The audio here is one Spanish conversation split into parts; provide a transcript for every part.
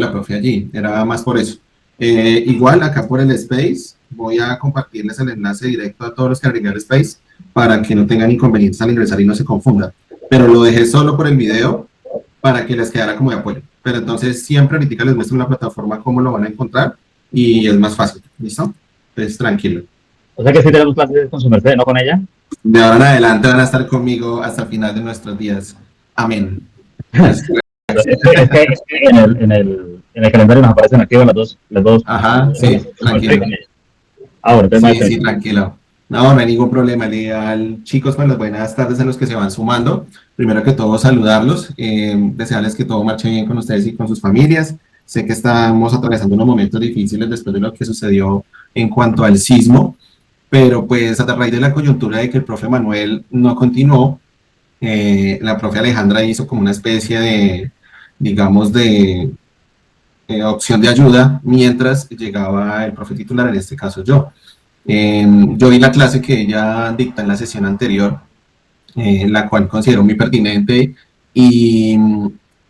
la profe allí, era más por eso. Igual acá por el Space voy a compartirles el enlace directo a todos los que agregué al Space para que no tengan inconvenientes al ingresar y no se confundan. Pero lo dejé solo por el video para que les quedara como de apoyo. Pero entonces siempre ahorita les muestro en la plataforma cómo lo van a encontrar y es más fácil, ¿listo? Entonces tranquilo. O sea que sí tenemos clases con su merced, no con ella. De ahora en adelante van a estar conmigo hasta el final de nuestros días. Amén. Es que en el calendario nos aparecen activas las dos. Ajá, sí, tranquilo. Ahora, sí, tranquilo. No hay ningún problema. Chicos, pues las buenas tardes a los que se van sumando. Primero que todo, saludarlos, desearles que todo marche bien con ustedes y con sus familias. Sé que estamos atravesando unos momentos difíciles después de lo que sucedió en cuanto al sismo, pero pues a raíz de la coyuntura de que el profe Manuel no continuó, la profe Alejandra hizo como una especie de, digamos, de opción de ayuda mientras llegaba el profe titular, en este caso yo. Yo vi la clase que ella dicta en la sesión anterior, la cual considero muy pertinente, y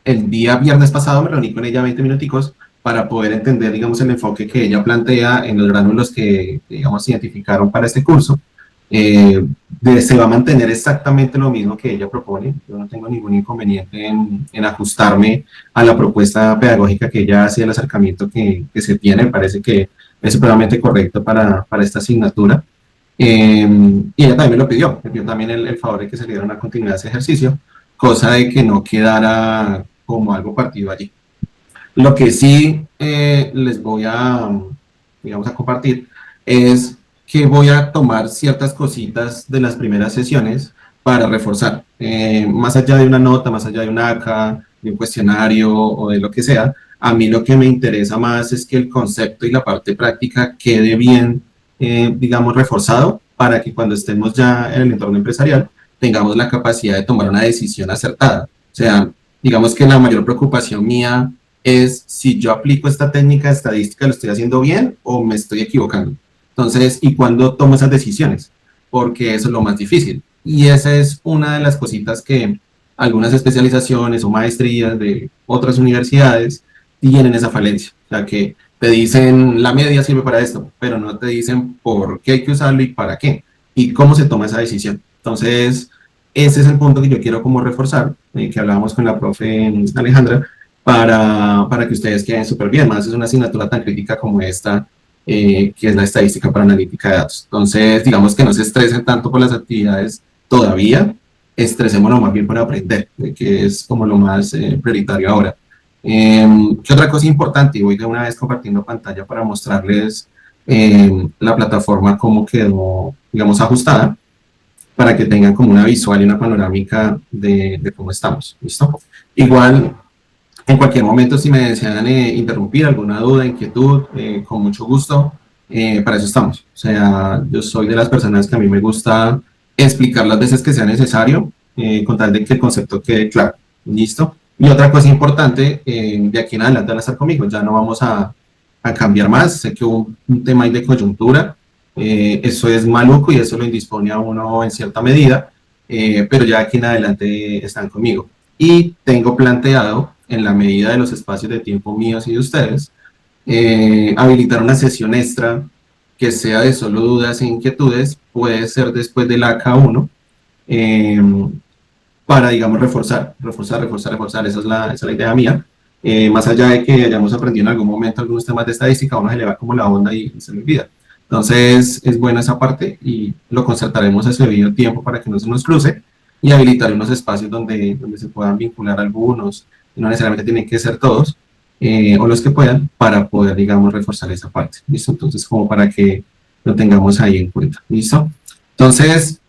el día viernes pasado me reuní con ella 20 minuticos para poder entender, digamos, el enfoque que ella plantea en los gránulos que, digamos, se identificaron para este curso. Se va a mantener exactamente lo mismo que ella propone. Yo no tengo ningún inconveniente en ajustarme a la propuesta pedagógica que ella hace, el acercamiento que se tiene. Me parece que es supremamente correcto para esta asignatura. Y ella también me lo pidió también el favor de que se le diera una continuidad a ese ejercicio, cosa de que no quedara como algo partido allí. Lo que sí les voy a, digamos, a compartir es que voy a tomar ciertas cositas de las primeras sesiones para reforzar. Más allá de una nota, más allá de una ACA, de un cuestionario o de lo que sea, a mí lo que me interesa más es que el concepto y la parte práctica quede bien, digamos, reforzado para que cuando estemos ya en el entorno empresarial tengamos la capacidad de tomar una decisión acertada. O sea, digamos que la mayor preocupación mía es si yo aplico esta técnica estadística, ¿lo estoy haciendo bien o me estoy equivocando? Entonces, ¿y cuándo tomo esas decisiones? Porque eso es lo más difícil. Y esa es una de las cositas que algunas especializaciones o maestrías de otras universidades tienen esa falencia. O sea, que te dicen la media sirve para esto, pero no te dicen por qué hay que usarlo y para qué. Y cómo se toma esa decisión. Entonces, ese es el punto que yo quiero como reforzar, que hablábamos con la profe Alejandra, para que ustedes queden súper bien. Más es una asignatura tan crítica como esta, que es la estadística para analítica de datos. Entonces, digamos que no se estresen tanto por las actividades todavía, estresémonos más bien por aprender, que es como lo más prioritario ahora. ¿Qué otra cosa importante? Y voy de una vez compartiendo pantalla para mostrarles la plataforma cómo quedó, digamos, ajustada, para que tengan como una visual y una panorámica de cómo estamos. ¿Listo? Igual, en cualquier momento, si me desean interrumpir, alguna duda, inquietud, con mucho gusto, para eso estamos. O sea, yo soy de las personas que a mí me gusta explicar las veces que sea necesario, con tal de que el concepto quede claro. ¿Listo? Y otra cosa importante, de aquí en adelante van a estar conmigo, ya no vamos a cambiar más. Sé que hubo un tema ahí de coyuntura, eso es maluco y eso lo indispone a uno en cierta medida, pero ya aquí en adelante están conmigo. Y tengo planteado, en la medida de los espacios de tiempo míos y de ustedes, habilitar una sesión extra que sea de solo dudas e inquietudes, puede ser después del AK1, para, digamos, reforzar, esa es la idea mía. Más allá de que hayamos aprendido en algún momento algunos temas de estadística, a uno se le va como la onda y se le olvida. Entonces, es buena esa parte y lo concertaremos ese debido tiempo para que no se nos cruce y habilitar unos espacios donde se puedan vincular algunos, no necesariamente tienen que ser todos, o los que puedan, para poder, digamos, reforzar esa parte. ¿Listo? Entonces, como para que lo tengamos ahí en cuenta. ¿Listo? Entonces,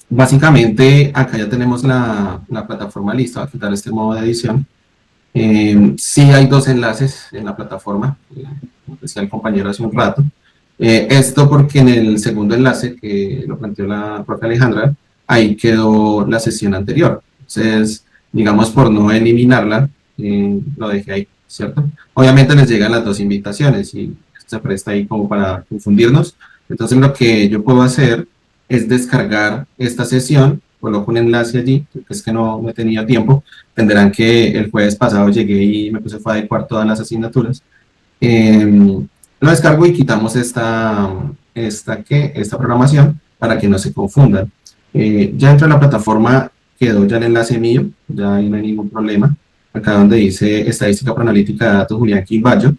básicamente, acá ya tenemos la plataforma lista. Voy a quitar este modo de edición. Sí hay dos enlaces en la plataforma, decía el compañero hace un rato. Esto porque en el segundo enlace que lo planteó la profe Alejandra, ahí quedó la sesión anterior. Entonces, digamos, por no eliminarla, lo dejé ahí, ¿cierto? Obviamente les llegan las dos invitaciones y se presta ahí como para confundirnos. Entonces, lo que yo puedo hacer es descargar esta sesión coloco un enlace allí, porque es que no he tenido tiempo. Entenderán que el jueves pasado llegué y me puse fue a adecuar todas las asignaturas. Lo descargo y quitamos esta programación para que no se confundan. Ya dentro de la plataforma quedó ya el enlace mío, ya ahí no hay ningún problema. Acá donde dice Estadística para Analítica de Datos Julián Quimbayo,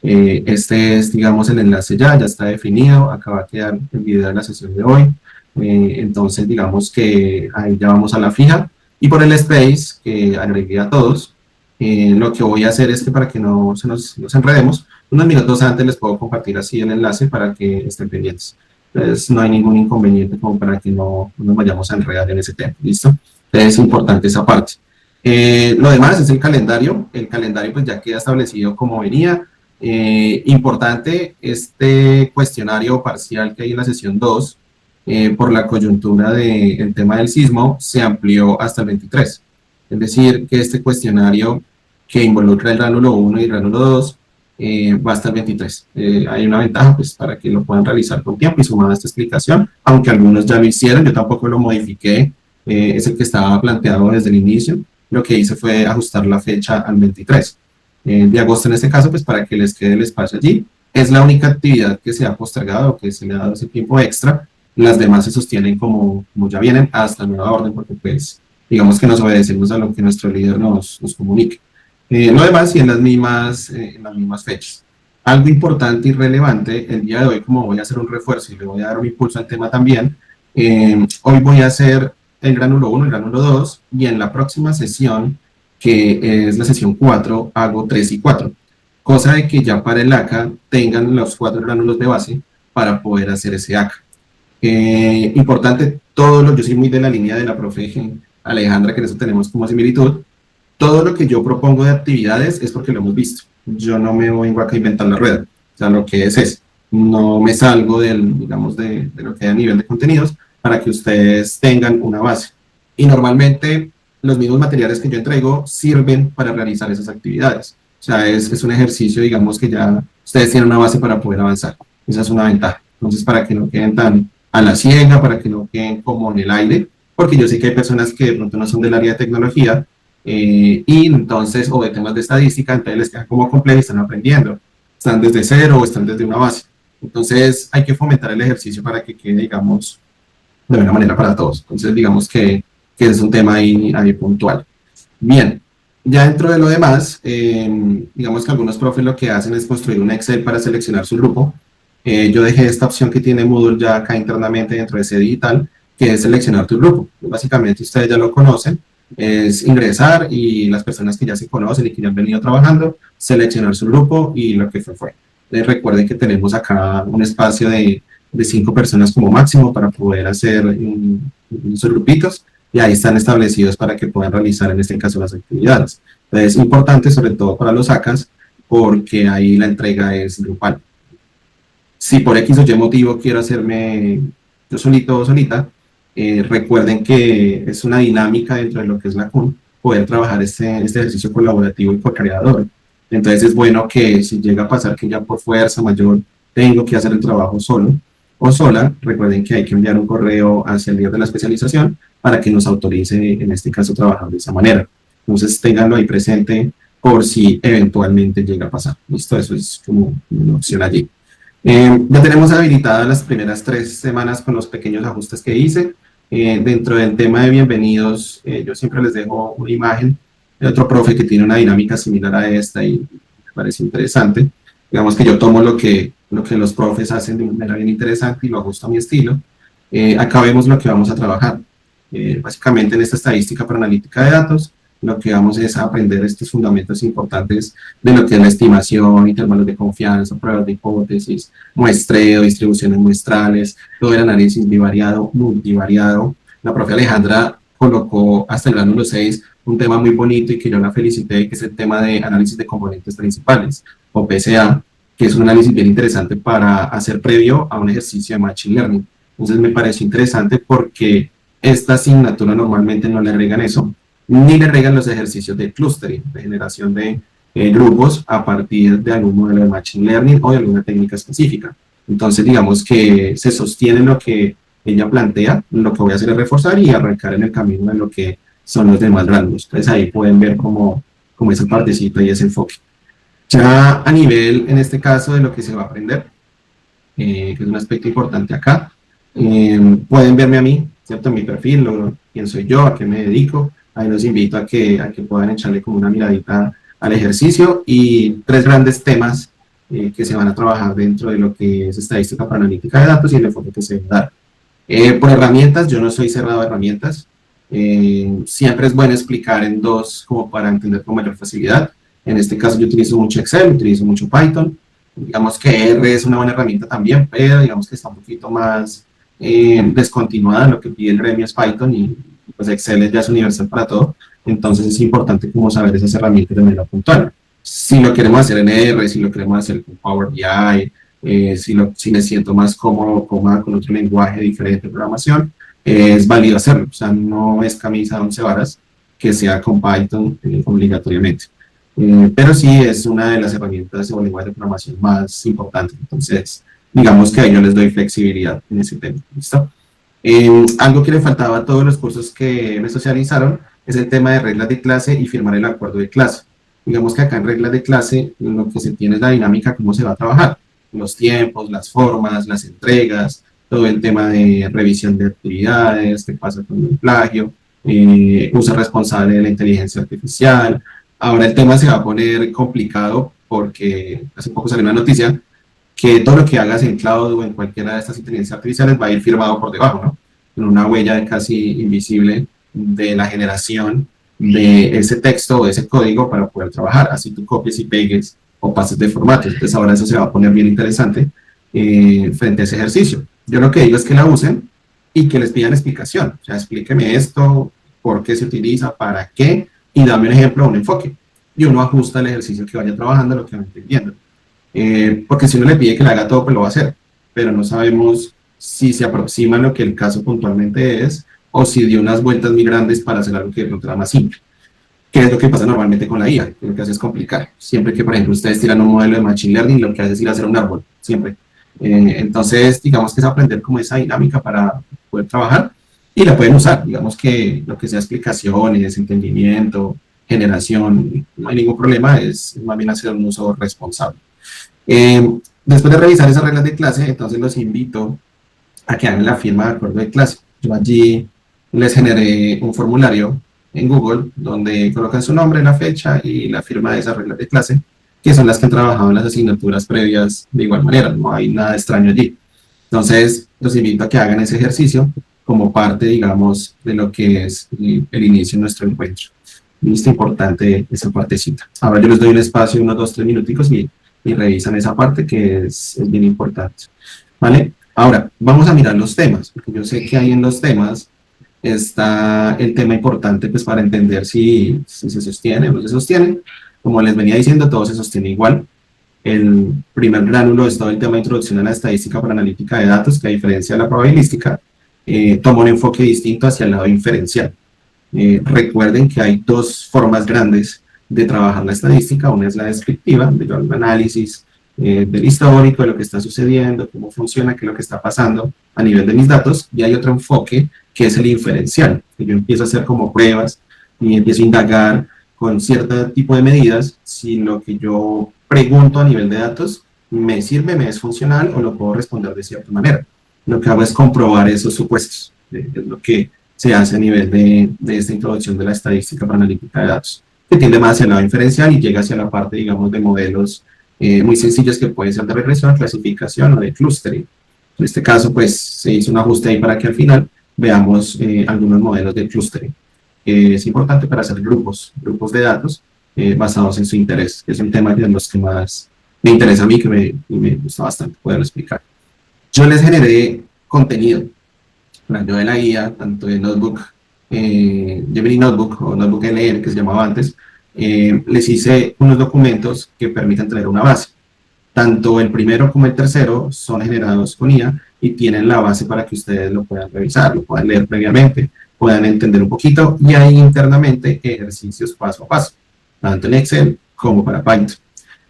este es, digamos, el enlace ya está definido. Acá va a quedar el video de la sesión de hoy. Entonces, digamos que ahí ya vamos a la fija. Y por el space, que agregué a todos, lo que voy a hacer es que para que no nos enredemos, unos minutos antes les puedo compartir así el enlace para que estén pendientes. Entonces, no hay ningún inconveniente como para que no nos vayamos a enredar en ese tema. ¿Listo? Entonces, es importante esa parte. Lo demás es el calendario. El calendario pues ya queda establecido como venía. Importante, este cuestionario parcial que hay en la sesión 2, por la coyuntura del tema del sismo, se amplió hasta el 23. Es decir, que este cuestionario que involucra el gránulo 1 y el gránulo 2 va hasta el 23. Hay una ventaja pues, para que lo puedan realizar con tiempo y sumada esta explicación, aunque algunos ya lo hicieron, yo tampoco lo modifiqué, es el que estaba planteado desde el inicio. Lo que hice fue ajustar la fecha al 23 de agosto en este caso, pues para que les quede el espacio allí. Es la única actividad que se ha postergado, que se le ha dado ese tiempo extra. Las demás se sostienen como ya vienen hasta nueva orden, porque pues digamos que nos obedecemos a lo que nuestro líder nos comunique. Lo demás sí en las mismas fechas. Algo importante y relevante, el día de hoy, como voy a hacer un refuerzo y le voy a dar un impulso al tema también, hoy voy a hacer el gránulo 1, el gránulo 2, y en la próxima sesión, que es la sesión 4, hago 3 y 4, cosa de que ya para el ACA tengan los 4 gránulos de base para poder hacer ese ACA. Importante, yo soy muy de la línea de la profe Alejandra, que en eso tenemos como similitud. Todo lo que yo propongo de actividades es porque lo hemos visto. Yo no me vengo acá a inventar la rueda. O sea, lo que es. No me salgo digamos, de lo que hay a nivel de contenidos para que ustedes tengan una base. Y normalmente los mismos materiales que yo entrego sirven para realizar esas actividades. O sea, es un ejercicio, digamos, que ya ustedes tienen una base para poder avanzar. Esa es una ventaja. Entonces, para que no queden tan a la ciega, para que no queden como en el aire, porque yo sé que hay personas que de pronto no son del área de tecnología, y entonces, o de temas de estadística, entonces les queda como complejo y están aprendiendo. Están desde cero o están desde una base. Entonces, hay que fomentar el ejercicio para que quede, digamos, de buena manera para todos. Entonces, digamos que es un tema ahí puntual. Bien, ya dentro de lo demás, digamos que algunos profes lo que hacen es construir un Excel para seleccionar su grupo. Yo dejé esta opción que tiene Moodle ya acá internamente dentro de ese digital, que es seleccionar tu grupo. Básicamente ustedes ya lo conocen, es ingresar y las personas que ya se conocen y que ya han venido trabajando, seleccionar su grupo y lo que fue. Recuerden que tenemos acá un espacio de 5 personas como máximo para poder hacer sus grupitos, y ahí están establecidos para que puedan realizar en este caso las actividades. Entonces es importante sobre todo para los ACAS porque ahí la entrega es grupal. Si por X o Y motivo quiero hacerme yo solito o solita, recuerden que es una dinámica dentro de lo que es la CUN poder trabajar este ejercicio colaborativo y co-creador. Entonces es bueno que si llega a pasar que ya por fuerza mayor tengo que hacer el trabajo solo o sola, recuerden que hay que enviar un correo hacia el líder de la especialización para que nos autorice, en este caso, trabajar de esa manera. Entonces, ténganlo ahí presente por si eventualmente llega a pasar. ¿Listo? Eso es como una opción allí. Ya tenemos habilitadas las primeras 3 semanas con los pequeños ajustes que hice. Dentro del tema de bienvenidos, yo siempre les dejo una imagen de otro profe que tiene una dinámica similar a esta y me parece interesante. Digamos que yo tomo lo que los profes hacen de una manera bien interesante y lo ajusto a mi estilo. Acá vemos lo que vamos a trabajar. Básicamente en esta estadística para analítica de datos, lo que vamos es a aprender estos fundamentos importantes de lo que es la estimación, intervalos de confianza, pruebas de hipótesis, muestreo, distribuciones muestrales, todo el análisis bivariado, multivariado. La profe Alejandra colocó hasta el gránulo 6 un tema muy bonito y que yo la felicité, que es el tema de análisis de componentes principales, o PCA, que es un análisis bien interesante para hacer previo a un ejercicio de Machine Learning. Entonces me pareció interesante porque esta asignatura normalmente no le agregan eso, ni le agregan los ejercicios de clustering, de generación de grupos a partir de algún modelo de Machine Learning o de alguna técnica específica. Entonces digamos que se sostiene lo que ella plantea, lo que voy a hacer es reforzar y arrancar en el camino de lo que son los demás rangos. Entonces ahí pueden ver como esa partecita y ese enfoque. Ya a nivel, en este caso, de lo que se va a aprender, que es un aspecto importante acá, pueden verme a mí, ¿cierto? Mi perfil, quién soy yo, a qué me dedico. Ahí los invito a que puedan echarle como una miradita al ejercicio y tres grandes temas que se van a trabajar dentro de lo que es estadística para analítica de datos y el enfoque que se va a dar. Por herramientas, yo no soy cerrado a herramientas. Siempre es bueno explicar en dos como para entender con mayor facilidad. En este caso yo utilizo mucho Excel, utilizo mucho Python. Digamos que R es una buena herramienta también, pero digamos que está un poquito más descontinuada. Lo que pide el gremio es Python y pues Excel ya es universal para todo. Entonces es importante como saber esas herramientas de manera puntual. Si lo queremos hacer en R, si lo queremos hacer con Power BI, si me siento más cómoda con otro lenguaje diferente de programación, es válido hacerlo. O sea, no es camisa de 11 varas que sea con Python obligatoriamente. Pero sí es una de las herramientas o lenguajes de programación más importantes. Entonces, digamos que a ellos les doy flexibilidad en ese tema. ¿Listo? Algo que le faltaba a todos los cursos que me socializaron es el tema de reglas de clase y firmar el acuerdo de clase. Digamos que acá en reglas de clase lo que se tiene es la dinámica, cómo se va a trabajar, los tiempos, las formas, las entregas, todo el tema de revisión de actividades, qué pasa con el plagio, uso responsable de la inteligencia artificial. Ahora el tema se va a poner complicado porque hace poco salió una noticia que todo lo que hagas en cloud o en cualquiera de estas inteligencias artificiales va a ir firmado por debajo, ¿no? En una huella casi invisible de la generación de ese texto o de ese código para poder trabajar. Así tú copies y pegues o pases de formatos. Entonces ahora eso se va a poner bien interesante frente a ese ejercicio. Yo lo que digo es que la usen y que les pidan explicación. O sea, explíqueme esto, por qué se utiliza, para qué, y dame un ejemplo, un enfoque. Y uno ajusta el ejercicio que vaya trabajando, lo que va entendiendo. Porque si uno le pide que le haga todo, pues lo va a hacer, pero no sabemos si se aproxima a lo que el caso puntualmente es, o si dio unas vueltas muy grandes para hacer algo que no era más simple. ¿Qué es lo que pasa normalmente con la IA? Lo que hace es complicar. Siempre que, por ejemplo, ustedes tiran un modelo de Machine Learning, lo que hace es ir a hacer un árbol, siempre. Entonces, digamos que es aprender como esa dinámica para poder trabajar, y la pueden usar. Digamos que lo que sea explicaciones, entendimiento, generación, no hay ningún problema, es más bien hacer un uso responsable. Después de revisar esas reglas de clase, entonces los invito a que hagan la firma de acuerdo de clase. Yo allí les generé un formulario en Google donde colocan su nombre, la fecha y la firma de esas reglas de clase, que son las que han trabajado en las asignaturas previas de igual manera, no hay nada extraño allí. Entonces, los invito a que hagan ese ejercicio como parte, digamos, de lo que es el inicio de nuestro encuentro. Es importante esa partecita. Ahora yo les doy un espacio, unos 2-3 minuticos y revisan esa parte que es bien importante. ¿Vale? Ahora, vamos a mirar los temas, porque yo sé que ahí en los temas está el tema importante pues para entender si se sostiene o no se sostiene. Como les venía diciendo, todo se sostiene igual. El primer gránulo es todo el tema de introducción a la estadística para analítica de datos, que a diferencia de la probabilística, toma un enfoque distinto hacia el lado inferencial. Recuerden que hay dos formas grandes de trabajar la estadística. Una es la descriptiva, de yo hago un análisis del histórico, de lo que está sucediendo, cómo funciona, qué es lo que está pasando a nivel de mis datos, y hay otro enfoque que es el inferencial, que yo empiezo a hacer como pruebas y empiezo a indagar con cierto tipo de medidas si lo que yo pregunto a nivel de datos me sirve, me es funcional o lo puedo responder de cierta manera. Lo que hago es comprobar esos supuestos, es lo que se hace a nivel de esta introducción de la estadística para analítica de datos, que tiende más hacia el lado inferencial y llega hacia la parte, digamos, de modelos muy sencillos que pueden ser de regresión, clasificación o de clustering. En este caso, pues, se hizo un ajuste ahí para que al final veamos algunos modelos de clustering. Es importante para hacer grupos de datos basados en su interés. Es un tema de los que más me interesa a mí, que me gusta bastante poderlo explicar. Yo les generé contenido. Yo de la IA, tanto de Notebook, Gemini Notebook o Notebook LN, que se llamaba antes, les hice unos documentos que permiten tener una base. Tanto el primero como el tercero son generados con IA y tienen la base para que ustedes lo puedan revisar, lo puedan leer previamente, puedan entender un poquito, y hay internamente ejercicios paso a paso, tanto en Excel como para Python.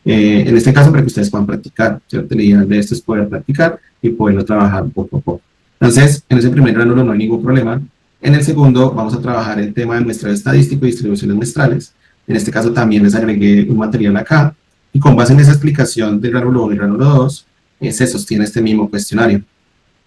En este caso, para que ustedes puedan practicar, ¿cierto? La idea de esto es poder practicar y poderlo trabajar poco a poco. Entonces, en ese primer gránulo no hay ningún problema. En el segundo vamos a trabajar el tema de muestreo estadístico y distribuciones muestrales. En este caso también les agregué un material acá y con base en esa explicación del gránulo 1 y gránulo 2 se sostiene este mismo cuestionario.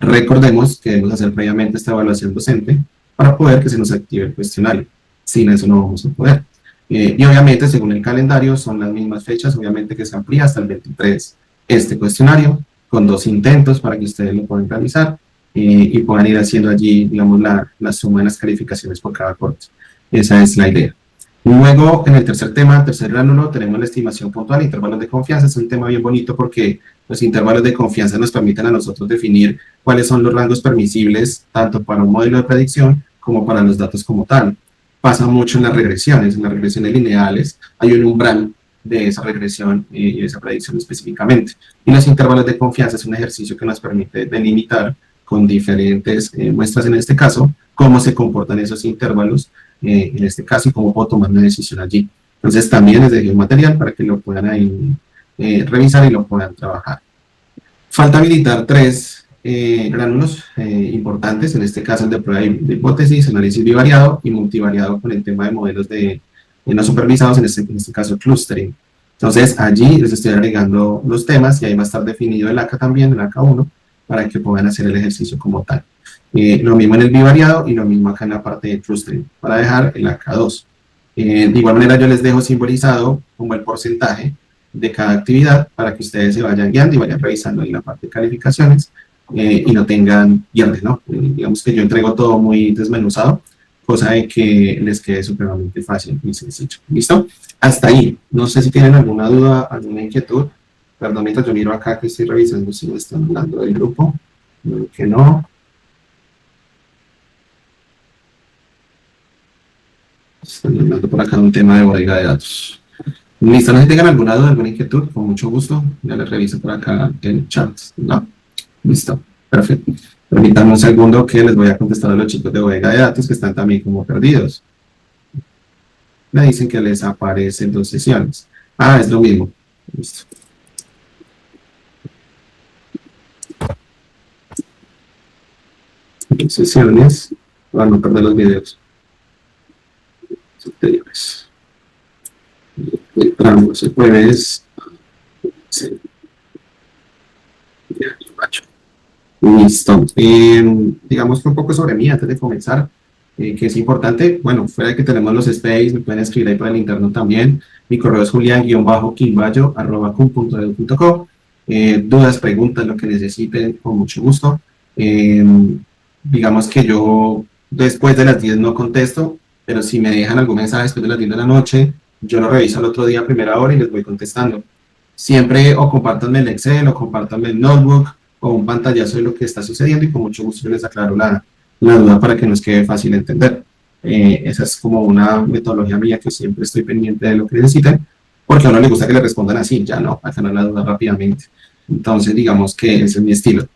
Recordemos que debemos hacer previamente esta evaluación docente para poder que se nos active el cuestionario. Sin eso no vamos a poder. Y obviamente, según el calendario, son las mismas fechas, obviamente que se amplía hasta el 23 este cuestionario, con 2 intentos para que ustedes lo puedan realizar y puedan ir haciendo allí, digamos, la suma de las calificaciones por cada corte. Esa es la idea. Luego, en el tercer tema, tercer gránulo, tenemos la estimación puntual, intervalos de confianza. Es un tema bien bonito porque los intervalos de confianza nos permiten a nosotros definir cuáles son los rangos permisibles, tanto para un modelo de predicción como para los datos como tal. Pasa mucho en las regresiones lineales, hay un umbral de esa regresión y esa predicción específicamente. Y los intervalos de confianza es un ejercicio que nos permite delimitar con diferentes muestras en este caso, cómo se comportan esos intervalos en este caso y cómo puedo tomar una decisión allí. Entonces también les dejé un material para que lo puedan ahí revisar y lo puedan trabajar. Falta habilitar 3 gránulos importantes, en este caso el de prueba de hipótesis, análisis bivariado y multivariado con el tema de modelos de no supervisados, en este caso clustering. Entonces allí les estoy agregando los temas y ahí va a estar definido el ACA también, el ACA1, para que puedan hacer el ejercicio como tal. Lo mismo en el bivariado y lo mismo acá en la parte de clustering, para dejar el AK2. De igual manera yo les dejo simbolizado como el porcentaje de cada actividad para que ustedes se vayan guiando y vayan revisando en la parte de calificaciones y no tengan pierde, ¿no? Digamos que yo entrego todo muy desmenuzado, cosa de que les quede supremamente fácil y sencillo. ¿Listo? Hasta ahí. No sé si tienen alguna duda, alguna inquietud. Perdón, mientras yo miro acá que estoy revisando si me están hablando del grupo. Que no. Están hablando por acá de un tema de bodega de datos. Listo, no sé si tengan alguna duda, alguna inquietud, con mucho gusto. Ya les reviso por acá el chat. ¿No? Listo, perfecto. Permítanme un segundo que les voy a contestar a los chicos de bodega de datos que están también como perdidos. Me dicen que les aparecen 2 sesiones. Ah, es lo mismo. Listo. Sesiones para no perder los videos anteriores. Entramos el jueves. Sí. Listo. Digamos que un poco sobre mí antes de comenzar, que es importante. Bueno, fuera de que tenemos los space, me pueden escribir ahí por el interno también. Mi correo es julian-quimbayo@cum.edu.co. Dudas, preguntas, lo que necesiten, con mucho gusto. Digamos que yo después de las 10 no contesto, pero si me dejan algún mensaje después de las 10 de la noche, yo lo reviso al otro día a primera hora y les voy contestando. Siempre o compártanme el Excel o compártanme el notebook o un pantallazo de lo que está sucediendo y con mucho gusto yo les aclaro la duda para que nos quede fácil entender. Esa es como una metodología mía que siempre estoy pendiente de lo que necesiten, porque a uno le gusta que le respondan así, ya no, aclarar la duda rápidamente. Entonces digamos que ese es mi estilo.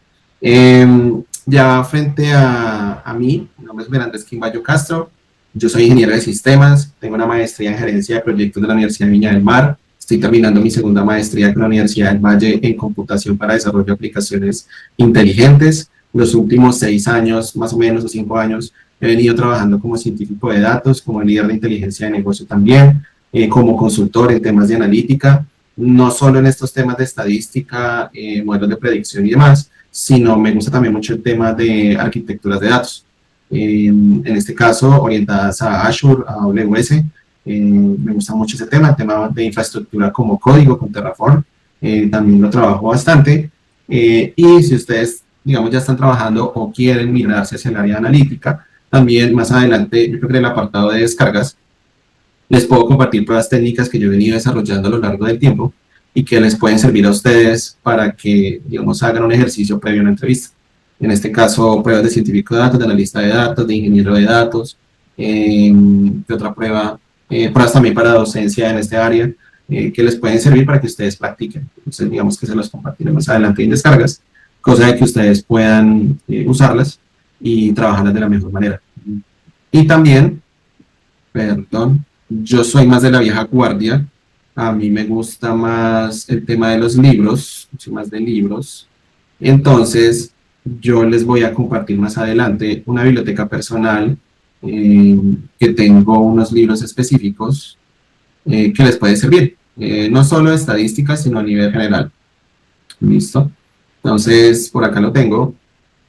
Ya frente a mí, mi nombre es Andrés Quimbayo Castro, yo soy ingeniero de sistemas, tengo una maestría en gerencia de proyectos de la Universidad de Viña del Mar, estoy terminando mi segunda maestría con la Universidad del Valle en computación para desarrollo de aplicaciones inteligentes. Los últimos 6 años, más o menos, o 5 años, he venido trabajando como científico de datos, como líder de inteligencia de negocio también, como consultor en temas de analítica, no solo en estos temas de estadística, modelos de predicción y demás, sino me gusta también mucho el tema de arquitecturas de datos. En este caso, orientadas a Azure, a AWS, me gusta mucho ese tema, el tema de infraestructura como código, con Terraform, también lo trabajo bastante. Y si ustedes, digamos, ya están trabajando o quieren migrarse hacia el área analítica, también más adelante, yo creo que en el apartado de descargas, les puedo compartir pruebas técnicas que yo he venido desarrollando a lo largo del tiempo y que les pueden servir a ustedes para que, digamos, hagan un ejercicio previo a una entrevista. En este caso, pruebas de científico de datos, de analista de datos, de ingeniero de datos, de otra prueba, pruebas también para docencia en este área, que les pueden servir para que ustedes practiquen. Entonces, digamos que se los compartiré más adelante en descargas, cosa de que ustedes puedan usarlas y trabajarlas de la mejor manera. Y también, perdón, yo soy más de la vieja guardia, a mí me gusta más el tema de los libros, soy más de libros. Entonces, yo les voy a compartir más adelante una biblioteca personal que tengo unos libros específicos que les puede servir, no solo de estadísticas, sino a nivel general. ¿Listo? Entonces, por acá lo tengo.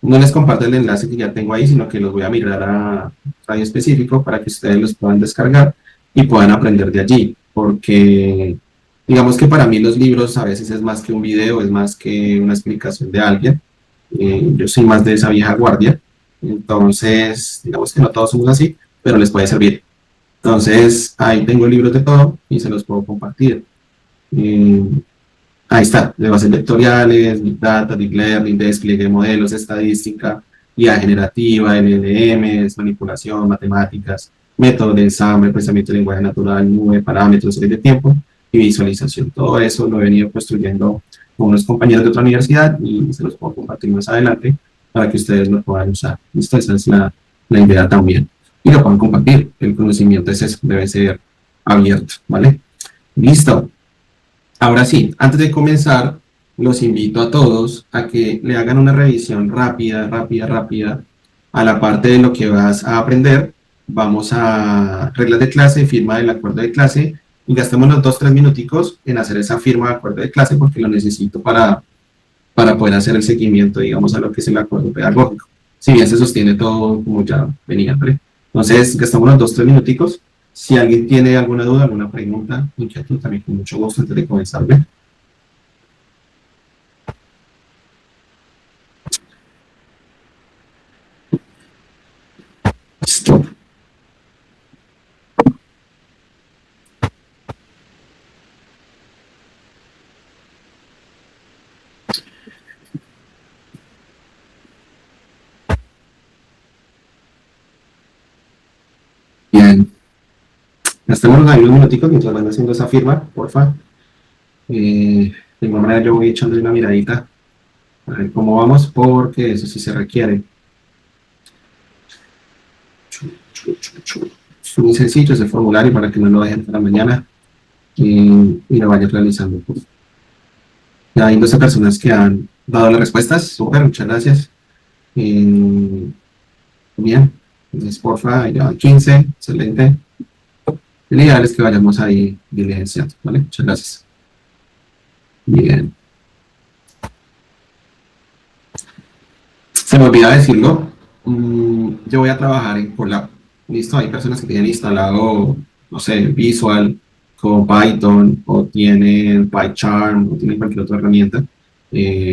No les comparto el enlace que ya tengo ahí, sino que los voy a migrar a radio específico para que ustedes los puedan descargar y puedan aprender de allí, porque digamos que para mí los libros a veces es más que un video, es más que una explicación de alguien. Yo soy más de esa vieja guardia, entonces digamos que no todos somos así, pero les puede servir. Entonces ahí tengo libros de todo y se los puedo compartir. Eh, Ahí está, de bases vectoriales, Big Data, Deep Learning, despliegue de modelos, estadística, IA generativa, LLMs, manipulación, matemáticas, método de ensamble, pensamiento de lenguaje natural, nube, parámetros, series de tiempo y visualización. Todo eso lo he venido construyendo con unos compañeros de otra universidad y se los puedo compartir más adelante para que ustedes lo puedan usar. Listo, esa es la idea también. Y lo puedan compartir. El conocimiento es eso, debe ser abierto, ¿vale? Listo. Ahora sí, antes de comenzar, los invito a todos a que le hagan una revisión rápida a la parte de lo que vas a aprender. Vamos a reglas de clase, firma del acuerdo de clase y gastemos los 2-3 minuticos en hacer esa firma de acuerdo de clase porque lo necesito para poder hacer el seguimiento, digamos, a lo que es el acuerdo pedagógico. Si bien se sostiene todo como ya venía, ¿vale? Entonces, gastamos los 2-3 minuticos. Si alguien tiene alguna duda, alguna pregunta, inquietud, también con mucho gusto antes de comenzar. ¿Ve? Listo. Bien. Gastemos ahí unos minuticos mientras van haciendo esa firma, porfa. De igual manera yo voy echándole una miradita a ver cómo vamos, porque eso sí se requiere. Es muy sencillo ese formulario para que no lo dejen para mañana y lo vayan realizando. Pues. Ya hay 12 personas que han dado las respuestas. Súper, muchas gracias. Bien, entonces porfa, ya van 15, excelente. El ideal es que vayamos ahí diligenciando, ¿vale? Muchas gracias. Bien. Se me olvidaba decirlo, yo voy a trabajar en Colab. Listo, hay personas que tienen instalado, no sé, Visual con Python o tienen PyCharm o tienen cualquier otra herramienta,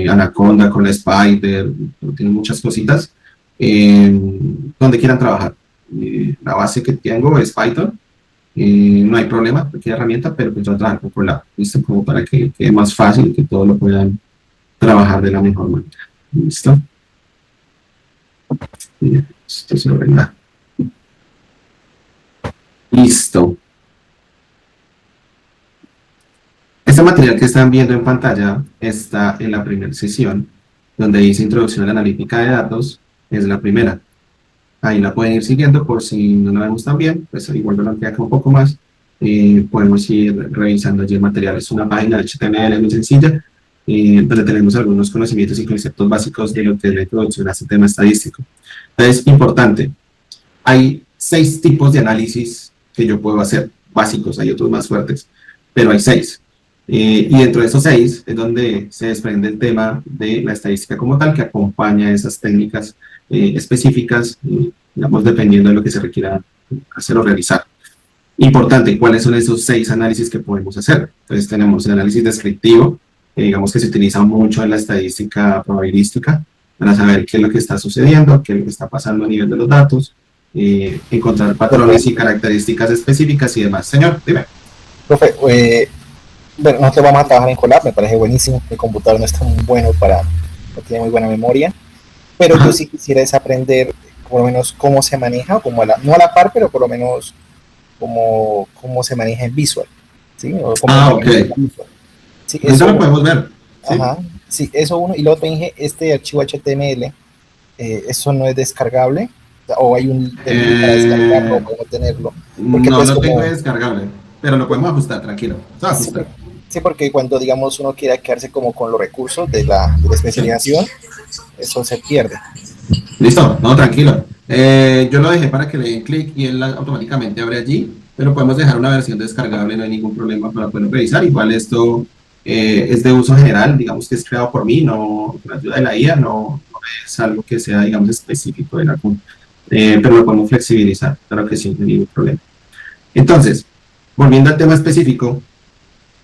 Anaconda con la Spider, o tienen muchas cositas, donde quieran trabajar. La base que tengo es Python, no hay problema, cualquier herramienta, pero pues yo trabajo con Colab, listo, como para que quede más fácil y que todos lo puedan trabajar de la mejor manera. ¿Listo? Esto se lo venga. Listo. Este material que están viendo en pantalla está en la primera sesión, donde dice Introducción a la Analítica de Datos, es la primera. Ahí la pueden ir siguiendo por si no la vemos tan bien, pues igual lo amplía acá un poco más. Podemos ir revisando allí el material. Es una página de HTML muy sencilla, donde tenemos algunos conocimientos y conceptos básicos de lo que es la introducción a este tema estadístico. Entonces, importante, hay 6 tipos de análisis que yo puedo hacer, básicos, hay otros más fuertes, pero hay 6. Y dentro de esos 6 es donde se desprende el tema de la estadística como tal, que acompaña esas técnicas específicas, digamos, dependiendo de lo que se requiera hacer o realizar. Importante, ¿cuáles son esos 6 análisis que podemos hacer? Entonces tenemos el análisis descriptivo, que digamos que se utiliza mucho en la estadística probabilística, para saber qué es lo que está sucediendo, qué es lo que está pasando a nivel de los datos, encontrar patrones y características específicas y demás. Señor, dime. Profe, bueno, nosotros vamos a trabajar en Colab, me parece buenísimo. Mi computador no está muy bueno no tiene muy buena memoria, pero yo sí quisiera aprender por lo menos cómo se maneja, como no a la par, pero por lo menos cómo se maneja en Visual, ¿sí? O cómo ok. Sí, eso lo podemos ver. ¿Sí? Ajá, sí, eso uno. Y lo otro, dije, este archivo HTML, eso no es descargable, o hay un para descargarlo o podemos tenerlo. Porque no pues lo tengo descargable, pero lo podemos ajustar, tranquilo. Sí, Sí, porque cuando, digamos, uno quiera quedarse como con los recursos de la especialización, eso se pierde. Listo, no, tranquilo. Yo lo dejé para que le den clic y él automáticamente abre allí, pero podemos dejar una versión descargable, no hay ningún problema para poder revisar. Igual esto es de uso general, digamos que es creado por mí, no con ayuda de la IA, no es algo que sea, digamos, específico de algún, pero lo podemos flexibilizar, claro que sí, no hay ningún problema. Entonces, volviendo al tema específico,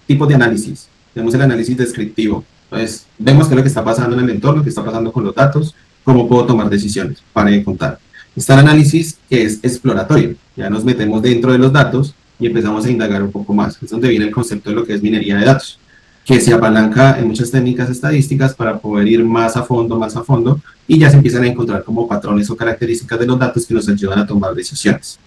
tipos de análisis. Tenemos el análisis descriptivo. Entonces, vemos qué es lo que está pasando en el entorno, qué está pasando con los datos, cómo puedo tomar decisiones, para de contar. Está el análisis que es exploratorio. Ya nos metemos dentro de los datos y empezamos a indagar un poco más. Es donde viene el concepto de lo que es minería de datos, que se apalanca en muchas técnicas estadísticas para poder ir más a fondo, y ya se empiezan a encontrar como patrones o características de los datos que nos ayudan a tomar decisiones.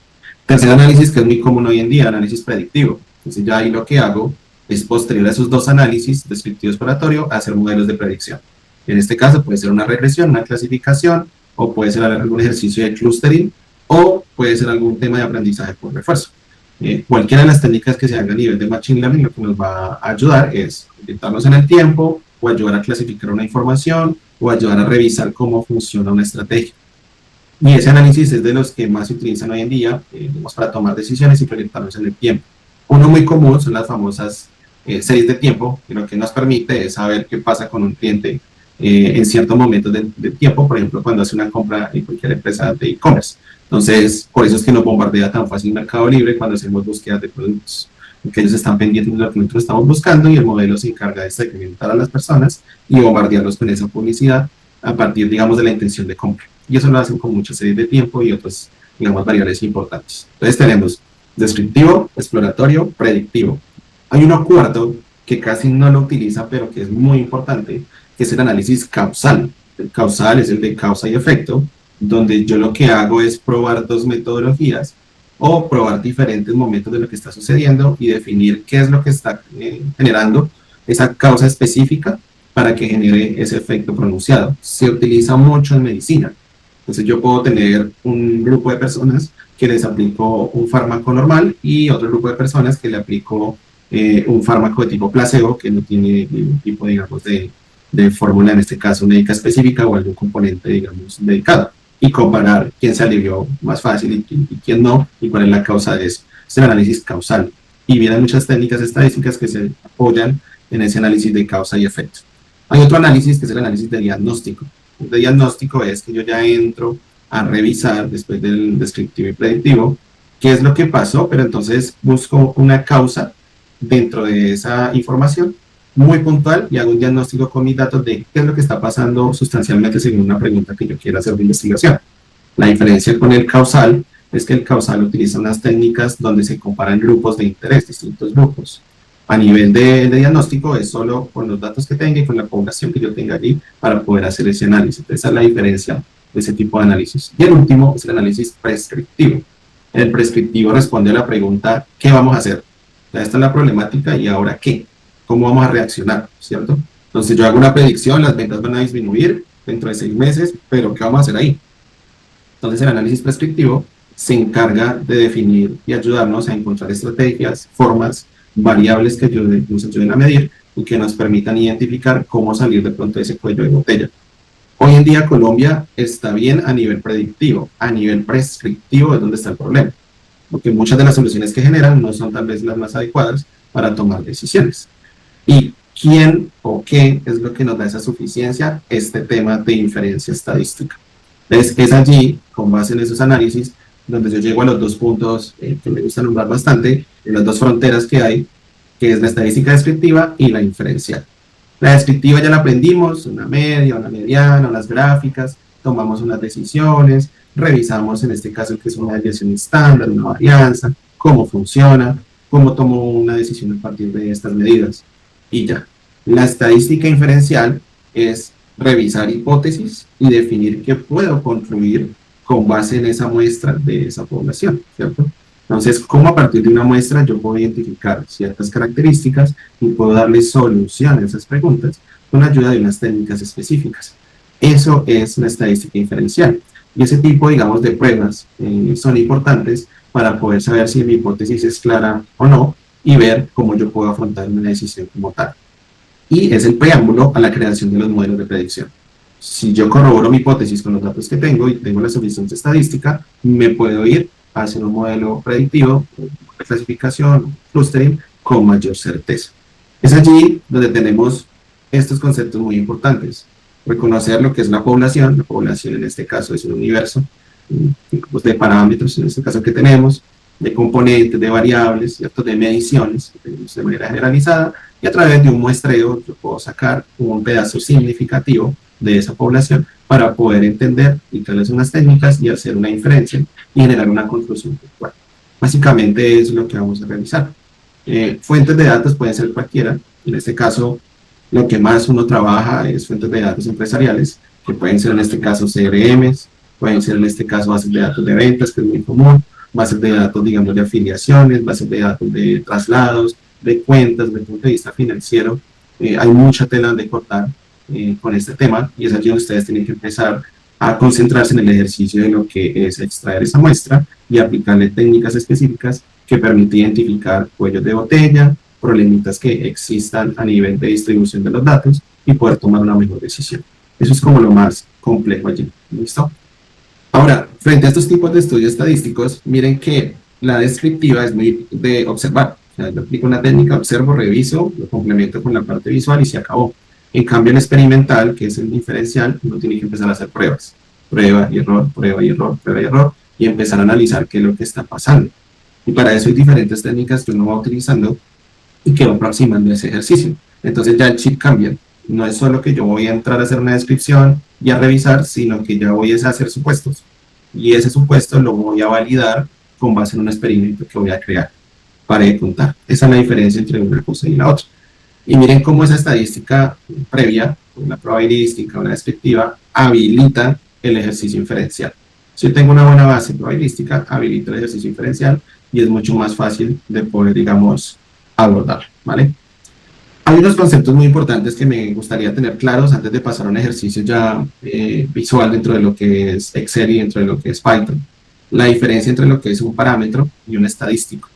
Tercer análisis, que es muy común hoy en día, análisis predictivo. Entonces ya ahí lo que hago es, posterior a esos dos análisis, descriptivo y exploratorio, hacer modelos de predicción. En este caso puede ser una regresión, una clasificación, o puede ser algún ejercicio de clustering, o puede ser algún tema de aprendizaje por refuerzo. Cualquiera de las técnicas que se haga a nivel de Machine Learning, lo que nos va a ayudar es orientarnos en el tiempo, o ayudar a clasificar una información, o ayudar a revisar cómo funciona una estrategia. Y ese análisis es de los que más se utilizan hoy en día, para tomar decisiones y proyectarnos en el tiempo. Uno muy común son las famosas series de tiempo, que lo que nos permite es saber qué pasa con un cliente en ciertos momentos de tiempo, por ejemplo, cuando hace una compra en cualquier empresa de e-commerce. Entonces, por eso es que nos bombardea tan fácil Mercado Libre cuando hacemos búsquedas de productos, porque ellos están pendientes de lo que nosotros estamos buscando y el modelo se encarga de segmentar a las personas y bombardearlos con esa publicidad a partir, digamos, de la intención de compra. Y eso lo hacen con muchas series de tiempo y otras, digamos, variables importantes. Entonces tenemos descriptivo, exploratorio, predictivo. Hay uno cuarto que casi no lo utiliza, pero que es muy importante, que es el análisis causal. El causal es el de causa y efecto, donde yo lo que hago es probar dos metodologías o probar diferentes momentos de lo que está sucediendo y definir qué es lo que está generando esa causa específica para que genere ese efecto pronunciado. Se utiliza mucho en medicina. Entonces yo puedo tener un grupo de personas que les aplico un fármaco normal y otro grupo de personas que le aplico un fármaco de tipo placebo que no tiene ningún tipo, digamos, de fórmula, en este caso médica específica o algún componente, digamos, dedicado, y comparar quién se alivió más fácil y quién no, y cuál es la causa de eso. Es el análisis causal. Y vienen muchas técnicas estadísticas que se apoyan en ese análisis de causa y efecto. Hay otro análisis que es el análisis de diagnóstico. El de diagnóstico es que yo ya entro a revisar, después del descriptivo y predictivo, qué es lo que pasó, pero entonces busco una causa dentro de esa información muy puntual y hago un diagnóstico con mis datos de qué es lo que está pasando sustancialmente según una pregunta que yo quiera hacer de investigación. La diferencia con el causal es que el causal utiliza unas técnicas donde se comparan grupos de interés, distintos grupos. A nivel de diagnóstico es solo con los datos que tenga y con la población que yo tenga allí para poder hacer ese análisis. Esa es la diferencia de ese tipo de análisis. Y el último es el análisis prescriptivo. El prescriptivo responde a la pregunta, ¿qué vamos a hacer? Ya esta es la problemática y ahora ¿qué? ¿Cómo vamos a reaccionar? ¿Cierto? Entonces yo hago una predicción, las ventas van a disminuir dentro de 6 meses, pero ¿qué vamos a hacer ahí? Entonces el análisis prescriptivo se encarga de definir y ayudarnos a encontrar estrategias, formas, variables que nos ayuden a medir y que nos permitan identificar cómo salir de pronto de ese cuello de botella. Hoy en día Colombia está bien a nivel predictivo, a nivel prescriptivo es donde está el problema, porque muchas de las soluciones que generan no son tal vez las más adecuadas para tomar decisiones. ¿Y quién o qué es lo que nos da esa suficiencia? Este tema de inferencia estadística. Entonces es allí, con base en esos análisis, donde yo llego a los dos puntos que me gusta nombrar bastante, en las dos fronteras que hay, que es la estadística descriptiva y la inferencial. La descriptiva ya la aprendimos, una media, una mediana, unas gráficas, tomamos unas decisiones, revisamos en este caso que es una desviación estándar, una varianza, cómo funciona, cómo tomo una decisión a partir de estas medidas, y ya. La estadística inferencial es revisar hipótesis y definir qué puedo construir con base en esa muestra de esa población, ¿cierto? Entonces, ¿cómo a partir de una muestra yo puedo identificar ciertas características y puedo darle solución a esas preguntas con ayuda de unas técnicas específicas? Eso es la estadística inferencial. Y ese tipo, digamos, de pruebas son importantes para poder saber si mi hipótesis es clara o no, y ver cómo yo puedo afrontar una decisión como tal. Y es el preámbulo a la creación de los modelos de predicción. Si yo corroboro mi hipótesis con los datos que tengo y tengo la suficiente estadística, me puedo ir a hacer un modelo predictivo, de clasificación, clustering, con mayor certeza. Es allí donde tenemos estos conceptos muy importantes. Reconocer lo que es la población en este caso es un universo de parámetros, en este caso que tenemos, de componentes, de variables, ¿cierto? De mediciones, que tenemos de manera generalizada, y a través de un muestreo yo puedo sacar un pedazo significativo de esa población para poder entender y aplicarles unas técnicas y hacer una inferencia y generar una conclusión puntual. Básicamente es lo que vamos a realizar. Fuentes de datos pueden ser cualquiera, en este caso lo que más uno trabaja es fuentes de datos empresariales, que pueden ser en este caso CRMs, pueden ser en este caso bases de datos de ventas, que es muy común, bases de datos, digamos, de afiliaciones, bases de datos de traslados, de cuentas, desde el punto de vista financiero. Hay mucha tela de cortar con este tema, y es allí donde ustedes tienen que empezar a concentrarse en el ejercicio de lo que es extraer esa muestra y aplicarle técnicas específicas que permiten identificar cuellos de botella, problemitas que existan a nivel de distribución de los datos y poder tomar una mejor decisión. Eso es como lo más complejo allí. ¿Listo? Ahora, frente a estos tipos de estudios estadísticos, miren que la descriptiva es muy de observar. O sea, yo aplico una técnica, observo, reviso, lo complemento con la parte visual y se acabó. En cambio, el experimental, que es el diferencial, uno tiene que empezar a hacer pruebas. Prueba y error, prueba y error, prueba y error, y empezar a analizar qué es lo que está pasando. Y para eso hay diferentes técnicas que uno va utilizando y que va aproximando ese ejercicio. Entonces ya el chip cambia. No es solo que yo voy a entrar a hacer una descripción y a revisar, sino que ya voy a hacer supuestos. Y ese supuesto lo voy a validar con base en un experimento que voy a crear para de contar. Esa es la diferencia entre una cosa y la otra. Y miren cómo esa estadística previa, una probabilística, una descriptiva, habilita el ejercicio inferencial. Si yo tengo una buena base probabilística, habilita el ejercicio inferencial y es mucho más fácil de poder, digamos, abordar, ¿vale? Hay unos conceptos muy importantes que me gustaría tener claros antes de pasar a un ejercicio ya visual dentro de lo que es Excel y dentro de lo que es Python. La diferencia entre lo que es un parámetro y un estadístico.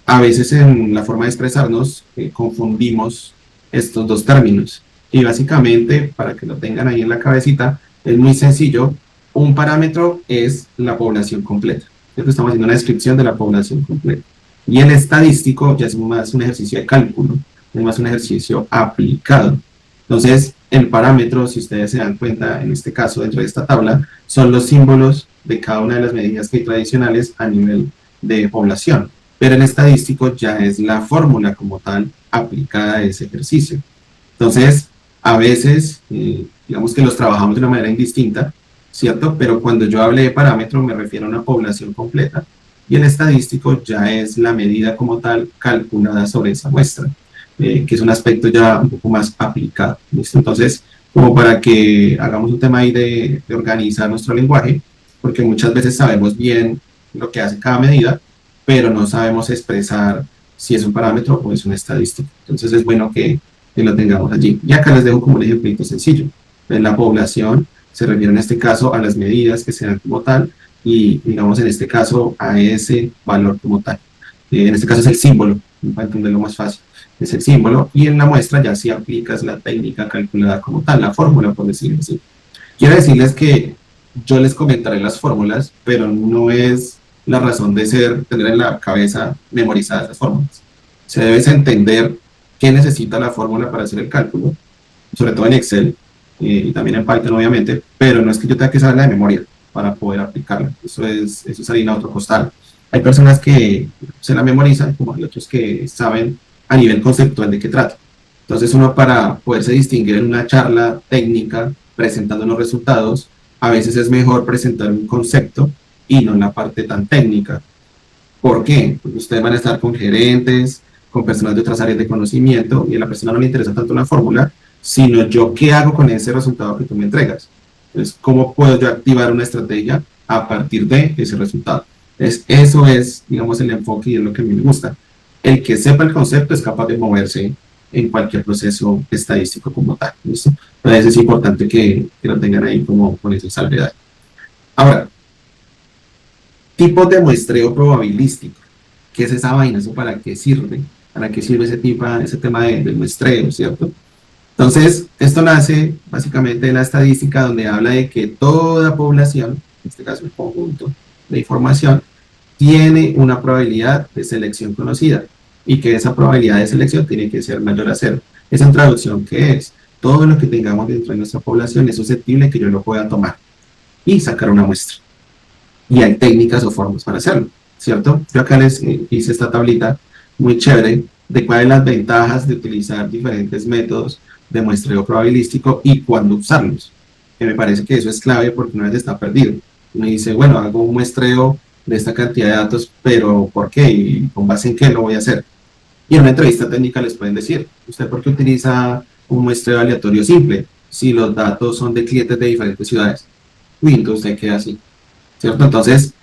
A veces en la forma de expresarnos confundimos estos dos términos. Y básicamente, para que lo tengan ahí en la cabecita, es muy sencillo. Un parámetro es la población completa. Estamos haciendo una descripción de la población completa. Y el estadístico ya es más un ejercicio de cálculo, es más un ejercicio aplicado. Entonces, el parámetro, si ustedes se dan cuenta, en este caso, dentro de esta tabla, son los símbolos de cada una de las medidas que hay tradicionales a nivel de población. Pero el estadístico ya es la fórmula como tal aplicada a ese ejercicio. Entonces, a veces, digamos que los trabajamos de una manera indistinta, ¿cierto? Pero cuando yo hable de parámetro me refiero a una población completa y el estadístico ya es la medida como tal calculada sobre esa muestra, que es un aspecto ya un poco más aplicado. ¿Listo? Entonces, como para que hagamos un tema ahí de organizar nuestro lenguaje, porque muchas veces sabemos bien lo que hace cada medida, pero no sabemos expresar si es un parámetro o es una estadística. Entonces es bueno que lo tengamos allí. Y acá les dejo como un ejemplito sencillo. En la población se refiere en este caso a las medidas que se dan como tal y digamos en este caso a ese valor como tal. En este caso es el símbolo, para entenderlo más fácil. Es el símbolo y en la muestra ya sí aplicas la técnica calculada como tal, la fórmula por decirlo así. Quiero decirles que yo les comentaré las fórmulas, pero no es la razón de ser tener en la cabeza memorizadas las fórmulas. Se debe entender qué necesita la fórmula para hacer el cálculo, sobre todo en Excel y también en Python obviamente, pero no es que yo tenga que saberla de memoria para poder aplicarla. Eso es harina a otro costal. Hay personas que se la memorizan, como hay otros que saben a nivel conceptual de qué trata. Entonces uno para poderse distinguir en una charla técnica presentando unos resultados, a veces es mejor presentar un concepto y no la parte tan técnica. ¿Por qué? Porque ustedes van a estar con gerentes, con personas de otras áreas de conocimiento y a la persona no le interesa tanto la fórmula, sino yo qué hago con ese resultado que tú me entregas. Entonces, ¿cómo puedo yo activar una estrategia a partir de ese resultado? Entonces, eso es, digamos, el enfoque y es lo que a mí me gusta. El que sepa el concepto es capaz de moverse en cualquier proceso estadístico como tal. ¿Listo? Entonces, es importante que lo tengan ahí como con esa salvedad. Ahora, tipos de muestreo probabilístico. ¿qué es esa vaina? ¿Eso para qué sirve? ¿Para qué sirve ese tema del muestreo, cierto? Entonces, esto nace básicamente de la estadística donde habla de que toda población, en este caso el conjunto de información, tiene una probabilidad de selección conocida y que esa probabilidad de selección tiene que ser mayor a cero. Esa en traducción, ¿qué es? Todo lo que tengamos dentro de nuestra población es susceptible que yo lo pueda tomar y sacar una muestra. Y hay técnicas o formas para hacerlo, ¿cierto? Yo acá les hice esta tablita muy chévere de cuáles las ventajas de utilizar diferentes métodos de muestreo probabilístico y cuándo usarlos. Que me parece que eso es clave porque una vez está perdido. Uno dice, bueno, hago un muestreo de esta cantidad de datos, pero ¿por qué? ¿Y con base en qué lo voy a hacer? Y en una entrevista técnica les pueden decir, ¿usted por qué utiliza un muestreo aleatorio simple si los datos son de clientes de diferentes ciudades? Uy, entonces usted queda así, ¿cierto? Entonces,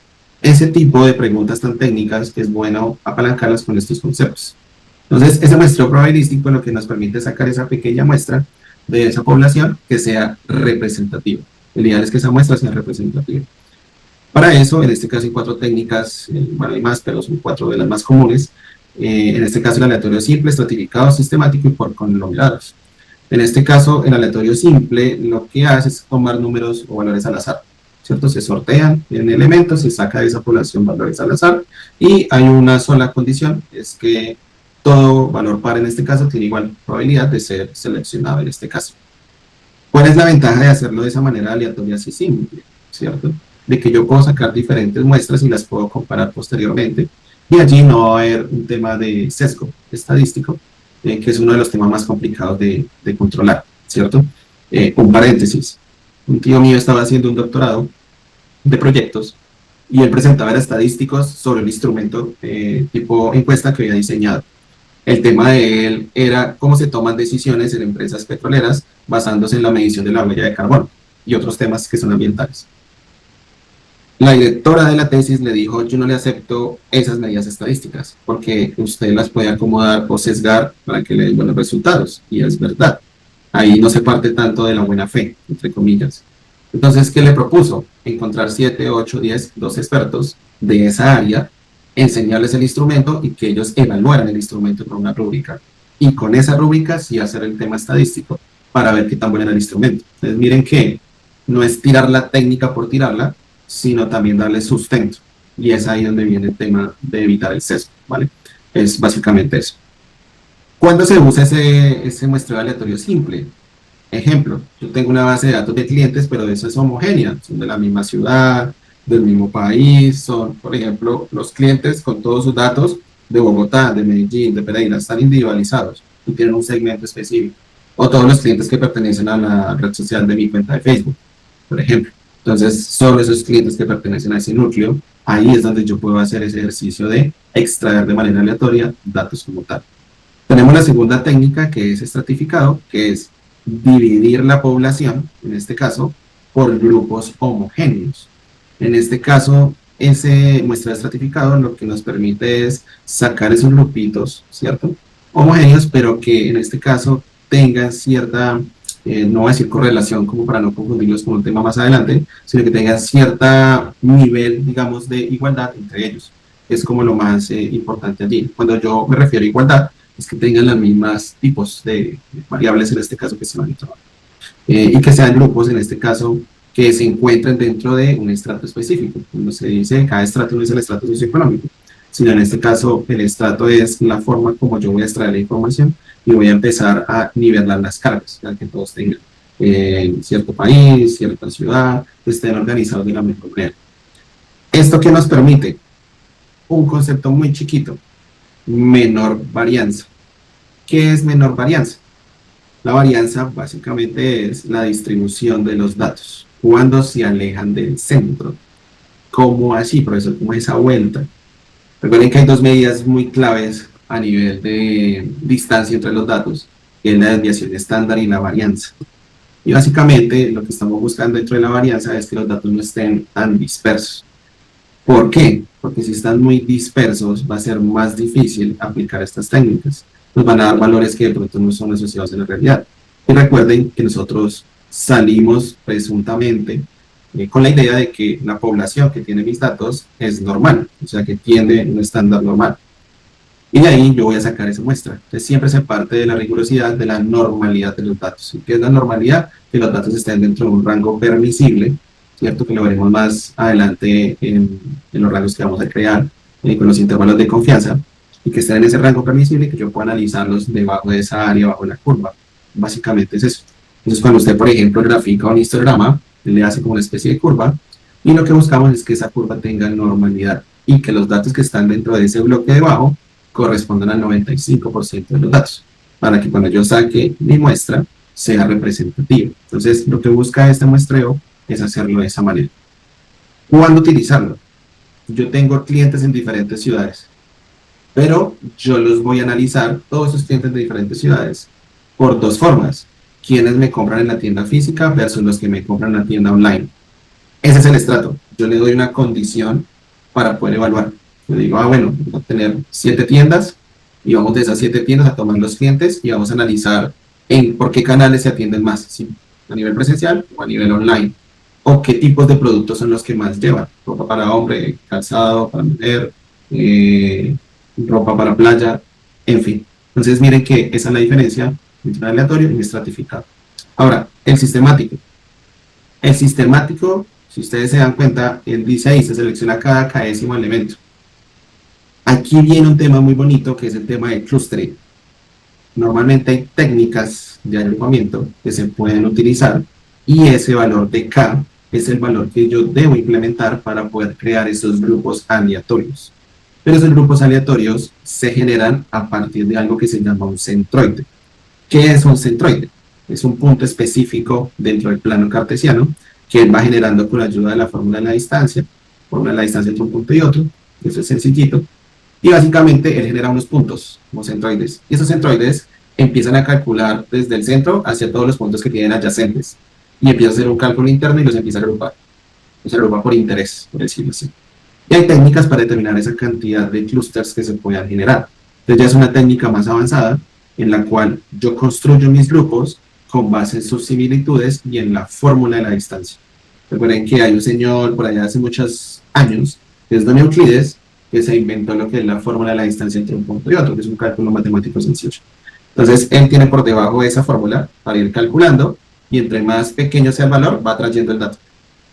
ese tipo de preguntas tan técnicas es bueno apalancarlas con estos conceptos. Entonces, ese muestreo probabilístico lo que nos permite sacar esa pequeña muestra de esa población que sea representativa. El ideal es que esa muestra sea representativa. Para eso, en este caso hay 4 técnicas, bueno, hay más, pero son 4 de las más comunes. En este caso, el aleatorio simple, estratificado, sistemático y por conglomerados. En este caso, el aleatorio simple lo que hace es tomar números o valores al azar, ¿cierto? Se sortean en elementos, se saca de esa población valores al azar y hay una sola condición, es que todo valor par en este caso tiene igual probabilidad de ser seleccionado en este caso. ¿Cuál es la ventaja de hacerlo de esa manera aleatoria así simple, ¿cierto? De que yo puedo sacar diferentes muestras y las puedo comparar posteriormente y allí no va a haber un tema de sesgo estadístico, que es uno de los temas más complicados de controlar, ¿cierto? Un paréntesis, un tío mío estaba haciendo un doctorado de proyectos y él presentaba estadísticos sobre el instrumento tipo encuesta que había diseñado. El tema de él era cómo se toman decisiones en empresas petroleras basándose en la medición de la huella de carbono y otros temas que son ambientales. La directora de la tesis le dijo, yo no le acepto esas medidas estadísticas porque usted las puede acomodar o sesgar para que le den buenos resultados. Y es verdad. Ahí no se parte tanto de la buena fe, entre comillas. Entonces, ¿qué le propuso? Encontrar 7, 8, 10, 12 expertos de esa área, enseñarles el instrumento y que ellos evaluaran el instrumento con una rúbrica. Y con esa rúbrica sí hacer el tema estadístico para ver qué tan bueno era el instrumento. Entonces, miren que no es tirar la técnica por tirarla, sino también darle sustento. Y es ahí donde viene el tema de evitar el sesgo, ¿vale? Es básicamente eso. ¿Cuándo se usa ese muestreo aleatorio simple? Ejemplo, yo tengo una base de datos de clientes, pero eso es homogénea, son de la misma ciudad, del mismo país, son, por ejemplo, los clientes con todos sus datos de Bogotá, de Medellín, de Pereira, están individualizados y tienen un segmento específico. O todos los clientes que pertenecen a la red social de mi cuenta de Facebook, por ejemplo. Entonces, solo esos clientes que pertenecen a ese núcleo, ahí es donde yo puedo hacer ese ejercicio de extraer de manera aleatoria datos como tal. Tenemos la segunda técnica, que es estratificado, que es dividir la población, en este caso, por grupos homogéneos. En este caso, ese muestreo estratificado lo que nos permite es sacar esos grupitos, ¿cierto? Homogéneos, pero que en este caso tengan cierta... no voy a decir correlación como para no confundirlos con un tema más adelante, sino que tengan cierto nivel, digamos, de igualdad entre ellos. Es como lo más importante allí. Cuando yo me refiero a igualdad, es que tengan los mismos tipos de variables, en este caso, que se van a tomar. Y que sean grupos, en este caso, que se encuentren dentro de un estrato específico. Cuando se dice cada estrato no es el estrato socioeconómico, sino en este caso el estrato es la forma como yo voy a extraer la información y voy a empezar a nivelar las cargas, para que todos tengan cierto país, cierta ciudad, que estén organizados de la mejor manera. ¿Esto qué nos permite? Un concepto muy chiquito, menor varianza. ¿Qué es menor varianza? La varianza básicamente es la distribución de los datos, cuando se alejan del centro. ¿Cómo así, profesor? ¿Cómo es esa vuelta? Recuerden que hay 2 medidas muy claves a nivel de distancia entre los datos, que es la desviación estándar y la varianza. Y básicamente lo que estamos buscando dentro de la varianza es que los datos no estén tan dispersos. ¿Por qué? Porque si están muy dispersos va a ser más difícil aplicar estas técnicas. Nos van a dar valores que de pronto no son asociados en la realidad. Y recuerden que nosotros salimos presuntamente con la idea de que la población que tiene mis datos es normal, o sea, que tiene un estándar normal. Y de ahí yo voy a sacar esa muestra. Entonces siempre se parte de la rigurosidad de la normalidad de los datos. ¿Qué es la normalidad? Que los datos estén dentro de un rango permisible, ¿cierto? Que lo veremos más adelante en los rangos que vamos a crear con los intervalos de confianza, y que estén en ese rango permisible y que yo pueda analizarlos debajo de esa área, bajo la curva. Básicamente es eso. Entonces cuando usted, por ejemplo, grafica un histograma, le hace como una especie de curva, y lo que buscamos es que esa curva tenga normalidad y que los datos que están dentro de ese bloque debajo correspondan al 95% de los datos, para que cuando yo saque mi muestra sea representativo. Entonces, lo que busca este muestreo es hacerlo de esa manera. ¿Cuándo utilizarlo? Yo tengo clientes en diferentes ciudades, pero yo los voy a analizar, todos esos clientes de diferentes ciudades, por dos formas: quienes me compran en la tienda física versus los que me compran en la tienda online. Ese es el estrato. Yo le doy una condición para poder evaluar. Yo digo, bueno, vamos a tener 7 tiendas y vamos de esas 7 tiendas a tomar los clientes y vamos a analizar en por qué canales se atienden más, ¿sí? A nivel presencial o a nivel online, o qué tipos de productos son los que más llevan: ropa para hombre, calzado para mujer, ropa para playa, en fin. Entonces miren que esa es la diferencia entre un aleatorio y un estratificado. Ahora, el sistemático. El sistemático, si ustedes se dan cuenta, él dice ahí, se selecciona cada décimo elemento. Aquí viene un tema muy bonito, que es el tema de clustering. Normalmente hay técnicas de agrupamiento que se pueden utilizar, y ese valor de K es el valor que yo debo implementar para poder crear esos grupos aleatorios. Pero esos grupos aleatorios se generan a partir de algo que se llama un centroide. ¿Qué es un centroide? Es un punto específico dentro del plano cartesiano que él va generando con la ayuda de la fórmula de la distancia entre un punto y otro. Eso es sencillito. Y básicamente él genera unos puntos como centroides. Y esos centroides empiezan a calcular desde el centro hacia todos los puntos que tienen adyacentes. Y empieza a hacer un cálculo interno y los empieza a agrupar. Los agrupa por interés, por decirlo así. Y hay técnicas para determinar esa cantidad de clústeres que se puedan generar. Entonces ya es una técnica más avanzada en la cual yo construyo mis grupos con base en sus similitudes y en la fórmula de la distancia. Recuerden que hay un señor por allá hace muchos años, que es Don Euclides, que se inventó lo que es la fórmula de la distancia entre un punto y otro, que es un cálculo matemático sencillo. Entonces, él tiene por debajo de esa fórmula para ir calculando, y entre más pequeño sea el valor, va trayendo el dato.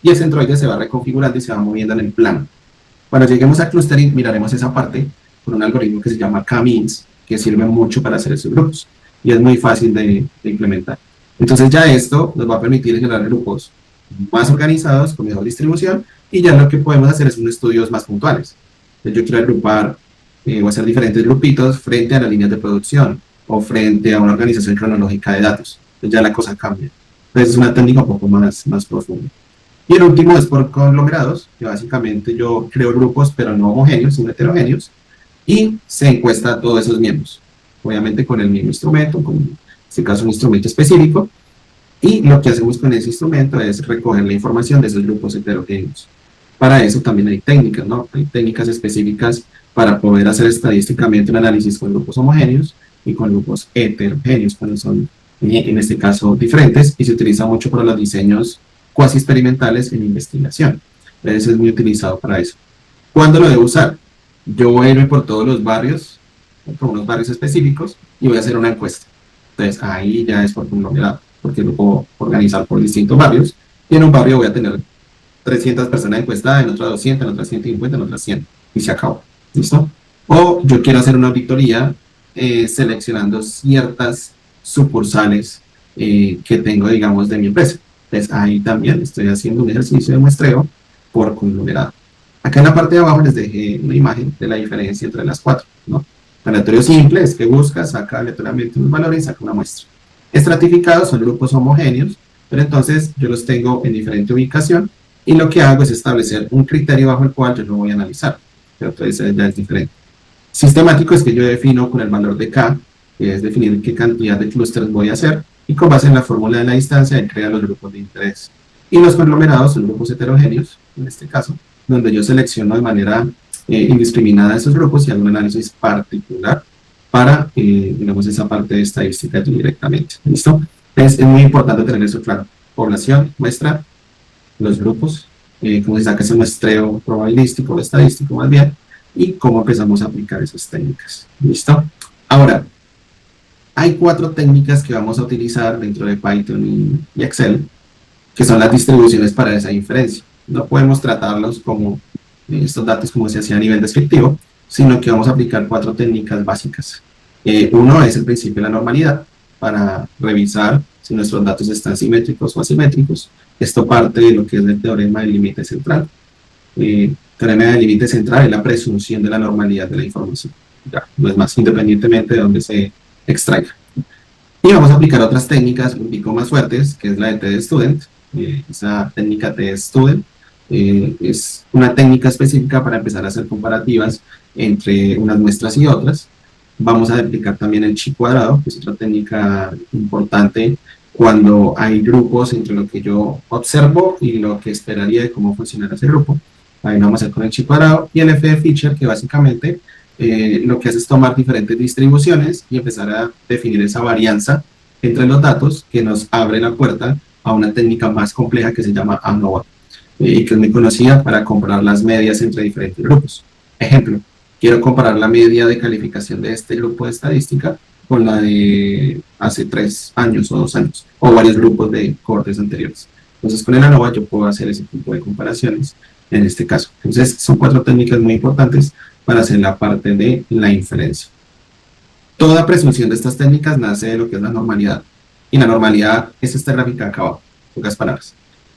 Y el centroide se va reconfigurando y se va moviendo en el plano. Cuando lleguemos a clustering, miraremos esa parte con un algoritmo que se llama K-means, que sirve mucho para hacer esos grupos, y es muy fácil de implementar. Entonces ya esto nos va a permitir generar grupos más organizados, con mejor distribución, y ya lo que podemos hacer es unos estudios más puntuales. Yo quiero agrupar o hacer diferentes grupitos frente a las líneas de producción o frente a una organización cronológica de datos. Entonces ya la cosa cambia. Entonces es una técnica un poco más profunda. Y el último es por conglomerados, que básicamente yo creo grupos, pero no homogéneos, sino heterogéneos, y se encuesta a todos esos miembros, obviamente con el mismo instrumento, con en este caso un instrumento específico, y lo que hacemos con ese instrumento es recoger la información de esos grupos heterogéneos. Para eso también hay técnicas, ¿no? Hay técnicas específicas para poder hacer estadísticamente un análisis con grupos homogéneos y con grupos heterogéneos, cuando son, en este caso, diferentes, y se utiliza mucho para los diseños cuasi experimentales en investigación. Entonces es muy utilizado para eso. ¿Cuándo lo debo usar? Yo voy a irme por todos los barrios, por unos barrios específicos, y voy a hacer una encuesta. Entonces ahí ya es por conglomerado, porque lo puedo organizar por distintos barrios, y en un barrio voy a tener 300 personas encuestadas, en otras 200, en otras 150, en otras 100, y se acabó. ¿Listo? O yo quiero hacer una auditoría seleccionando ciertas sucursales que tengo, digamos, de mi empresa. Entonces ahí también estoy haciendo un ejercicio de muestreo por conglomerado. Acá en la parte de abajo les dejé una imagen de la diferencia entre las cuatro, ¿no? Aleatorio simple es que busca, saca aleatoriamente unos valores y saca una muestra. Estratificados son grupos homogéneos, pero entonces yo los tengo en diferente ubicación, y lo que hago es establecer un criterio bajo el cual yo lo voy a analizar, pero entonces ya es diferente. Sistemático es que yo defino con el valor de K, que es definir qué cantidad de clústeres voy a hacer, y con base en la fórmula de la distancia, él crea los grupos de interés. Y los conglomerados son grupos heterogéneos, en este caso, donde yo selecciono de manera indiscriminada esos grupos y hago un análisis particular para, digamos, esa parte de estadística directamente. ¿Listo? Entonces, es muy importante tener eso claro. Población, muestra, los grupos, cómo se saca ese muestreo probabilístico o estadístico más bien, y cómo empezamos a aplicar esas técnicas. ¿Listo? Ahora, hay 4 técnicas que vamos a utilizar dentro de Python y Excel, que son las distribuciones para esa inferencia. No podemos tratarlos como estos datos como se hacía a nivel descriptivo, sino que vamos a aplicar 4 técnicas básicas. Uno es el principio de la normalidad, para revisar si nuestros datos están simétricos o asimétricos. Esto parte de lo que es el teorema del límite central. Teorema del límite central es la presunción de la normalidad de la información. Ya, no es más, independientemente de dónde se extraiga. Y vamos a aplicar otras técnicas un poco más fuertes, que es la de testudent. Esa técnica testudent es una técnica específica para empezar a hacer comparativas entre unas muestras y otras. Vamos a aplicar también el chi cuadrado, que es otra técnica importante cuando hay grupos entre lo que yo observo y lo que esperaría de cómo funcionará ese grupo. Ahí lo vamos a hacer con el chi cuadrado. Y el F de Fisher, que básicamente lo que hace es tomar diferentes distribuciones y empezar a definir esa varianza entre los datos que nos abre la puerta a una técnica más compleja que se llama ANOVA, y que es muy conocida para comparar las medias entre diferentes grupos. Ejemplo, quiero comparar la media de calificación de este grupo de estadística con la de hace 3 años o 2 años, o varios grupos de cohortes anteriores. Entonces, con el ANOVA yo puedo hacer ese tipo de comparaciones en este caso. Entonces, son 4 técnicas muy importantes para hacer la parte de la inferencia. Toda presunción de estas técnicas nace de lo que es la normalidad. Y la normalidad es esta gráfica acá abajo, en pocas palabras.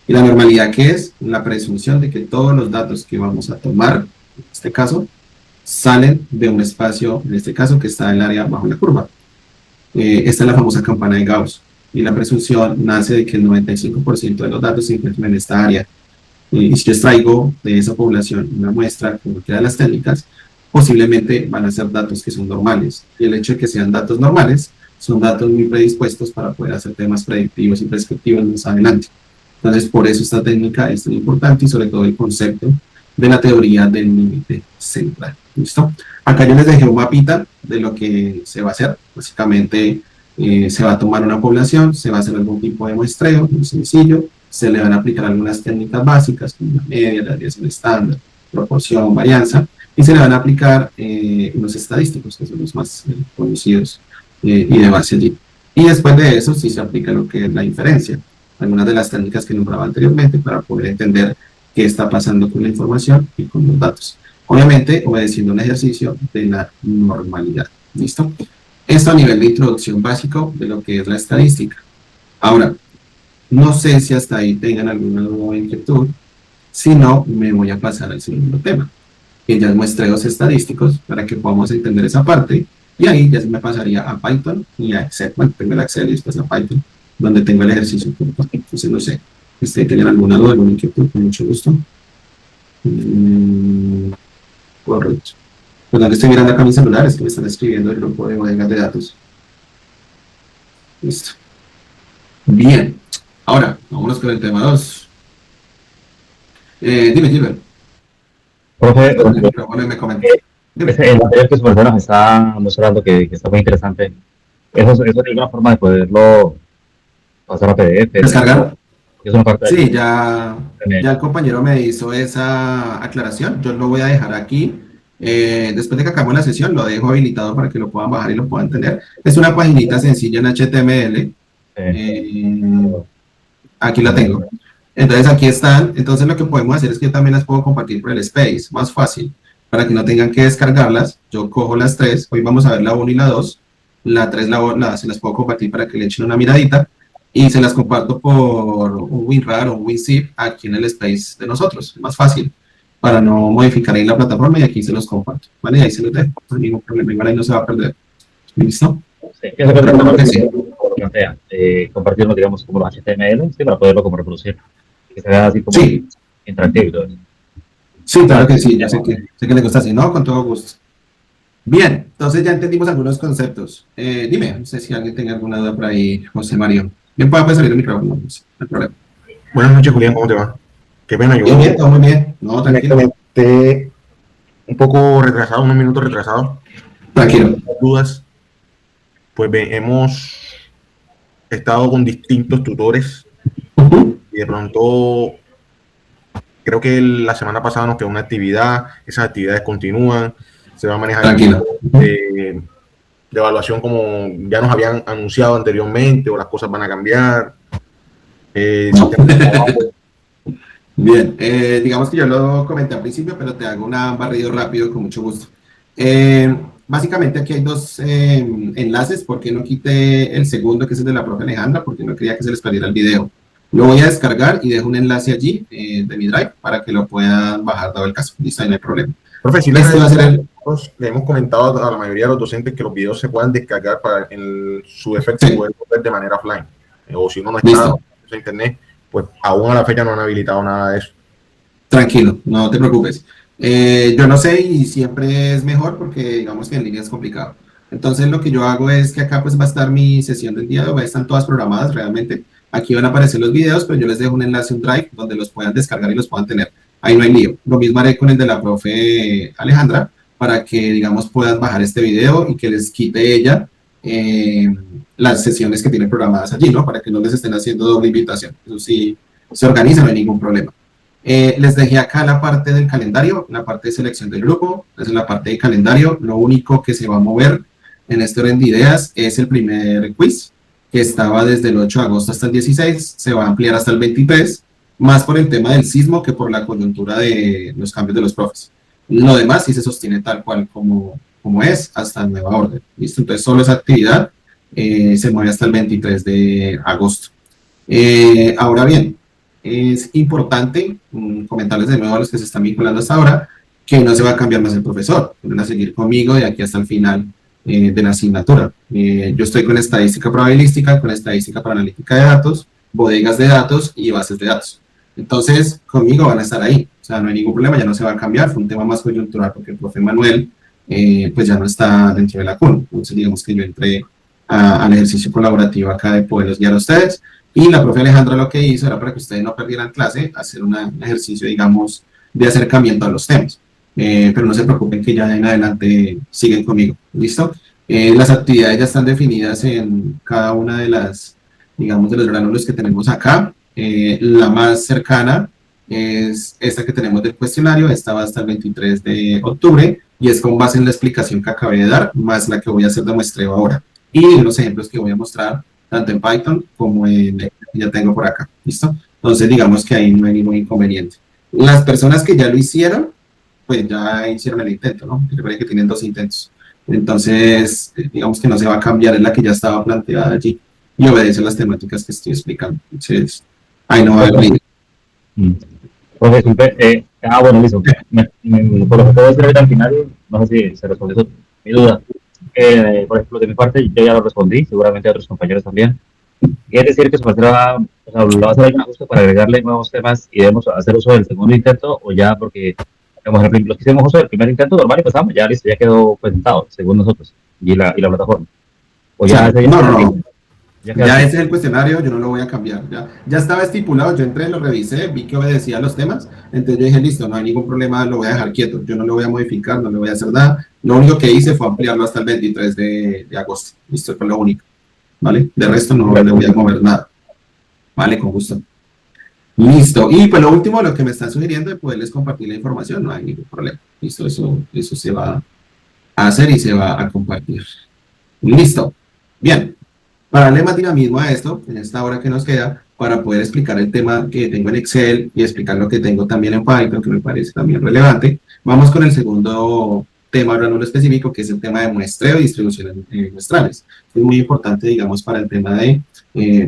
¿Y la normalidad qué es? La presunción de que todos los datos que vamos a tomar, en este caso, salen de un espacio, en este caso, que está en el área bajo la curva. Esta es la famosa campana de Gauss. Y la presunción nace de que el 95% de los datos se encuentran en esta área. Y si yo extraigo de esa población una muestra con cualquiera de las técnicas, posiblemente van a ser datos que son normales. Y el hecho de que sean datos normales, son datos muy predispuestos para poder hacer temas predictivos y prescriptivos más adelante. Entonces, por eso esta técnica es tan importante y sobre todo el concepto de la teoría del límite central. ¿Listo? Acá yo les dejé un mapita de lo que se va a hacer. Básicamente, se va a tomar una población, se va a hacer algún tipo de muestreo, muy sencillo, se le van a aplicar algunas técnicas básicas, como la media, la desviación estándar, proporción, varianza, y se le van a aplicar unos estadísticos, que son los más conocidos y de base allí. Y después de eso, sí se aplica lo que es la inferencia, algunas de las técnicas que nombraba anteriormente, para poder entender qué está pasando con la información y con los datos. Obviamente, obedeciendo un ejercicio de la normalidad. ¿Listo? Esto a nivel de introducción básico de lo que es la estadística. Ahora, no sé si hasta ahí tengan alguna duda o inquietud. Si no, me voy a pasar al segundo tema, que ya es muestreos estadísticos, para que podamos entender esa parte. Y ahí ya se me pasaría a Python y a Excel. Bueno, primero a Excel y después a Python, donde tengo el ejercicio. Entonces, no sé, si ustedes tienen alguna duda, alguna inquietud, con mucho gusto. Correcto. Pues donde estoy mirando acá mi celular, es que me están escribiendo el grupo de bodegas de datos. Listo. Bien. Ahora, vámonos con el tema 2. Dime, Gilbert. Profe, Me comentas. Dime. el material que su persona nos está mostrando que está muy interesante. Eso es una forma de poderlo pasar a PDF. ¿Descargar? Es una parte Sí, ya el compañero me hizo esa aclaración. Yo lo voy a dejar aquí. Después de que acabemos la sesión, lo dejo habilitado para que lo puedan bajar y lo puedan tener. Es una paginita sencilla en HTML. Aquí la tengo. Entonces aquí están. Entonces lo que podemos hacer es que yo también las puedo compartir por el Space, más fácil, para que no tengan que descargarlas. Yo cojo las 3, hoy vamos a ver la 1 y la 2, la 3 se las puedo compartir para que le echen una miradita, y se las comparto por un WinRAR o un WinZip aquí en el Space de nosotros, más fácil, para no modificar ahí la plataforma, y aquí se los comparto, ¿vale? Y ahí se los dejo, no hay ningún problema, igual ahí no se va a perder. ¿Listo? Sí, eso plantea, compartirlo, digamos, como los HTML, sí, para poderlo como reproducir, que se vea así como interactivo y todo eso. Sí, claro que sí, ya sé que le gusta así, ¿no? Con todo gusto. Bien, entonces ya entendimos algunos conceptos. Dime, no sé si alguien tenga alguna duda por ahí, José Mario. Bien, puede salir el micrófono, no hay problema. Buenas noches, Julián, ¿cómo te va? Qué pena, yo Bien, todo muy bien. No, tranquilo. conecté un poco retrasado, unos minutos retrasado. Tranquilo. Dudas. Pues hemos estado con distintos tutores y de pronto creo que la semana pasada nos quedó una actividad, esas actividades continúan, se va a manejar Tranquilo. de evaluación como ya nos habían anunciado anteriormente, o las cosas van a cambiar. Bien, digamos que yo lo comenté al principio, pero te hago un barrido rápido con mucho gusto. Básicamente aquí hay dos enlaces. ¿Por qué no quité el segundo, que es el de la profe Alejandra? Porque no quería que se les perdiera el video. Lo voy a descargar y dejo un enlace allí de mi Drive para que lo puedan bajar dado el caso. Listo, ahí no hay problema. Profe, si Este va a ser el... le hemos comentado a la mayoría de los docentes que los videos se puedan descargar para en su efecto Sí. poder ver de manera offline. O si uno no Listo. está en internet, pues aún a la fecha no han habilitado nada de eso. Tranquilo, no te preocupes. Yo no sé y siempre es mejor porque digamos que en línea es complicado. Entonces lo que yo hago es que acá pues va a estar mi sesión del día de hoy, están todas programadas realmente. Aquí van a aparecer los videos, pero yo les dejo un enlace, un Drive, donde los puedan descargar y los puedan tener. Ahí no hay lío. Lo mismo haré con el de la profe Alejandra, para que digamos puedan bajar este video y que les quite ella las sesiones que tienen programadas allí, ¿no? Para que no les estén haciendo doble invitación. Eso sí, se organiza, no hay ningún problema. Les dejé acá la parte del calendario, la parte de selección del grupo, esa es la parte de calendario. Lo único que se va a mover en este orden de ideas es el primer quiz, que estaba desde el 8 de agosto hasta el 16, se va a ampliar hasta el 23, más por el tema del sismo que por la coyuntura de los cambios de los profes. Lo demás sí se sostiene tal cual como es hasta nueva orden. ¿Listo? Entonces solo esa actividad se mueve hasta el 23 de agosto. Ahora bien, es importante comentarles de nuevo a los que se están vinculando hasta ahora que no se va a cambiar más el profesor, van a seguir conmigo de aquí hasta el final de la asignatura. Yo estoy con estadística probabilística, con estadística para analítica de datos, bodegas de datos y bases de datos. Entonces, conmigo van a estar ahí, o sea, no hay ningún problema, ya no se va a cambiar, fue un tema más coyuntural porque el profe Manuel pues ya no está dentro de la CUN, entonces digamos que yo entré al ejercicio colaborativo acá de poderlos guiar a ustedes. Y la profe Alejandra lo que hizo era para que ustedes no perdieran clase, hacer un ejercicio, digamos, de acercamiento a los temas. Pero no se preocupen que ya en adelante siguen conmigo, ¿listo? Las actividades ya están definidas en cada una de las, digamos, de los gránulos que tenemos acá. La más cercana es esta que tenemos del cuestionario, esta va hasta el 23 de octubre y es con base en la explicación que acabé de dar, más la que voy a hacer de muestreo ahora. Y los ejemplos que voy a mostrar tanto en Python como en que ya tengo por acá, ¿listo? Entonces digamos que ahí no hay ningún inconveniente. Las personas que ya lo hicieron, pues ya hicieron el intento, ¿no? Recuerden que tienen 2 intentos. Entonces, digamos que no se va a cambiar, es la que ya estaba planteada allí y obedece las temáticas que estoy explicando. Entonces, ahí no va a haber lío. Profe, disculpe, bueno, listo. Por lo que puedo decir ahorita al final, no sé si se respondió mi duda. Por ejemplo, de mi parte, yo ya lo respondí, seguramente otros compañeros también. Quiere decir que su maestra o sea, lo va a hacer algún ajuste para agregarle nuevos temas y debemos hacer uso del segundo intento, o ya porque digamos, los que hicimos uso del primer intento normal y pasamos, ya listo, ya quedó presentado, según nosotros, y la plataforma. O ya, Sí, no. Ya así. ese es el cuestionario, yo no lo voy a cambiar. Ya estaba estipulado, yo entré, lo revisé, vi que obedecía a los temas, entonces yo dije, listo, no hay ningún problema, lo voy a dejar quieto, yo no lo voy a modificar, no le voy a hacer nada. Lo único que hice fue ampliarlo hasta el 23 de agosto. Listo, fue lo único. ¿Vale? De resto no le voy a mover nada. Vale, con gusto. Listo. Y pues lo último, lo que me están sugiriendo de poderles compartir la información, no hay ningún problema. Listo, eso se va a hacer y se va a compartir. Listo. Bien. Para darle más dinamismo a esto, en esta hora que nos queda, para poder explicar el tema que tengo en Excel y explicar lo que tengo también en Python, que me parece también relevante, vamos con el segundo tema granular específico, que es el tema de muestreo y distribución muestrales. Es muy importante, digamos, para el tema de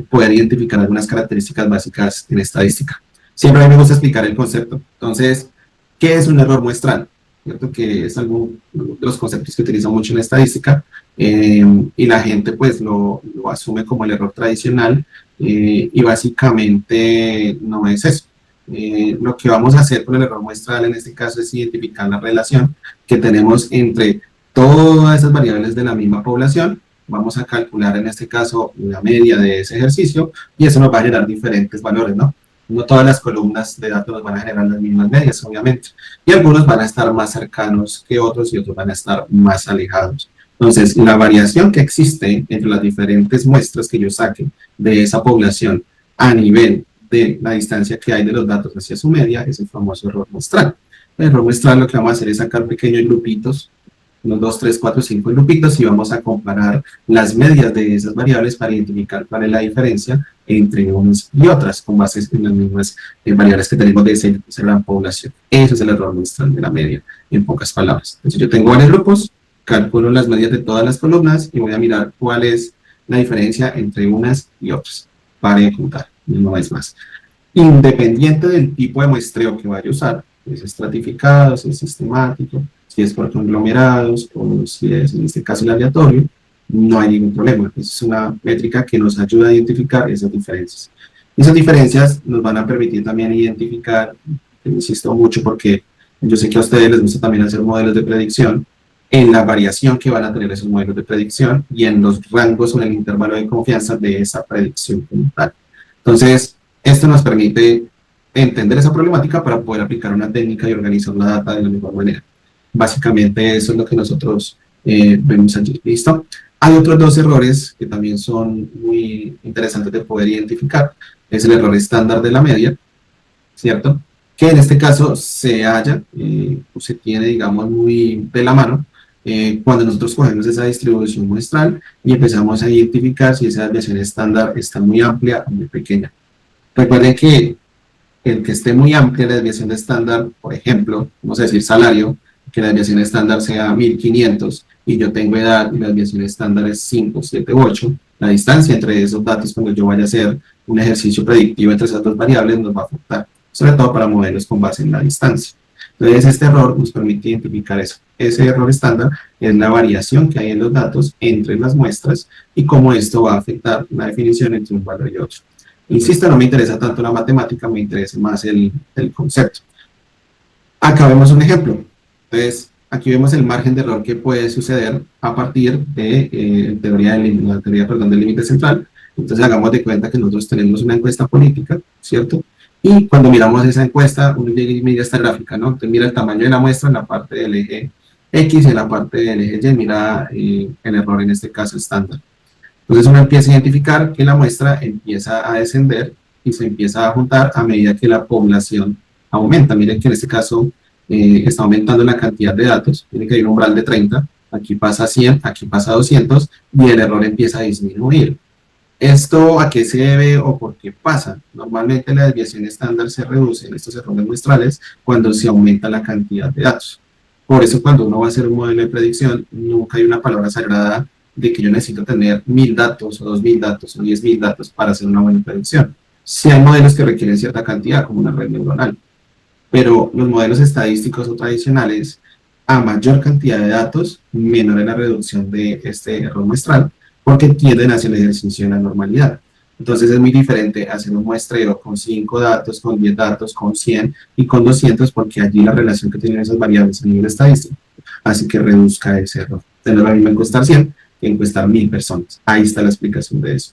poder identificar algunas características básicas en estadística. Siempre a mí me gusta explicar el concepto. Entonces, ¿qué es un error muestral? ¿Cierto? Que es algo de los conceptos que utilizo mucho en estadística y la gente pues lo asume como el error tradicional y básicamente no es eso. Lo que vamos a hacer con el error muestral en este caso es identificar la relación que tenemos entre todas esas variables de la misma población. Vamos a calcular en este caso la media de ese ejercicio y eso nos va a generar diferentes valores, ¿no? No todas las columnas de datos nos van a generar las mismas medias, obviamente, y algunos van a estar más cercanos que otros y otros van a estar más alejados. Entonces, la variación que existe entre las diferentes muestras que yo saque de esa población a nivel de la distancia que hay de los datos hacia su media, es el famoso error muestral. El error muestral lo que vamos a hacer es sacar pequeños grupitos, unos 2, 3, 4, 5 grupitos, y vamos a comparar las medias de esas variables para identificar cuál es la diferencia entre unas y otras, con bases en las mismas variables que tenemos de esa gran población. Eso es el error muestral de la media, en pocas palabras. Entonces yo tengo varios grupos, calculo las medias de todas las columnas y voy a mirar cuál es la diferencia entre unas y otras. Para ejecutar, no es más. Independiente del tipo de muestreo que vaya a usar, si es estratificado, si es sistemático, si es por conglomerados o si es en este caso el aleatorio, no hay ningún problema. Es una métrica que nos ayuda a identificar esas diferencias. Esas diferencias nos van a permitir también identificar, insisto mucho porque yo sé que a ustedes les gusta también hacer modelos de predicción, en la variación que van a tener esos modelos de predicción y en los rangos o en el intervalo de confianza de esa predicción como tal. Entonces, esto nos permite entender esa problemática para poder aplicar una técnica y organizar la data de la mejor manera. Básicamente eso es lo que nosotros vemos allí. ¿Listo? Hay otros dos errores que también son muy interesantes de poder identificar. Es el error estándar de la media, ¿cierto? Que en este caso se halla, o se tiene, digamos, muy de la mano, cuando nosotros cogemos esa distribución muestral y empezamos a identificar si esa desviación estándar está muy amplia o muy pequeña. Recuerden que el que esté muy amplia la desviación de estándar, por ejemplo, vamos a decir salario, que la desviación estándar sea 1500 y yo tengo edad y la desviación estándar es 5, 7, 8, la distancia entre esos datos cuando yo vaya a hacer un ejercicio predictivo entre esas dos variables nos va a afectar, sobre todo para modelos con base en la distancia. Entonces, este error nos permite identificar eso. Ese error estándar es la variación que hay en los datos entre las muestras y cómo esto va a afectar la definición entre un valor y otro. Insisto, no me interesa tanto la matemática, me interesa más el concepto. Acá vemos un ejemplo. Entonces, aquí vemos el margen de error que puede suceder a partir de la teoría del límite central. Entonces, hagamos de cuenta que nosotros tenemos una encuesta política, ¿cierto? Y cuando miramos esa encuesta, uno mira esta gráfica, ¿no? Entonces mira el tamaño de la muestra en la parte del eje X y en la parte del eje Y, mira el error en este caso estándar. Entonces uno empieza a identificar que la muestra empieza a descender y se empieza a juntar a medida que la población aumenta. Miren que en este caso está aumentando la cantidad de datos. Miren que hay un umbral de 30, aquí pasa 100, aquí pasa 200 y el error empieza a disminuir. ¿Esto a qué se debe o por qué pasa? Normalmente la desviación estándar se reduce en estos errores muestrales cuando se aumenta la cantidad de datos. Por eso cuando uno va a hacer un modelo de predicción, nunca hay una palabra sagrada de que yo necesito tener 1000 datos o 2000 datos o 10.000 datos para hacer una buena predicción. Sí hay modelos que requieren cierta cantidad, como una red neuronal, pero los modelos estadísticos o tradicionales, a mayor cantidad de datos, menor es la reducción de este error muestral, porque tienden hacia el ejercicio de la normalidad. Entonces es muy diferente hacer un muestreo con 5 datos, con 10 datos, con 100 y con 200, porque allí la relación que tienen esas variables a nivel estadístico hace que reduzca ese error. De lo mismo encuestar 100 que encuestar 1000 personas. Ahí está la explicación de eso.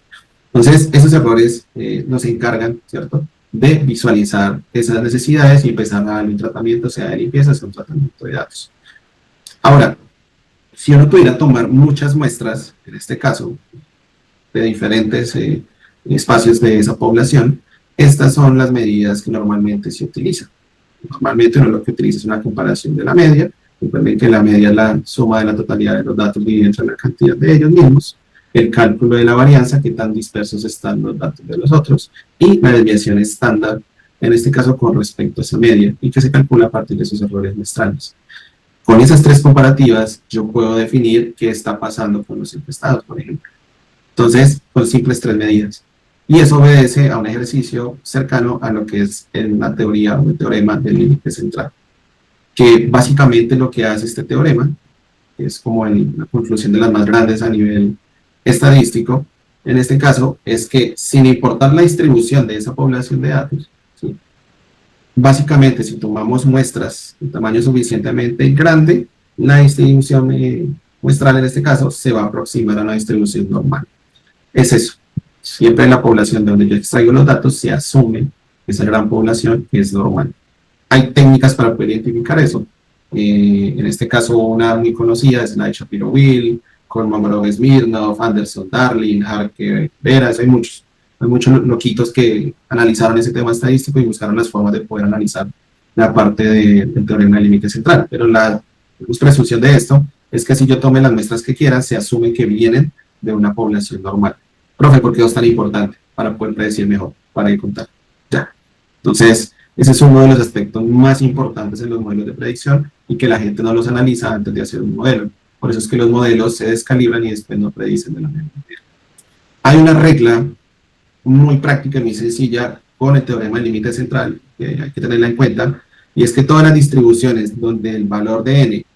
Entonces esos errores nos encargan, ¿cierto?, de visualizar esas necesidades y empezar a darle un tratamiento, sea de limpieza, sea un tratamiento de datos. Ahora, si uno pudiera tomar muchas muestras, en este caso, de diferentes espacios de esa población, estas son las medidas que normalmente se utilizan. Normalmente uno lo que utiliza es una comparación de la media. Recuerden que la media es la suma de la totalidad de los datos dividida entre la cantidad de ellos mismos, el cálculo de la varianza, que tan dispersos están los datos de los otros, y la desviación estándar, en este caso con respecto a esa media, y que se calcula a partir de esos errores muestrales. Con esas tres comparativas, yo puedo definir qué está pasando con los encuestados, por ejemplo. Entonces, con simples 3 medidas. Y eso obedece a un ejercicio cercano a lo que es la teoría o el teorema del límite central. Que básicamente lo que hace este teorema, que es como la conclusión de las más grandes a nivel estadístico, en este caso, es que sin importar la distribución de esa población de datos, ¿sí?, básicamente, si tomamos muestras de tamaño suficientemente grande, la distribución muestral en este caso se va a aproximar a una distribución normal. Es eso. Siempre en la población de donde yo extraigo los datos se asume esa gran población que es normal. Hay técnicas para poder identificar eso. En este caso, una muy conocida es la de Shapiro-Wilk, Kolmogorov-Smirnov, Anderson-Darling, Harker, Veras, hay muchos. Hay muchos loquitos que analizaron ese tema estadístico y buscaron las formas de poder analizar la parte del teorema del límite central. Pero la presunción de esto es que si yo tome las muestras que quiera, se asume que vienen de una población normal. Profe, ¿por qué es tan importante? Para poder predecir mejor, para ir contar. Ya. Entonces, ese es uno de los aspectos más importantes en los modelos de predicción y que la gente no los analiza antes de hacer un modelo. Por eso es que los modelos se descalibran y después no predicen de la misma manera. Hay una regla muy práctica y muy sencilla con el teorema del límite central, que hay que tenerla en cuenta, y es que todas las distribuciones donde el valor de n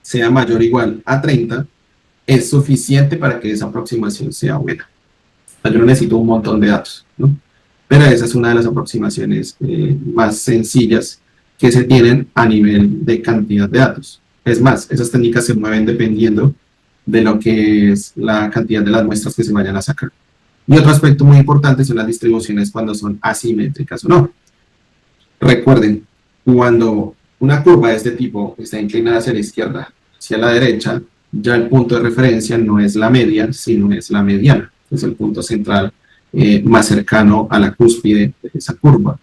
sea mayor o igual a 30, es suficiente para que esa aproximación sea buena. Yo no necesito un montón de datos, ¿no? Pero esa es una de las aproximaciones más sencillas que se tienen a nivel de cantidad de datos. Es más, esas técnicas se mueven dependiendo de lo que es la cantidad de las muestras que se vayan a sacar. Y otro aspecto muy importante son las distribuciones cuando son asimétricas o no. Recuerden, cuando una curva de este tipo está inclinada hacia la izquierda, hacia la derecha, ya el punto de referencia no es la media, sino es la mediana. Es el punto central más cercano a la cúspide de esa curva.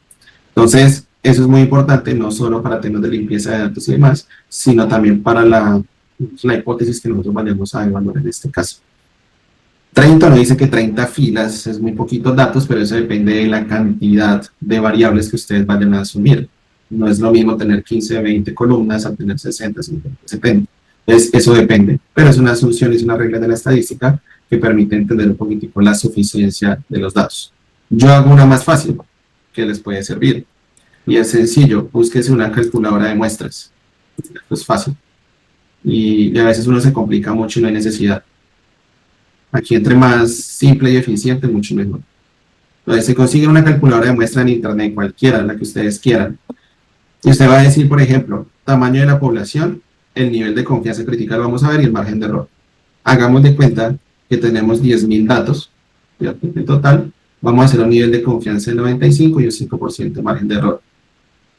Entonces, eso es muy importante, no solo para temas de limpieza de datos y demás, sino también para la hipótesis que nosotros vayamos a evaluar en este caso. 30 nos dice que 30 filas es muy poquitos datos, pero eso depende de la cantidad de variables que ustedes vayan a asumir. No es lo mismo tener 15, 20 columnas a tener 60, 50, 70. Entonces, eso depende, pero es una asunción, es una regla de la estadística que permite entender un poquitico la suficiencia de los datos. Yo hago una más fácil que les puede servir, y es sencillo, búsquese una calculadora de muestras. Esto es fácil, y a veces uno se complica mucho y no hay necesidad. Aquí entre más simple y eficiente, mucho mejor. Entonces se consigue una calculadora de muestra en internet, cualquiera, la que ustedes quieran. Y usted va a decir, por ejemplo, tamaño de la población, el nivel de confianza crítica lo vamos a ver y el margen de error. Hagamos de cuenta que tenemos 10.000 datos, ¿cierto? En total, vamos a hacer un nivel de confianza de 95 y un 5% de margen de error.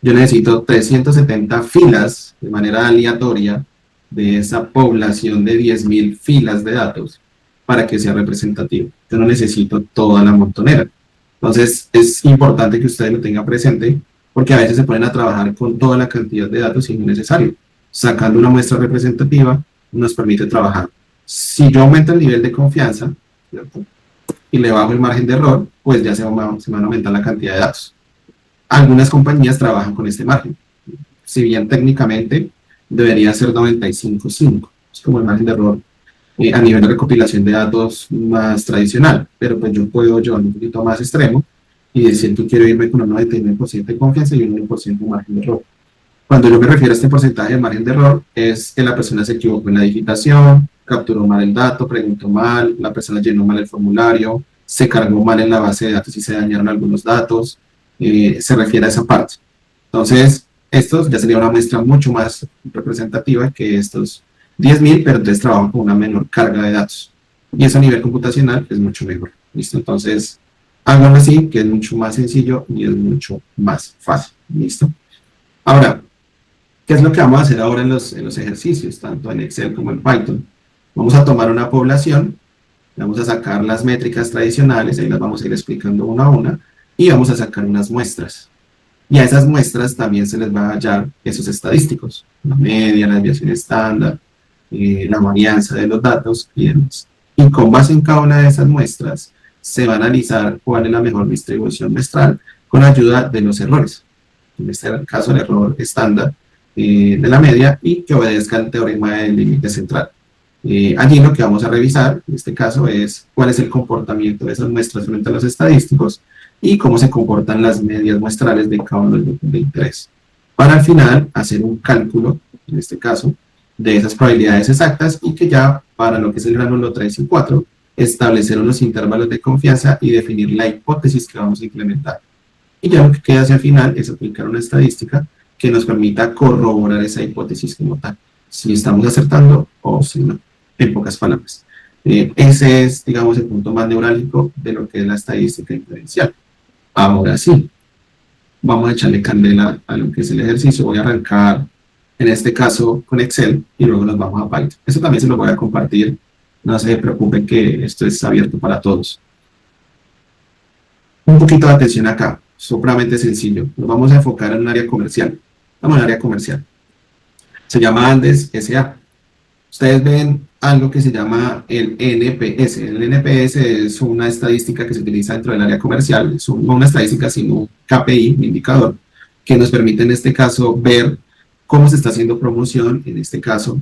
Yo necesito 370 filas de manera aleatoria de esa población de 10.000 filas de datos para que sea representativo. Yo no necesito toda la montonera. Entonces, es importante que ustedes lo tengan presente, porque a veces se ponen a trabajar con toda la cantidad de datos y no es necesario. Sacando una muestra representativa nos permite trabajar. Si yo aumento el nivel de confianza, ¿cierto?, y le bajo el margen de error, pues ya se van a aumentar la cantidad de datos. Algunas compañías trabajan con este margen. Si bien técnicamente debería ser 95.5, es como el margen de error a nivel de recopilación de datos más tradicional, pero pues yo puedo llevarlo un poquito más extremo y decir que quiero irme con un 99% de confianza y un 1% de margen de error. Cuando yo me refiero a este porcentaje de margen de error, es que la persona se equivocó en la digitación, capturó mal el dato, preguntó mal, la persona llenó mal el formulario, se cargó mal en la base de datos y se dañaron algunos datos, se refiere a esa parte. Entonces, estos ya sería una muestra mucho más representativa que estos 10.000, pero entonces trabajan con una menor carga de datos. Y eso a nivel computacional es mucho mejor. ¿Listo? Entonces, háganlo así, que es mucho más sencillo y es mucho más fácil. ¿Listo? Ahora, ¿qué es lo que vamos a hacer ahora en los ejercicios, tanto en Excel como en Python? Vamos a tomar una población, vamos a sacar las métricas tradicionales, ahí las vamos a ir explicando una a una, y vamos a sacar unas muestras. Y a esas muestras también se les va a hallar esos estadísticos, la media, la desviación estándar, la varianza de los datos y demás. Y con base en cada una de esas muestras, se va a analizar cuál es la mejor distribución muestral con ayuda de los errores. En este caso, el error estándar de la media y que obedezca al teorema del límite central. Allí lo que vamos a revisar, en este caso, es cuál es el comportamiento de esas muestras frente a los estadísticos y cómo se comportan las medias muestrales de cada uno de los grupos de interés. Para al final hacer un cálculo, en este caso, de esas probabilidades exactas y que ya para lo que es el gránulo 3 y 4, establecer unos intervalos de confianza y definir la hipótesis que vamos a implementar. Y ya lo que queda hacia el final es aplicar una estadística que nos permita corroborar esa hipótesis como tal, si estamos acertando o si no, en pocas palabras. Ese es, digamos, el punto más neurálgico de lo que es la estadística inferencial. Ahora sí, vamos a echarle candela a lo que es el ejercicio. Voy a arrancar, en este caso, con Excel y luego nos vamos a Python. Eso también se lo voy a compartir. No se preocupen que esto es abierto para todos. Un poquito de atención acá, supremamente sencillo. Nos vamos a enfocar en un área comercial. Vamos al área comercial. Se llama Andes S.A. Ustedes ven algo que se llama el NPS. El NPS es una estadística que se utiliza dentro del área comercial. Es no una estadística, sino un KPI, un indicador, que nos permite en este caso ver cómo se está haciendo promoción, en este caso,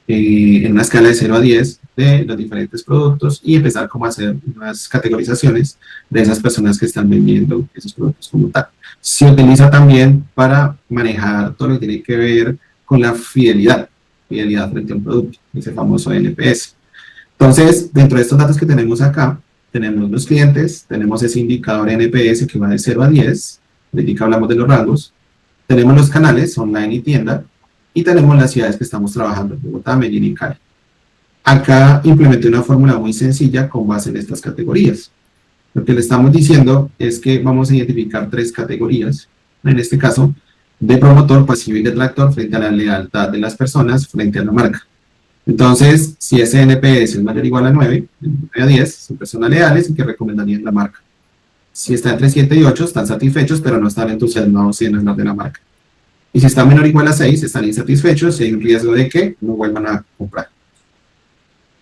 en una escala de 0 a 10 de los diferentes productos y empezar como a hacer unas categorizaciones de esas personas que están vendiendo esos productos como tal. Se utiliza también para manejar todo lo que tiene que ver con la fidelidad frente a un producto, ese famoso NPS. Entonces, dentro de estos datos que tenemos acá, tenemos los clientes, tenemos ese indicador NPS que va de 0 a 10, ahorita hablamos de los rangos, tenemos los canales, online y tienda, y tenemos las ciudades que estamos trabajando, Bogotá, Medellín y Cali. Acá implementé una fórmula muy sencilla con base en estas categorías. Lo que le estamos diciendo es que vamos a identificar 3 categorías, en este caso, de promotor, pasivo y detractor frente a la lealtad de las personas frente a la marca. Entonces, si ese NPS es mayor o igual a 9, de 9 a 10, son personas leales y que recomendarían la marca. Si está entre 7 y 8, están satisfechos, pero no están entusiasmados en hablar de la marca. Y si está menor o igual a 6, están insatisfechos y hay un riesgo de que no vuelvan a comprar.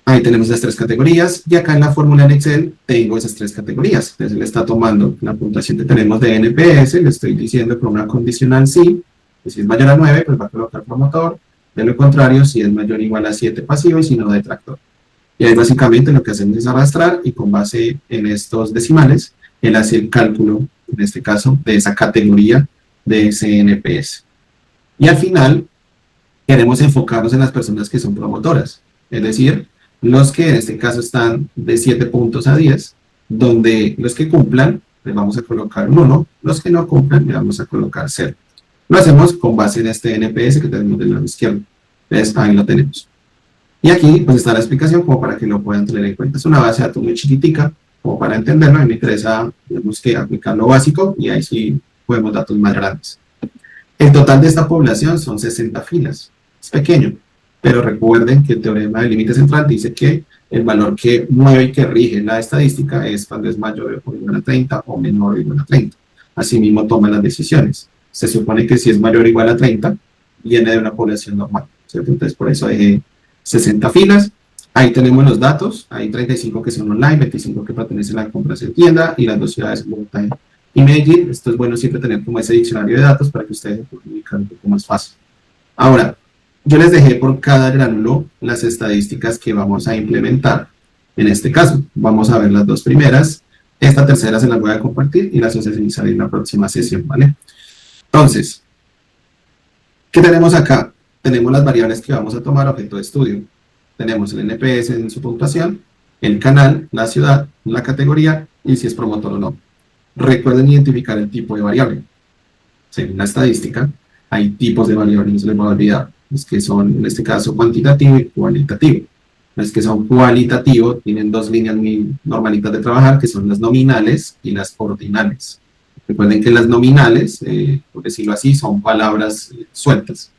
Ahí tenemos las 3 categorías y acá en la fórmula en Excel tengo esas 3 categorías. Entonces le está tomando la puntuación que tenemos de NPS, le estoy diciendo con una condicional sí, que si es mayor a 9, pues va a colocar promotor. De lo contrario, si es mayor o igual a 7 pasivo y si no detractor. Y ahí básicamente lo que hacemos es arrastrar y con base en estos decimales, él hace el cálculo, en este caso, de esa categoría de ese NPS. Y al final, queremos enfocarnos en las personas que son promotoras, es decir, los que en este caso están de 7 puntos a 10, donde los que cumplan, les vamos a colocar un 1, los que no cumplan, le vamos a colocar 0. Lo hacemos con base en este NPS que tenemos del lado izquierdo. Entonces, ahí lo tenemos. Y aquí, pues está la explicación como para que lo puedan tener en cuenta. Es una base de datos muy chiquitica, como para entenderlo. A mí me interesa, digamos que aplicar lo básico y ahí sí podemos datos más grandes. El total de esta población son 60 filas. Es pequeño, pero recuerden que el teorema del límite central dice que el valor que mueve y que rige la estadística es cuando es mayor o igual a 30 o menor o igual a 30. Asimismo, toman las decisiones. Se supone que si es mayor o igual a 30, viene de una población normal, ¿cierto? Entonces, por eso dejé 60 filas. Ahí tenemos los datos. Hay 35 que son online, 25 que pertenecen a compras en tienda y las 2 ciudades, Bogotá y Medellín. Esto es bueno siempre tener como ese diccionario de datos para que ustedes se puedan ubicar un poco más fácil. Ahora, yo les dejé por cada gránulo las estadísticas que vamos a implementar. En este caso, vamos a ver las 2 primeras. Esta tercera se las voy a compartir y las socializaré en la próxima sesión, ¿vale? Entonces, ¿qué tenemos acá? Tenemos las variables que vamos a tomar objeto de estudio. Tenemos el NPS en su puntuación, el canal, la ciudad, la categoría y si es promotor o no. Recuerden identificar el tipo de variable. Según la estadística, hay tipos de variables, no se les va a olvidar. Los que son, en este caso, cuantitativo y cualitativo. Los que son cualitativo tienen 2 líneas muy normalitas de trabajar, que son las nominales y las ordinales. Recuerden que las nominales, por decirlo así, son palabras sueltas.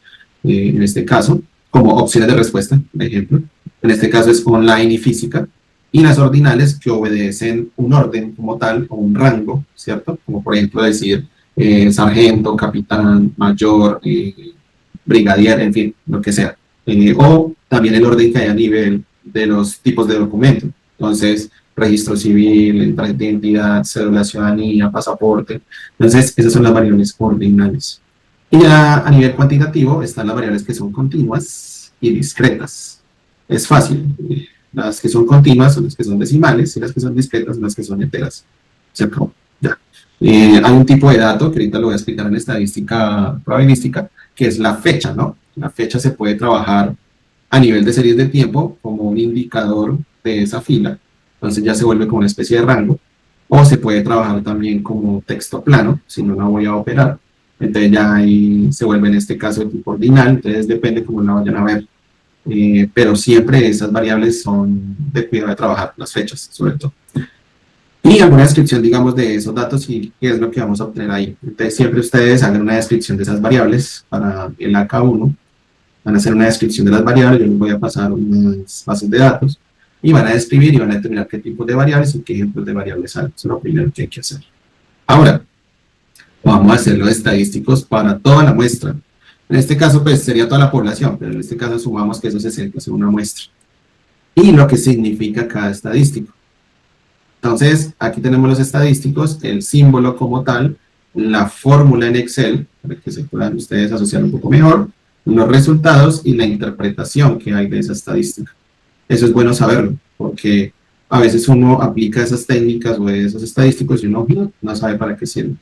En este caso, como opciones de respuesta, por ejemplo. En este caso es online y física. Y las ordinales que obedecen un orden como tal, o un rango, ¿cierto? Como por ejemplo decir sargento, capitán, mayor, brigadier, en fin, lo que sea. O también el orden que hay a nivel de los tipos de documento. Entonces, registro civil, entrada de identidad, cédula de ciudadanía, pasaporte. Entonces, esas son las variables ordinales. Y ya a nivel cuantitativo están las variables que son continuas y discretas. Es fácil. Las que son continuas son las que son decimales y las que son discretas son las que son enteras. Se acabó. Ya. Hay un tipo de dato que ahorita lo voy a explicar en estadística probabilística, que es la fecha, ¿no? La fecha se puede trabajar a nivel de series de tiempo como un indicador de esa fila. Entonces ya se vuelve como una especie de rango. O se puede trabajar también como texto plano, si no la voy a operar. Entonces ya ahí se vuelve en este caso el tipo ordinal, entonces depende cómo la vayan a ver. Pero siempre esas variables son de cuidado de trabajar, las fechas sobre todo. Y alguna descripción, digamos, de esos datos y qué es lo que vamos a obtener ahí. Entonces siempre ustedes hagan una descripción de esas variables para el AK1. Van a hacer una descripción de las variables, yo les voy a pasar unas bases de datos y van a describir y van a determinar qué tipos de variables y qué ejemplos de variables hay. Eso es lo primero que hay que hacer. Ahora, vamos a hacerlo estadísticos para toda la muestra. En este caso, pues sería toda la población, pero en este caso sumamos que esos 60 son una muestra. Y lo que significa cada estadístico. Entonces, aquí tenemos los estadísticos, el símbolo como tal, la fórmula en Excel, para que se puedan ustedes asociar un poco mejor, los resultados y la interpretación que hay de esa estadística. Eso es bueno saberlo, porque a veces uno aplica esas técnicas o esos estadísticos y uno no sabe para qué sirven.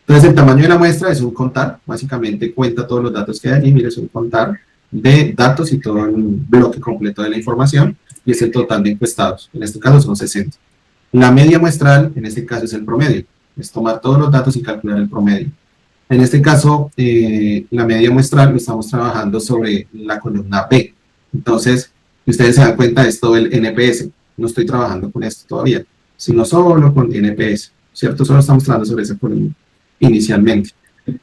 Entonces, el tamaño de la muestra es un contar, básicamente cuenta todos los datos que hay allí, mire, es un contar de datos y todo el bloque completo de la información, y es el total de encuestados, en este caso son 60. La media muestral, en este caso, es el promedio, es tomar todos los datos y calcular el promedio. En este caso, la media muestral lo estamos trabajando sobre la columna B. Entonces, si ustedes se dan cuenta, es todo el NPS, no estoy trabajando con esto todavía, sino solo con NPS, ¿cierto? Solo estamos trabajando sobre esa columna inicialmente.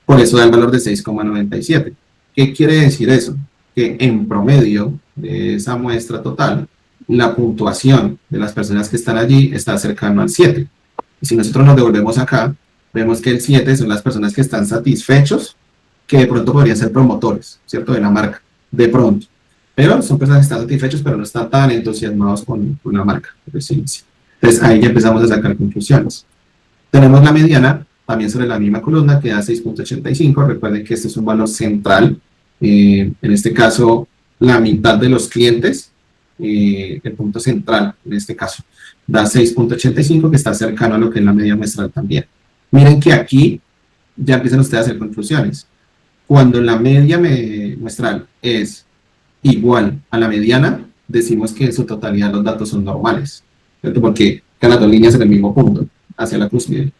Por eso da el valor de 6,97. ¿Qué quiere decir eso? Que en promedio de esa muestra total, la puntuación de las personas que están allí está cercano al 7. Y si nosotros nos devolvemos acá, vemos que el 7 son las personas que están satisfechos, que de pronto podrían ser promotores, ¿cierto? De la marca, de pronto. Pero son personas que están satisfechos, pero no están tan entusiasmados con la marca. Entonces ahí ya empezamos a sacar conclusiones. Tenemos la mediana, también sobre la misma columna, que da 6,85. Recuerden que este es un valor central. En este caso, la mitad de los clientes, el punto central, en este caso, da 6,85, que está cercano a lo que es la media muestral también. Miren que aquí ya empiezan ustedes a hacer conclusiones. Cuando la media muestral es igual a la mediana, decimos que en su totalidad los datos son normales, ¿cierto? Porque quedan las dos líneas en el mismo punto, hacia la cúspide.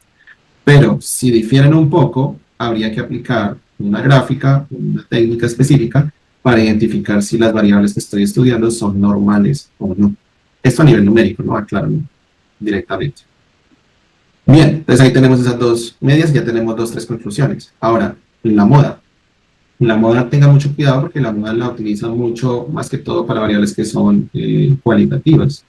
Pero si difieren un poco, habría que aplicar una gráfica, una técnica específica, para identificar si las variables que estoy estudiando son normales o no. Esto a nivel numérico, no aclaro directamente. Bien, entonces ahí tenemos esas dos medias, ya tenemos 3 conclusiones. Ahora, la moda. La moda, tenga mucho cuidado porque la moda la utiliza mucho, más que todo para variables que son cualitativas,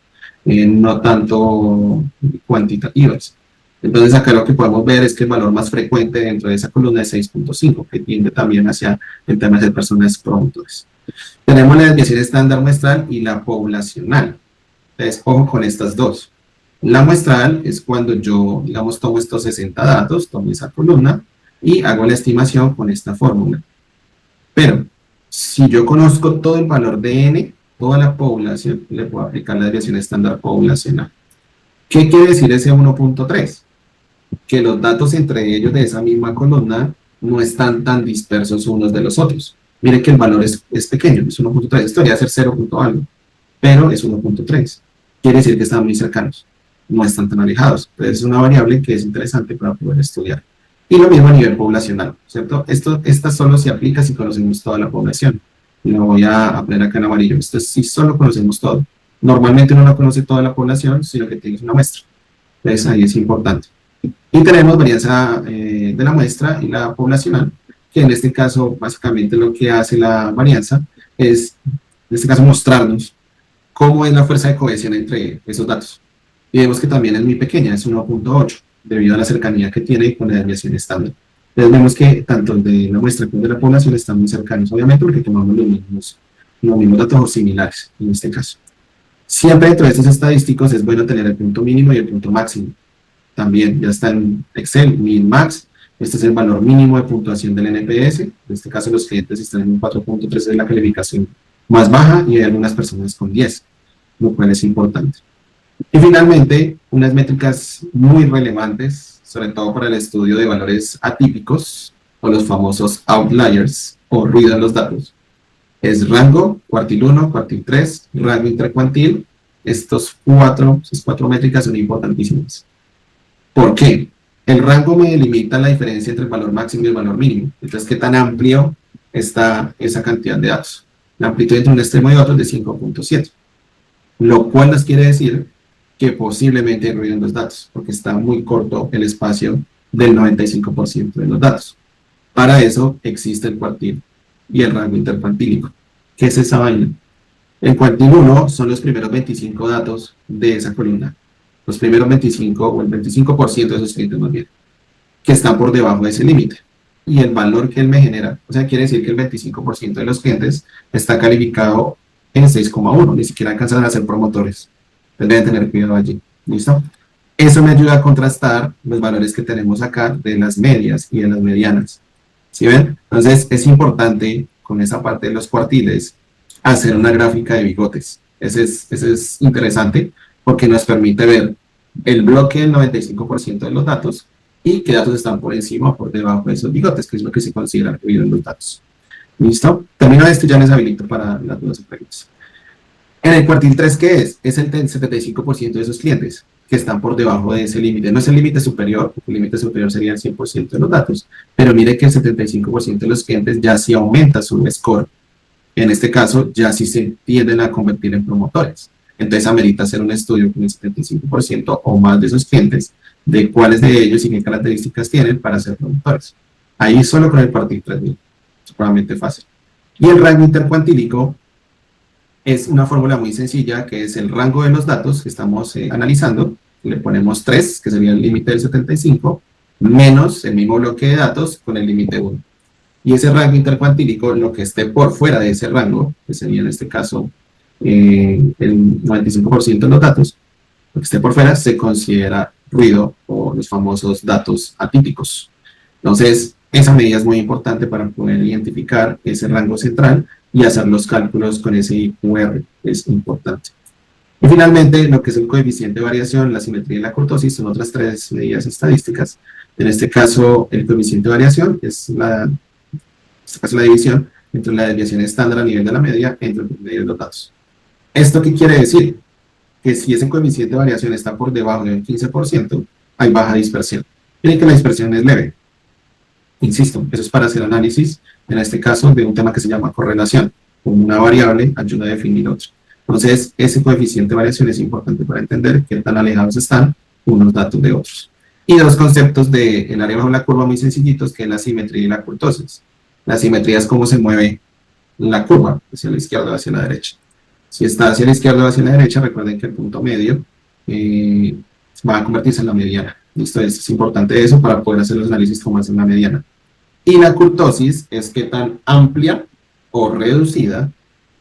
no tanto cuantitativas. Entonces acá lo que podemos ver es que el valor más frecuente dentro de esa columna es 6,5, que tiende también hacia el tema de personas promotores. Tenemos la desviación estándar muestral y la poblacional. Entonces, ojo con estas dos. La muestral es cuando yo, digamos, tomo estos 60 datos, tomo esa columna y hago la estimación con esta fórmula. Pero, si yo conozco todo el valor de n, toda la población, le puedo aplicar la desviación estándar poblacional. ¿Qué quiere decir ese 1.3? Que los datos entre ellos de esa misma columna no están tan dispersos unos de los otros. Miren que el valor es pequeño, es 1.3, esto debería ser 0. Algo, pero es 1.3. Quiere decir que están muy cercanos, no están tan alejados. Entonces es una variable que es interesante para poder estudiar. Y lo mismo a nivel poblacional, ¿cierto? Esta solo se aplica si conocemos toda la población. Lo voy a poner acá en amarillo. Esto es si solo conocemos todo. Normalmente uno no conoce toda la población, sino que tienes una muestra. Entonces ahí es importante. Y tenemos varianza de la muestra y la poblacional, que en este caso básicamente lo que hace la varianza es, en este caso, mostrarnos cómo es la fuerza de cohesión entre esos datos. Y vemos que también es muy pequeña, es 1.8, debido a la cercanía que tiene con la desviación estándar. Entonces vemos que tanto el de la muestra como el de la población están muy cercanos, obviamente porque tomamos los mismos datos o similares en este caso. Siempre dentro de estos estadísticos es bueno tener el punto mínimo y el punto máximo. También ya está en Excel, min, max. Este es el valor mínimo de puntuación del NPS. En este caso los clientes están en un 4.3 de la calificación más baja y hay algunas personas con 10, lo cual es importante. Y finalmente, unas métricas muy relevantes, sobre todo para el estudio de valores atípicos o los famosos outliers o ruido en los datos. Es rango, cuartil 1, cuartil 3, rango intercuartil. Esas cuatro métricas son importantísimas. ¿Por qué? El rango me delimita la diferencia entre el valor máximo y el valor mínimo. Entonces, ¿qué tan amplio está esa cantidad de datos? La amplitud entre un extremo y otro es de 5.7. Lo cual nos quiere decir que posiblemente hay ruido en los datos, porque está muy corto el espacio del 95% de los datos. Para eso existe el cuartil y el rango intercuartílico. ¿Qué es esa vaina? El cuartil 1 son los primeros 25 datos de esa columna. Los primeros 25 o el 25% de esos clientes más bien. que está por debajo de ese límite. Y el valor que él me genera, o sea, quiere decir que el 25% de los clientes está calificado en 6,1, ni siquiera alcanzan a ser promotores. Entonces deben tener cuidado allí. ¿Listo? Eso me ayuda a contrastar los valores que tenemos acá de las medias y de las medianas. ¿Sí ven? Entonces es importante con esa parte de los cuartiles hacer una gráfica de bigotes. Ese es interesante porque nos permite ver el bloque del 95% de los datos y qué datos están por encima o por debajo de esos bigotes, que es lo que se considera ruido en los datos. ¿Listo? Termino esto y ya les habilito para las dudas y preguntas. En el cuartil 3, ¿qué es? Es el 75% de esos clientes que están por debajo de ese límite. No es el límite superior, porque el límite superior sería el 100% de los datos, pero mire que el 75% de los clientes ya sí aumenta su score. En este caso, ya sí se tienden a convertir en promotores. Entonces, amerita hacer un estudio con el 75% o más de esos clientes, de cuáles de ellos y qué características tienen para ser promotores. Ahí solo con el cuartil 3000. Supremamente fácil. Y el rango intercuantílico es una fórmula muy sencilla, que es el rango de los datos que estamos analizando. Le ponemos 3, que sería el límite del 75, menos el mismo bloque de datos con el límite 1. Y ese rango intercuantílico, lo que esté por fuera de ese rango, que sería en este caso el 95% de los datos, lo que esté por fuera se considera ruido o los famosos datos atípicos. Entonces, esa medida es muy importante para poder identificar ese rango central y hacer los cálculos con ese IQR, es importante. Y finalmente, lo que es el coeficiente de variación, la simetría y la kurtosis son otras 3 medidas estadísticas. En este caso, el coeficiente de variación es la división entre la desviación estándar a nivel de la media entre el promedio de los datos. ¿Esto qué quiere decir? Que si ese coeficiente de variación está por debajo del 15%, hay baja dispersión. Miren que la dispersión es leve. Insisto, eso es para hacer análisis, en este caso, de un tema que se llama correlación. Como una variable ayuda a definir otra. Entonces, ese coeficiente de variación es importante para entender qué tan alejados están unos datos de otros. Y dos conceptos del área bajo la curva muy sencillitos, que es la simetría y la kurtosis. La simetría es cómo se mueve la curva, hacia la izquierda o hacia la derecha. Si está hacia la izquierda o hacia la derecha, recuerden que el punto medio va a convertirse en la mediana. ¿Listo? Es importante eso para poder hacer los análisis como hacen la mediana. Y la kurtosis es qué tan amplia o reducida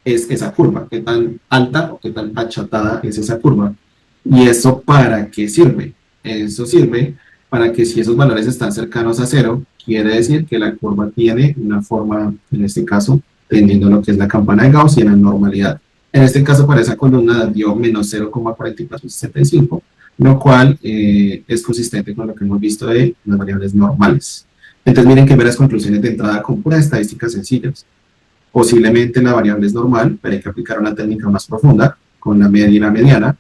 es esa curva, qué tan alta o qué tan achatada es esa curva. ¿Y eso para qué sirve? Eso sirve para que si esos valores están cercanos a cero, quiere decir que la curva tiene una forma, en este caso, tendiendo a lo que es la campana de Gauss y en la normalidad. En este caso, para esa columna dio menos 0,4465, lo cual es consistente con lo que hemos visto de las variables normales. Entonces, miren que varias conclusiones de entrada con puras estadísticas sencillas. Posiblemente la variable es normal, pero hay que aplicar una técnica más profunda, con la media y la mediana.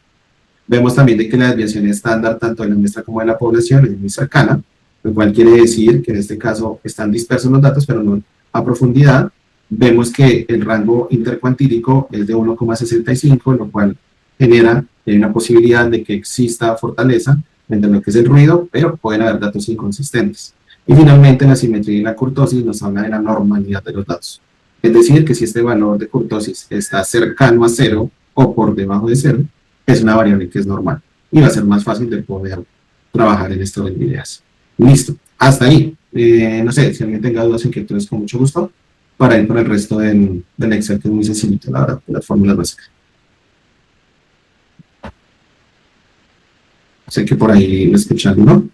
Vemos también de que la desviación estándar, tanto de la muestra como de la población, es muy cercana, lo cual quiere decir que en este caso están dispersos los datos, pero no a profundidad. Vemos que el rango intercuantílico es de 1,65, lo cual genera una posibilidad de que exista fortaleza entre lo que es el ruido, pero pueden haber datos inconsistentes. Y finalmente la simetría y la kurtosis nos habla de la normalidad de los datos. Es decir, que si este valor de kurtosis está cercano a cero o por debajo de cero, es una variable que es normal y va a ser más fácil de poder trabajar en esto de ideas. Listo, hasta ahí. No sé, si alguien tenga dudas o inquietudes, con mucho gusto, para ir con el resto del Excel, que es muy sencillito, la verdad, las fórmulas básicas. Sé que por ahí me escuchan, ¿no?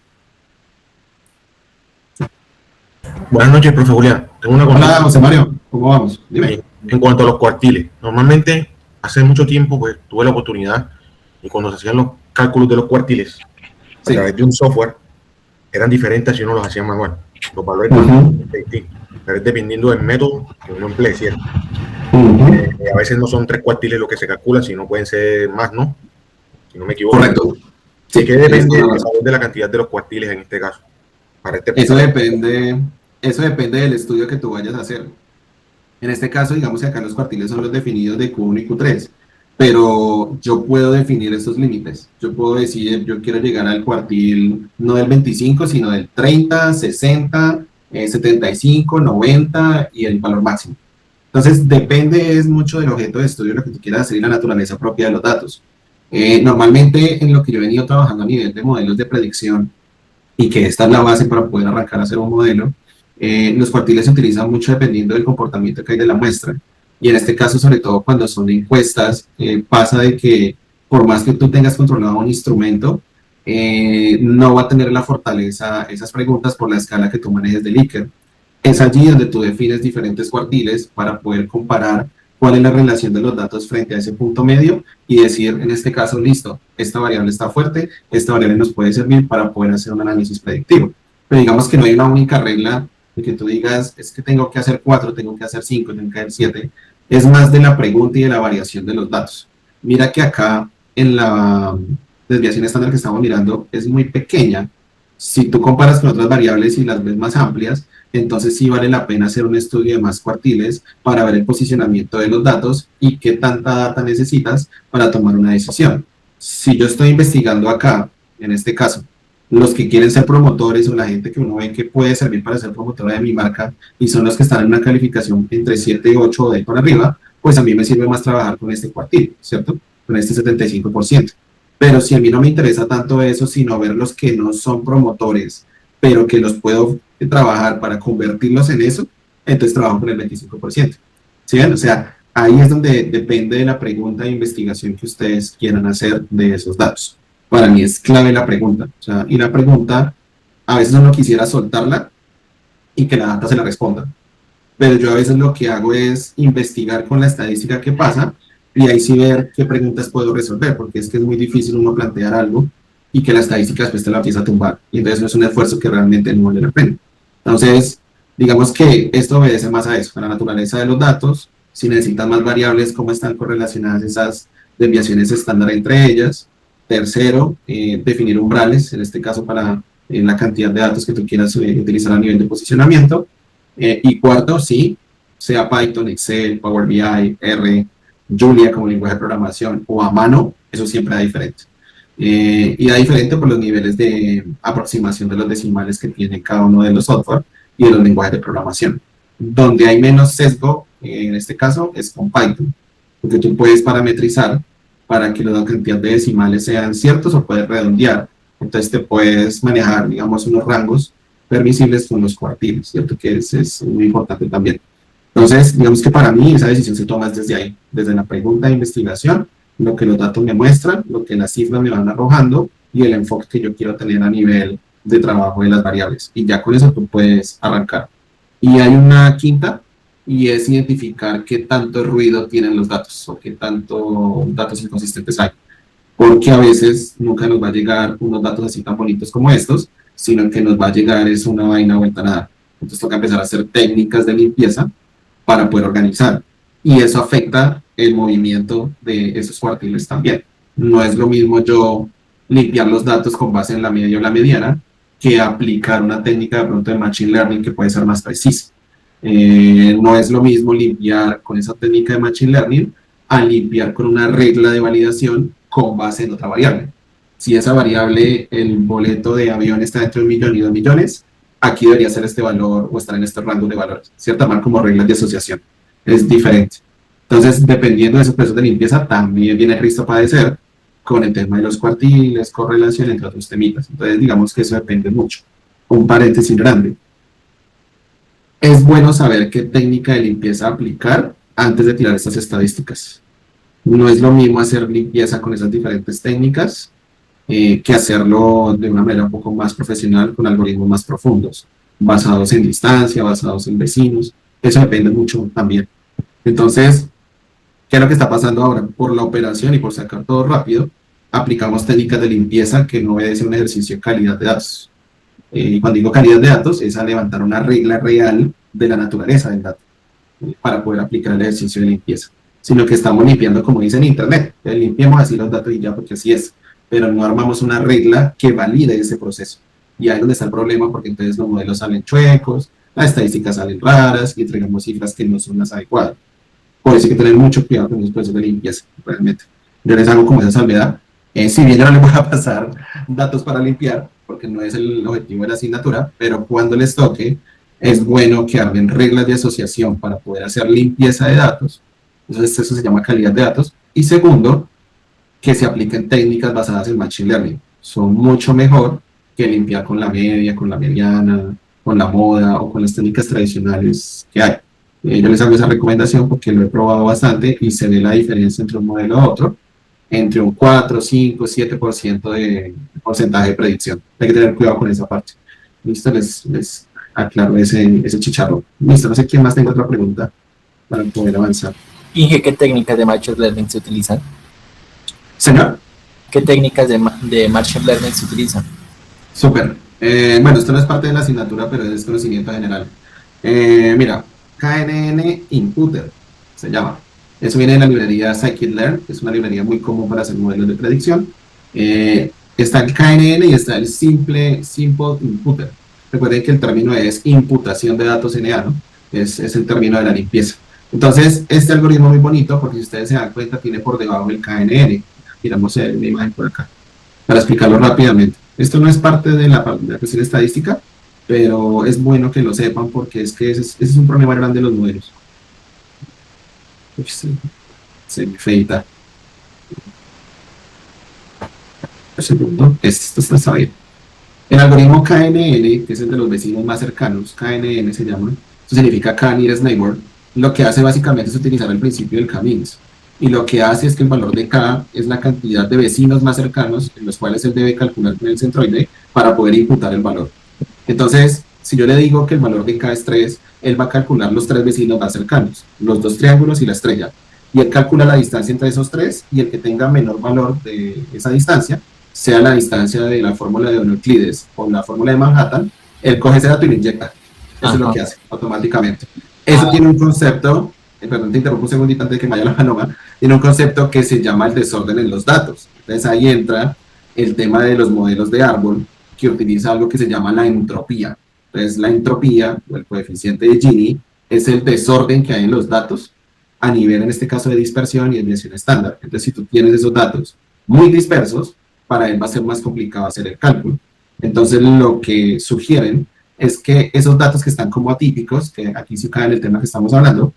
Buenas noches, profe Julián. Tengo una Hola, consulta. José Mario, ¿cómo vamos? Dime. En cuanto a los cuartiles, normalmente hace mucho tiempo pues tuve la oportunidad y cuando se hacían los cálculos de los cuartiles a través de un software eran diferentes si uno los hacía manual. Los valores eran distintos, pero es dependiendo del método que uno emplee, ¿cierto? A veces no son 3 cuartiles lo que se calcula, sino pueden ser más, ¿no? Si no me equivoco. Correcto. Sí, que depende de la cantidad de los cuartiles en este caso. Para este eso depende del estudio que tú vayas a hacer. En este caso, digamos que acá los cuartiles son los definidos de Q1 y Q3, pero yo puedo definir estos límites. Yo puedo decir, yo quiero llegar al cuartil no del 25, sino del 30, 60, 75, 90 y el valor máximo. Entonces, depende es mucho del objeto de estudio, lo que tú quieras hacer y la naturaleza propia de los datos. Normalmente, en lo que yo he venido trabajando a nivel de modelos de predicción, y que esta es la base para poder arrancar a hacer un modelo. Los cuartiles se utilizan mucho dependiendo del comportamiento que hay de la muestra. Y en este caso, sobre todo cuando son encuestas, pasa de que por más que tú tengas controlado un instrumento, no va a tener la fortaleza esas preguntas por la escala que tú manejes de Likert. Es allí donde tú defines diferentes cuartiles para poder comparar cuál es la relación de los datos frente a ese punto medio y decir, en este caso, listo, esta variable está fuerte, esta variable nos puede servir para poder hacer un análisis predictivo. Pero digamos que no hay una única regla de que tú digas, es que tengo que hacer 4, tengo que hacer 5, tengo que hacer 7. Es más de la pregunta y de la variación de los datos. Mira que acá en la desviación estándar que estamos mirando es muy pequeña. Si tú comparas con otras variables y las ves más amplias, entonces sí vale la pena hacer un estudio de más cuartiles para ver el posicionamiento de los datos y qué tanta data necesitas para tomar una decisión. Si yo estoy investigando acá, en este caso, los que quieren ser promotores o la gente que uno ve que puede servir para ser promotora de mi marca y son los que están en una calificación entre 7, 8 o de ahí para arriba, pues a mí me sirve más trabajar con este cuartil, ¿cierto? Con este 75%. Pero si a mí no me interesa tanto eso, sino ver los que no son promotores, pero que los puedo trabajar para convertirlos en eso, entonces trabajo con el 25%. ¿Sí ven? O sea, ahí es donde depende de la pregunta de investigación que ustedes quieran hacer de esos datos. Para mí es clave la pregunta. O sea, y la pregunta, a veces uno quisiera soltarla y que la data se la responda. Pero yo a veces lo que hago es investigar con la estadística que pasa y ahí sí ver qué preguntas puedo resolver, porque es que es muy difícil uno plantear algo y que la estadística después te la empieza a tumbar. Y entonces no es un esfuerzo que realmente no vale la pena. Entonces, digamos que esto obedece más a eso, a la naturaleza de los datos. Si necesitan más variables, cómo están correlacionadas esas desviaciones estándar entre ellas. Tercero, definir umbrales, en este caso para la cantidad de datos que tú quieras utilizar a nivel de posicionamiento. Y cuarto, sí, sea Python, Excel, Power BI, R, Julia como lenguaje de programación o a mano, eso siempre da diferente. Y da diferente por los niveles de aproximación de los decimales que tiene cada uno de los software y de los lenguajes de programación. Donde hay menos sesgo, en este caso, es con Python, porque tú puedes parametrizar para que la cantidad de decimales sean ciertos o puedes redondear. Entonces te puedes manejar, digamos, unos rangos permisibles con los cuartiles, ¿cierto? Que es muy importante también. Entonces, digamos que para mí esa decisión se toma desde ahí, desde la pregunta de investigación, lo que los datos me muestran, lo que las cifras me van arrojando y el enfoque que yo quiero tener a nivel de trabajo de las variables. Y ya con eso tú puedes arrancar. Y hay una quinta, y es identificar qué tanto ruido tienen los datos o qué tanto datos inconsistentes hay. Porque a veces nunca nos va a llegar unos datos así tan bonitos como estos, sino que nos va a llegar es una vaina vuelta a nada. Entonces toca empezar a hacer técnicas de limpieza para poder organizar. Y eso afecta el movimiento de esos cuartiles también. No es lo mismo yo limpiar los datos con base en la media o la mediana que aplicar una técnica de pronto de Machine Learning que puede ser más precisa. No es lo mismo limpiar con esa técnica de Machine Learning a limpiar con una regla de validación con base en otra variable. Si esa variable, el boleto de avión está entre 1 millón y 2 millones, aquí debería ser este valor o estar en este rango de valores, cierta manera como reglas de asociación. Es diferente. Entonces, dependiendo de esos procesos de limpieza, también viene Cristo a padecer con el tema de los cuartiles, correlación, entre otros temitas. Entonces, digamos que eso depende mucho. Un paréntesis grande. Es bueno saber qué técnica de limpieza aplicar antes de tirar estas estadísticas. No es lo mismo hacer limpieza con esas diferentes técnicas que hacerlo de una manera un poco más profesional con algoritmos más profundos, basados en distancia, basados en vecinos. Eso depende mucho también. Entonces, ¿qué es lo que está pasando ahora? Por la operación y por sacar todo rápido, aplicamos técnicas de limpieza que no obedecen un ejercicio de calidad de datos. Y cuando digo calidad de datos, es a levantar una regla real de la naturaleza del dato para poder aplicar el ejercicio de limpieza. Sino que estamos limpiando, como dice en Internet, limpiemos así los datos y ya, porque así es. Pero no armamos una regla que valide ese proceso. Y ahí es donde está el problema, porque entonces los modelos salen chuecos, las estadísticas salen raras y entregamos cifras que no son las adecuadas. Por eso hay que tener mucho cuidado con los procesos de limpieza, realmente. Yo les hago como esa salvedad. Si bien yo no les voy a pasar datos para limpiar, porque no es el objetivo de la asignatura, pero cuando les toque, es bueno que armen reglas de asociación para poder hacer limpieza de datos. Entonces eso se llama calidad de datos. Y segundo, que se apliquen técnicas basadas en Machine Learning. Son mucho mejor que limpiar con la media, con la mediana, con la moda o con las técnicas tradicionales que hay. Yo les hago esa recomendación porque lo he probado bastante y se ve la diferencia entre un modelo a otro, entre un 4, 5, 7% de porcentaje de predicción. Hay que tener cuidado con esa parte. Listo, les aclaro ese chicharrón. Listo, no sé quién más tenga otra pregunta para poder avanzar. Inge, ¿qué técnicas de Machine Learning se utilizan? Señor. ¿Qué técnicas de Machine Learning se utilizan? Súper. Bueno, esto no es parte de la asignatura, pero es conocimiento general. Mira, KNN Inputer se llama. Eso viene de la librería Scikit-Learn, que es una librería muy común para hacer modelos de predicción. Está el KNN y está el Simple Imputer. Recuerden que el término es imputación de datos NA, ¿no? Es el término de la limpieza. Entonces, este algoritmo es muy bonito porque si ustedes se dan cuenta, tiene por debajo el KNN. Miramos una imagen por acá, para explicarlo rápidamente. Esto no es parte de la cuestión estadística, pero es bueno que lo sepan porque es que ese es un problema grande de los modelos. Se me feita. Un segundo, esto está bien. El algoritmo KNN, que es el de los vecinos más cercanos, KNN se llama, eso significa K Nearest Neighbor, lo que hace básicamente es utilizar el principio del K-means. Y lo que hace es que el valor de K es la cantidad de vecinos más cercanos en los cuales él debe calcular con el centroide para poder imputar el valor. Entonces, si yo le digo que el valor de K es 3, él va a calcular los 3 vecinos más cercanos, los 2 triángulos y la estrella. Y él calcula la distancia entre esos 3 y el que tenga menor valor de esa distancia, sea la distancia de la fórmula de Euclides o la fórmula de Manhattan, él coge ese dato y lo inyecta. Eso es lo que hace automáticamente. Eso tiene un concepto, perdón, te interrumpo un segundito antes de que me vaya la paloma, tiene un concepto que se llama el desorden en los datos. Entonces ahí entra el tema de los modelos de árbol, que utiliza algo que se llama la entropía. Entonces la entropía, o el coeficiente de Gini, es el desorden que hay en los datos a nivel, en este caso, de dispersión y desviación estándar. Entonces si tú tienes esos datos muy dispersos, para él va a ser más complicado hacer el cálculo. Entonces lo que sugieren es que esos datos que están como atípicos, que aquí sí cae en el tema que estamos hablando,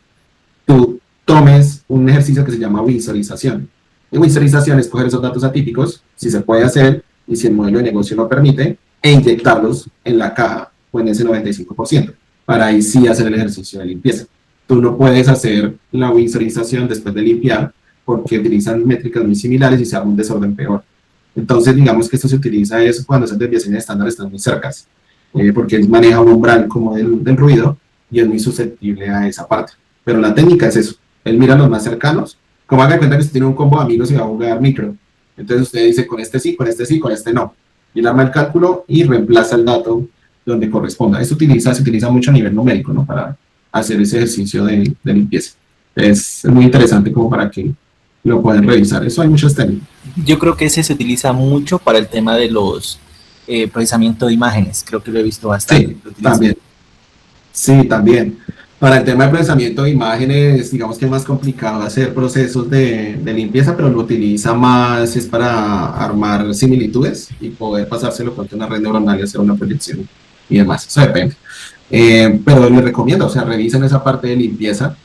tú tomes un ejercicio que se llama visualización. Y visualización es coger esos datos atípicos, si se puede hacer, y si el modelo de negocio lo permite, e inyectarlos en la caja, o en ese 95%, para ahí sí hacer el ejercicio de limpieza. Tú no puedes hacer la visualización después de limpiar, porque utilizan métricas muy similares y se hace un desorden peor. Entonces, digamos que esto se utiliza es cuando esas desviaciones estándar están muy cercas, porque él maneja un umbral como del ruido, y es muy susceptible a esa parte. Pero la técnica es eso, él mira los más cercanos, como haga cuenta que usted tiene un combo de amigos y va a jugar micro, entonces usted dice con este sí, con este sí, con este no, y él arma el cálculo y reemplaza el dato donde corresponda. Esto se utiliza mucho a nivel numérico, ¿no? Para hacer ese ejercicio de limpieza. Es muy interesante como para que lo puedan revisar. Eso hay muchas técnicas. Yo creo que ese se utiliza mucho para el tema de los procesamiento de imágenes. Creo que lo he visto bastante. Sí, también. Sí, también. Para el tema de procesamiento de imágenes, digamos que es más complicado hacer procesos de limpieza, pero lo utiliza más es para armar similitudes y poder pasárselo con una red neuronal y hacer una proyección y demás. Eso depende. Pero les recomiendo, o sea, revisen esa parte de limpieza.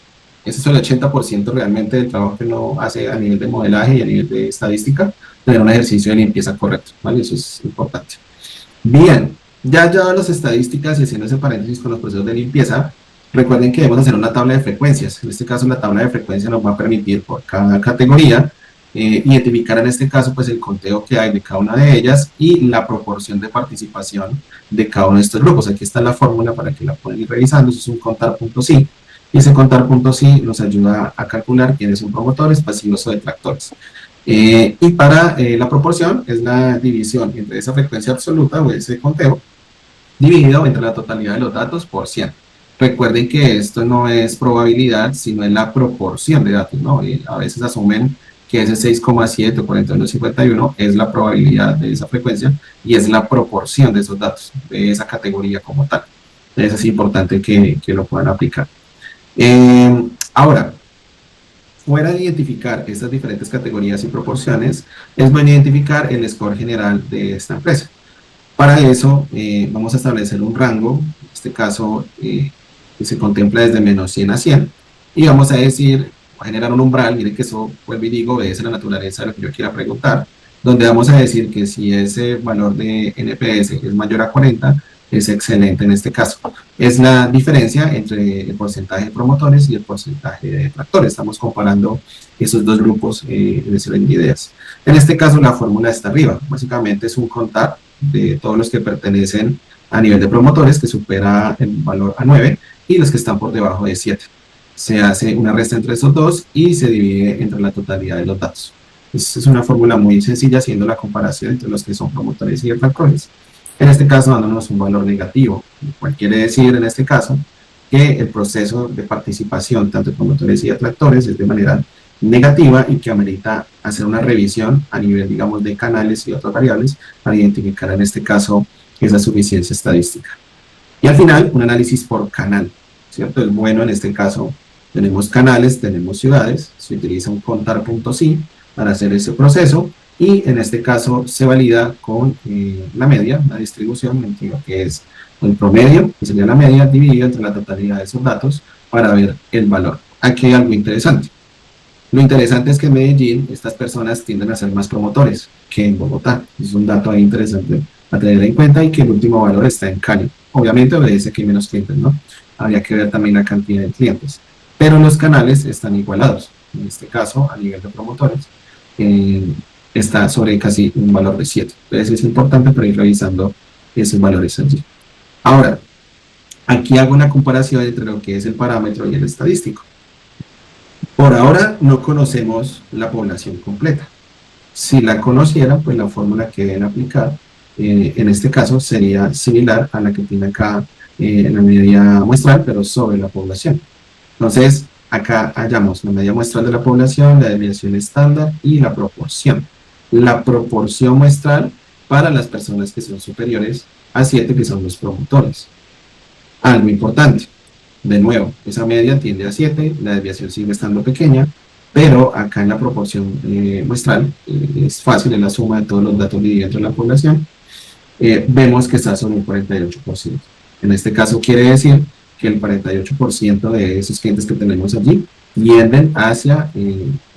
Ese es el 80% realmente del trabajo que uno hace a nivel de modelaje y a nivel de estadística, tener un ejercicio de limpieza correcto, ¿vale? Eso es importante. Bien, ya las estadísticas y haciendo ese paréntesis con los procesos de limpieza, recuerden que debemos hacer una tabla de frecuencias. En este caso, la tabla de frecuencias nos va a permitir por cada categoría identificar en este caso pues el conteo que hay de cada una de ellas y la proporción de participación de cada uno de estos grupos. Aquí está la fórmula para que la puedan ir revisando. Eso es un contar.si. Y ese contar.si nos ayuda a calcular quiénes son promotores, pasivos o detractores. Y para la proporción es la división entre esa frecuencia absoluta o ese conteo dividido entre la totalidad de los datos por 100. Recuerden que esto no es probabilidad, sino es la proporción de datos, ¿no? Y a veces asumen que ese 6,7 o 41,51 es la probabilidad de esa frecuencia y es la proporción de esos datos, de esa categoría como tal. Entonces es importante que lo puedan aplicar. Ahora, fuera de identificar estas diferentes categorías y proporciones, es bueno identificar el score general de esta empresa. Para eso, vamos a establecer un rango, en este caso, que se contempla desde menos 100 a 100, y vamos a decir, a generar un umbral. Miren que eso, vuelvo y digo, obedece a la naturaleza de lo que yo quiera preguntar, donde vamos a decir que si ese valor de NPS es mayor a 40, es excelente en este caso. Es la diferencia entre el porcentaje de promotores y el porcentaje de detractores. Estamos comparando esos dos grupos en ese orden de ideas. En este caso, la fórmula está arriba. Básicamente es un contar de todos los que pertenecen a nivel de promotores, que supera el valor a 9, y los que están por debajo de 7. Se hace una resta entre esos dos y se divide entre la totalidad de los datos. Es una fórmula muy sencilla, haciendo la comparación entre los que son promotores y detractores. En este caso, dándonos un valor negativo, lo cual quiere decir en este caso que el proceso de participación tanto de promotores y detractores es de manera negativa y que amerita hacer una revisión a nivel, digamos, de canales y otras variables para identificar en este caso esa suficiencia estadística. Y al final, un análisis por canal, ¿cierto? Es bueno en este caso, tenemos canales, tenemos ciudades, se utiliza un contar.si para hacer ese proceso, y en este caso se valida con la media, la distribución, entre lo que es el promedio, que sería la media, dividido entre la totalidad de esos datos para ver el valor. Aquí hay algo interesante. Lo interesante es que en Medellín estas personas tienden a ser más promotores que en Bogotá. Es un dato ahí interesante a tener en cuenta, y que el último valor está en Cali. Obviamente obedece que hay menos clientes, ¿no? Habría que ver también la cantidad de clientes. Pero los canales están igualados. En este caso, a nivel de promotores, está sobre casi un valor de 7. Entonces es importante para ir revisando esos valores allí. Ahora, aquí hago una comparación entre lo que es el parámetro y el estadístico. Por ahora no conocemos la población completa. Si la conocieran, pues la fórmula que deben aplicar en este caso sería similar a la que tiene acá en la media muestral, pero sobre la población. Entonces, acá hallamos la media muestral de la población, la desviación estándar y la proporción. La proporción muestral para las personas que son superiores a 7, que son los promotores. Algo importante, de nuevo, esa media tiende a 7, la desviación sigue estando pequeña, pero acá en la proporción muestral, es fácil, en la suma de todos los datos divididos entre la población, vemos que está sobre un 48%. En este caso quiere decir que el 48% de esos clientes que tenemos allí tienden hacia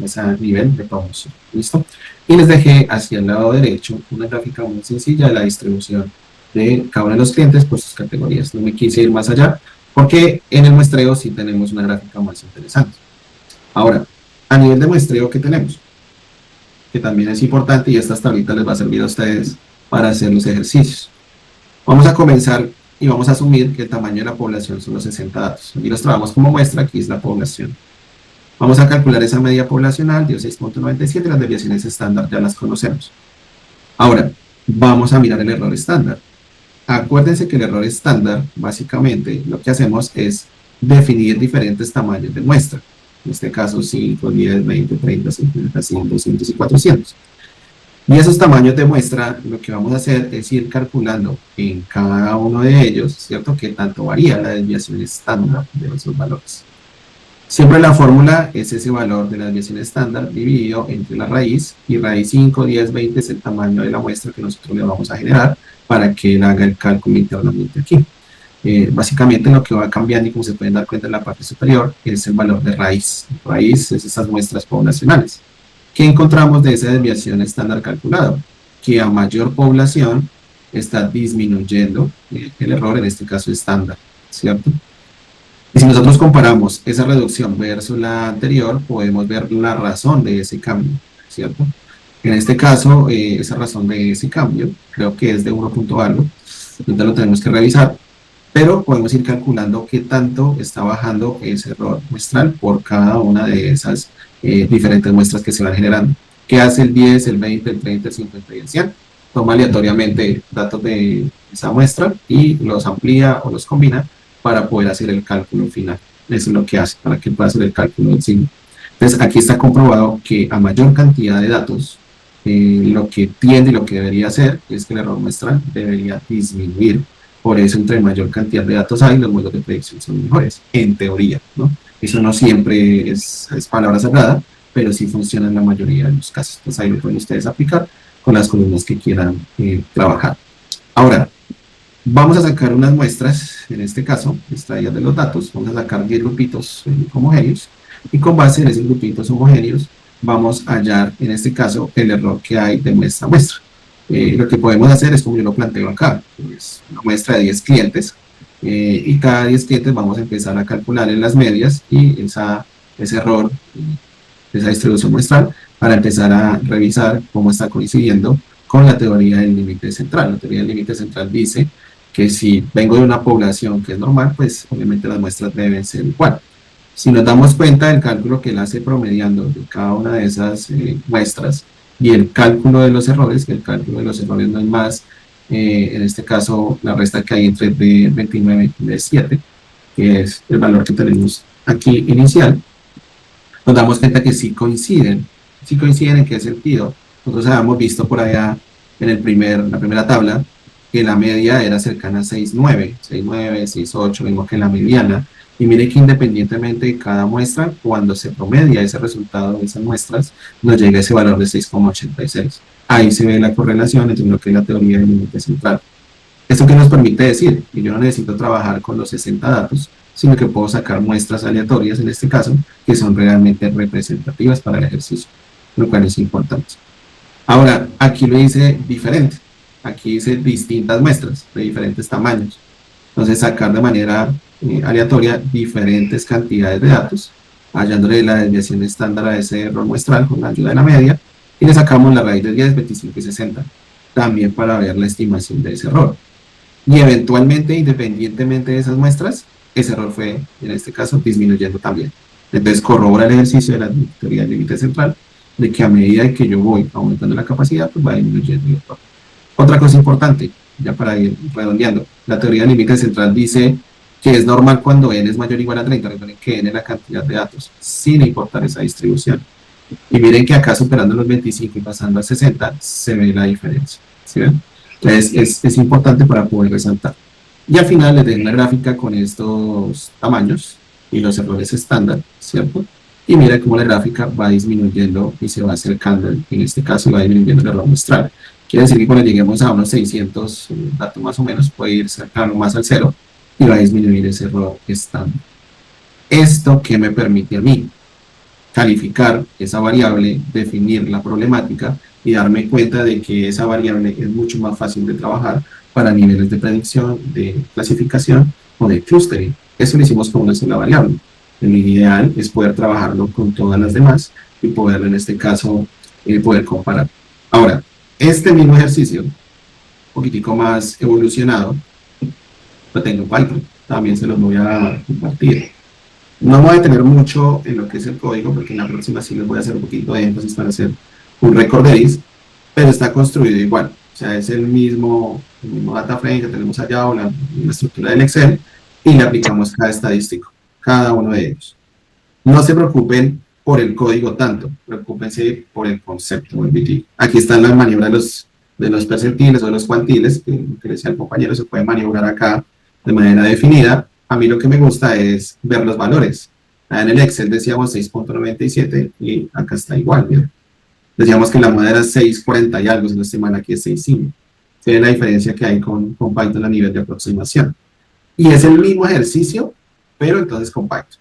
ese nivel de promoción. ¿Listo? Y les dejé hacia el lado derecho una gráfica muy sencilla de la distribución de cada uno de los clientes por sus categorías. No me quise ir más allá porque en el muestreo sí tenemos una gráfica más interesante. Ahora, a nivel de muestreo, ¿qué tenemos? Que también es importante, y esta tablita les va a servir a ustedes para hacer los ejercicios. Vamos a comenzar y vamos a asumir que el tamaño de la población son los 60 datos. Aquí los trabajamos como muestra, aquí es la población. Vamos a calcular esa media poblacional, dio 6.97, las desviaciones estándar ya las conocemos. Ahora, vamos a mirar el error estándar. Acuérdense que el error estándar, básicamente, lo que hacemos es definir diferentes tamaños de muestra. En este caso, 5, 10, 20, 30, 50, 100, 200 y 400. Y esos tamaños de muestra, lo que vamos a hacer es ir calculando en cada uno de ellos, ¿cierto?, que tanto varía la desviación estándar de esos valores. Siempre la fórmula es ese valor de la desviación estándar dividido entre la raíz, y raíz 5, 10, 20 es el tamaño de la muestra que nosotros le vamos a generar para que él haga el cálculo internamente aquí. Básicamente lo que va cambiando, y como se pueden dar cuenta en la parte superior, es el valor de raíz. Raíz es esas muestras poblacionales. ¿Qué encontramos de esa desviación estándar calculado? Que a mayor población está disminuyendo el error, en este caso estándar, ¿cierto? Y si nosotros comparamos esa reducción versus la anterior, podemos ver la razón de ese cambio, ¿cierto? En este caso, esa razón de ese cambio, creo que es de 1 punto algo, entonces lo tenemos que revisar, pero podemos ir calculando qué tanto está bajando ese error muestral por cada una de esas diferentes muestras que se van generando. ¿Qué hace el 10, el 20, el 30, el 50 y el 100? Toma aleatoriamente datos de esa muestra y los amplía o los combina para poder hacer el cálculo final. Eso es lo que hace, para que pueda hacer el cálculo del signo. Entonces, aquí está comprobado que a mayor cantidad de datos, lo que tiende y lo que debería hacer es que el error muestral debería disminuir. Por eso, entre mayor cantidad de datos hay, los modelos de predicción son mejores, en teoría, ¿no? Eso no siempre es palabra sagrada, pero sí funciona en la mayoría de los casos. Entonces, ahí lo pueden ustedes aplicar con las columnas que quieran trabajar. Ahora, vamos a sacar unas muestras, en este caso, extraídas de los datos. Vamos a sacar 10 grupitos homogéneos, y con base en esos grupitos homogéneos vamos a hallar, en este caso, el error que hay de muestra a muestra. Lo que podemos hacer es como yo lo planteo acá, es una muestra de 10 clientes, y cada 10 clientes vamos a empezar a calcular en las medias y ese error, esa distribución muestral, para empezar a revisar cómo está coincidiendo con la teoría del límite central. La teoría del límite central dice que si vengo de una población que es normal, pues obviamente las muestras deben ser igual. Si nos damos cuenta del cálculo que él hace promediando de cada una de esas muestras y el cálculo de los errores, que el cálculo de los errores no es más, en este caso, la resta que hay entre B29 y B7, que es el valor que tenemos aquí inicial, nos damos cuenta que sí coinciden. ¿Sí coinciden en qué sentido? Nosotros habíamos visto por allá en la primera tabla que la media era cercana a 6,9, 6,9, 6,8, vemos que la mediana. Y mire que independientemente de cada muestra, cuando se promedia ese resultado de esas muestras, nos llega ese valor de 6,86. Ahí se ve la correlación entre lo que es la teoría del límite central. ¿Esto qué nos permite decir? Que yo no necesito trabajar con los 60 datos, sino que puedo sacar muestras aleatorias, en este caso, que son realmente representativas para el ejercicio, lo cual es importante. Ahora, aquí lo hice diferente. Aquí dice distintas muestras de diferentes tamaños. Entonces, sacar de manera aleatoria diferentes cantidades de datos, hallándole la desviación estándar a ese error muestral con la ayuda de la media, y le sacamos la raíz de 10, 25 y 60, también para ver la estimación de ese error. Y eventualmente, independientemente de esas muestras, ese error fue, en este caso, disminuyendo también. Entonces, corrobora el ejercicio de la teoría del límite central, de que a medida que yo voy aumentando la capacidad, pues va disminuyendo el error. Otra cosa importante, ya para ir redondeando, la teoría del límite central dice que es normal cuando n es mayor o igual a 30, recuerden que n es la cantidad de datos, sin importar esa distribución. Y miren que acá superando los 25 y pasando a 60, se ve la diferencia. ¿Sí ven? Entonces es importante para poder resaltar. Y al final les dejo una gráfica con estos tamaños y los errores estándar, ¿cierto? Y mira cómo la gráfica va disminuyendo y se va acercando, en este caso va disminuyendo el error muestral. Quiere decir que cuando lleguemos a unos 600 datos más o menos, puede ir cercano más al cero y va a disminuir ese error estándar. ¿Esto qué me permite a mí? Calificar esa variable, definir la problemática y darme cuenta de que esa variable es mucho más fácil de trabajar para niveles de predicción, de clasificación o de clustering. Eso lo hicimos con una sola variable. El ideal es poder trabajarlo con todas las demás y poderlo, en este caso, poder comparar. Ahora, este mismo ejercicio, un poquitico más evolucionado, lo tengo en Python. También se los voy a compartir. No me voy a detener mucho en lo que es el código, porque en la próxima sí les voy a hacer un poquito de énfasis para hacer un record de is, pero está construido igual. O sea, es el mismo data frame que tenemos allá, o la estructura del Excel, y le aplicamos cada estadístico, cada uno de ellos. No se preocupen por el código tanto, preocúpense por el concepto. Aquí están las maniobras de los percentiles o de los cuantiles, que decía el compañero, se puede maniobrar acá de manera definida. A mí lo que me gusta es ver los valores. En el Excel decíamos 6.97 y acá está igual, miren. Decíamos que la moda era 6.40 y algo, si no estoy mal, aquí es 6.5. Se ve la diferencia que hay con Python a nivel de aproximación. Y es el mismo ejercicio, pero entonces con Python.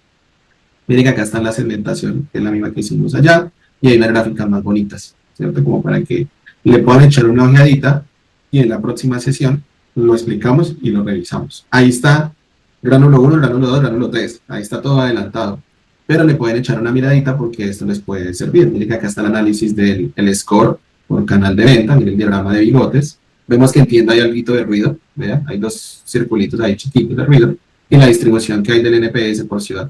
Miren que acá está la segmentación, que es la misma que hicimos allá, y hay unas gráficas más bonitas, ¿cierto? Como para que le puedan echar una ojeadita y en la próxima sesión lo explicamos y lo revisamos. Ahí está gránulo 1, gránulo 2, gránulo 3. Ahí está todo adelantado. Pero le pueden echar una miradita porque esto les puede servir. Miren que acá está el análisis del score por canal de venta. Miren el diagrama de bigotes. Vemos que en tienda hay algo de ruido. Vean, hay dos circulitos ahí chiquitos de ruido. Y la distribución que hay del NPS por ciudad.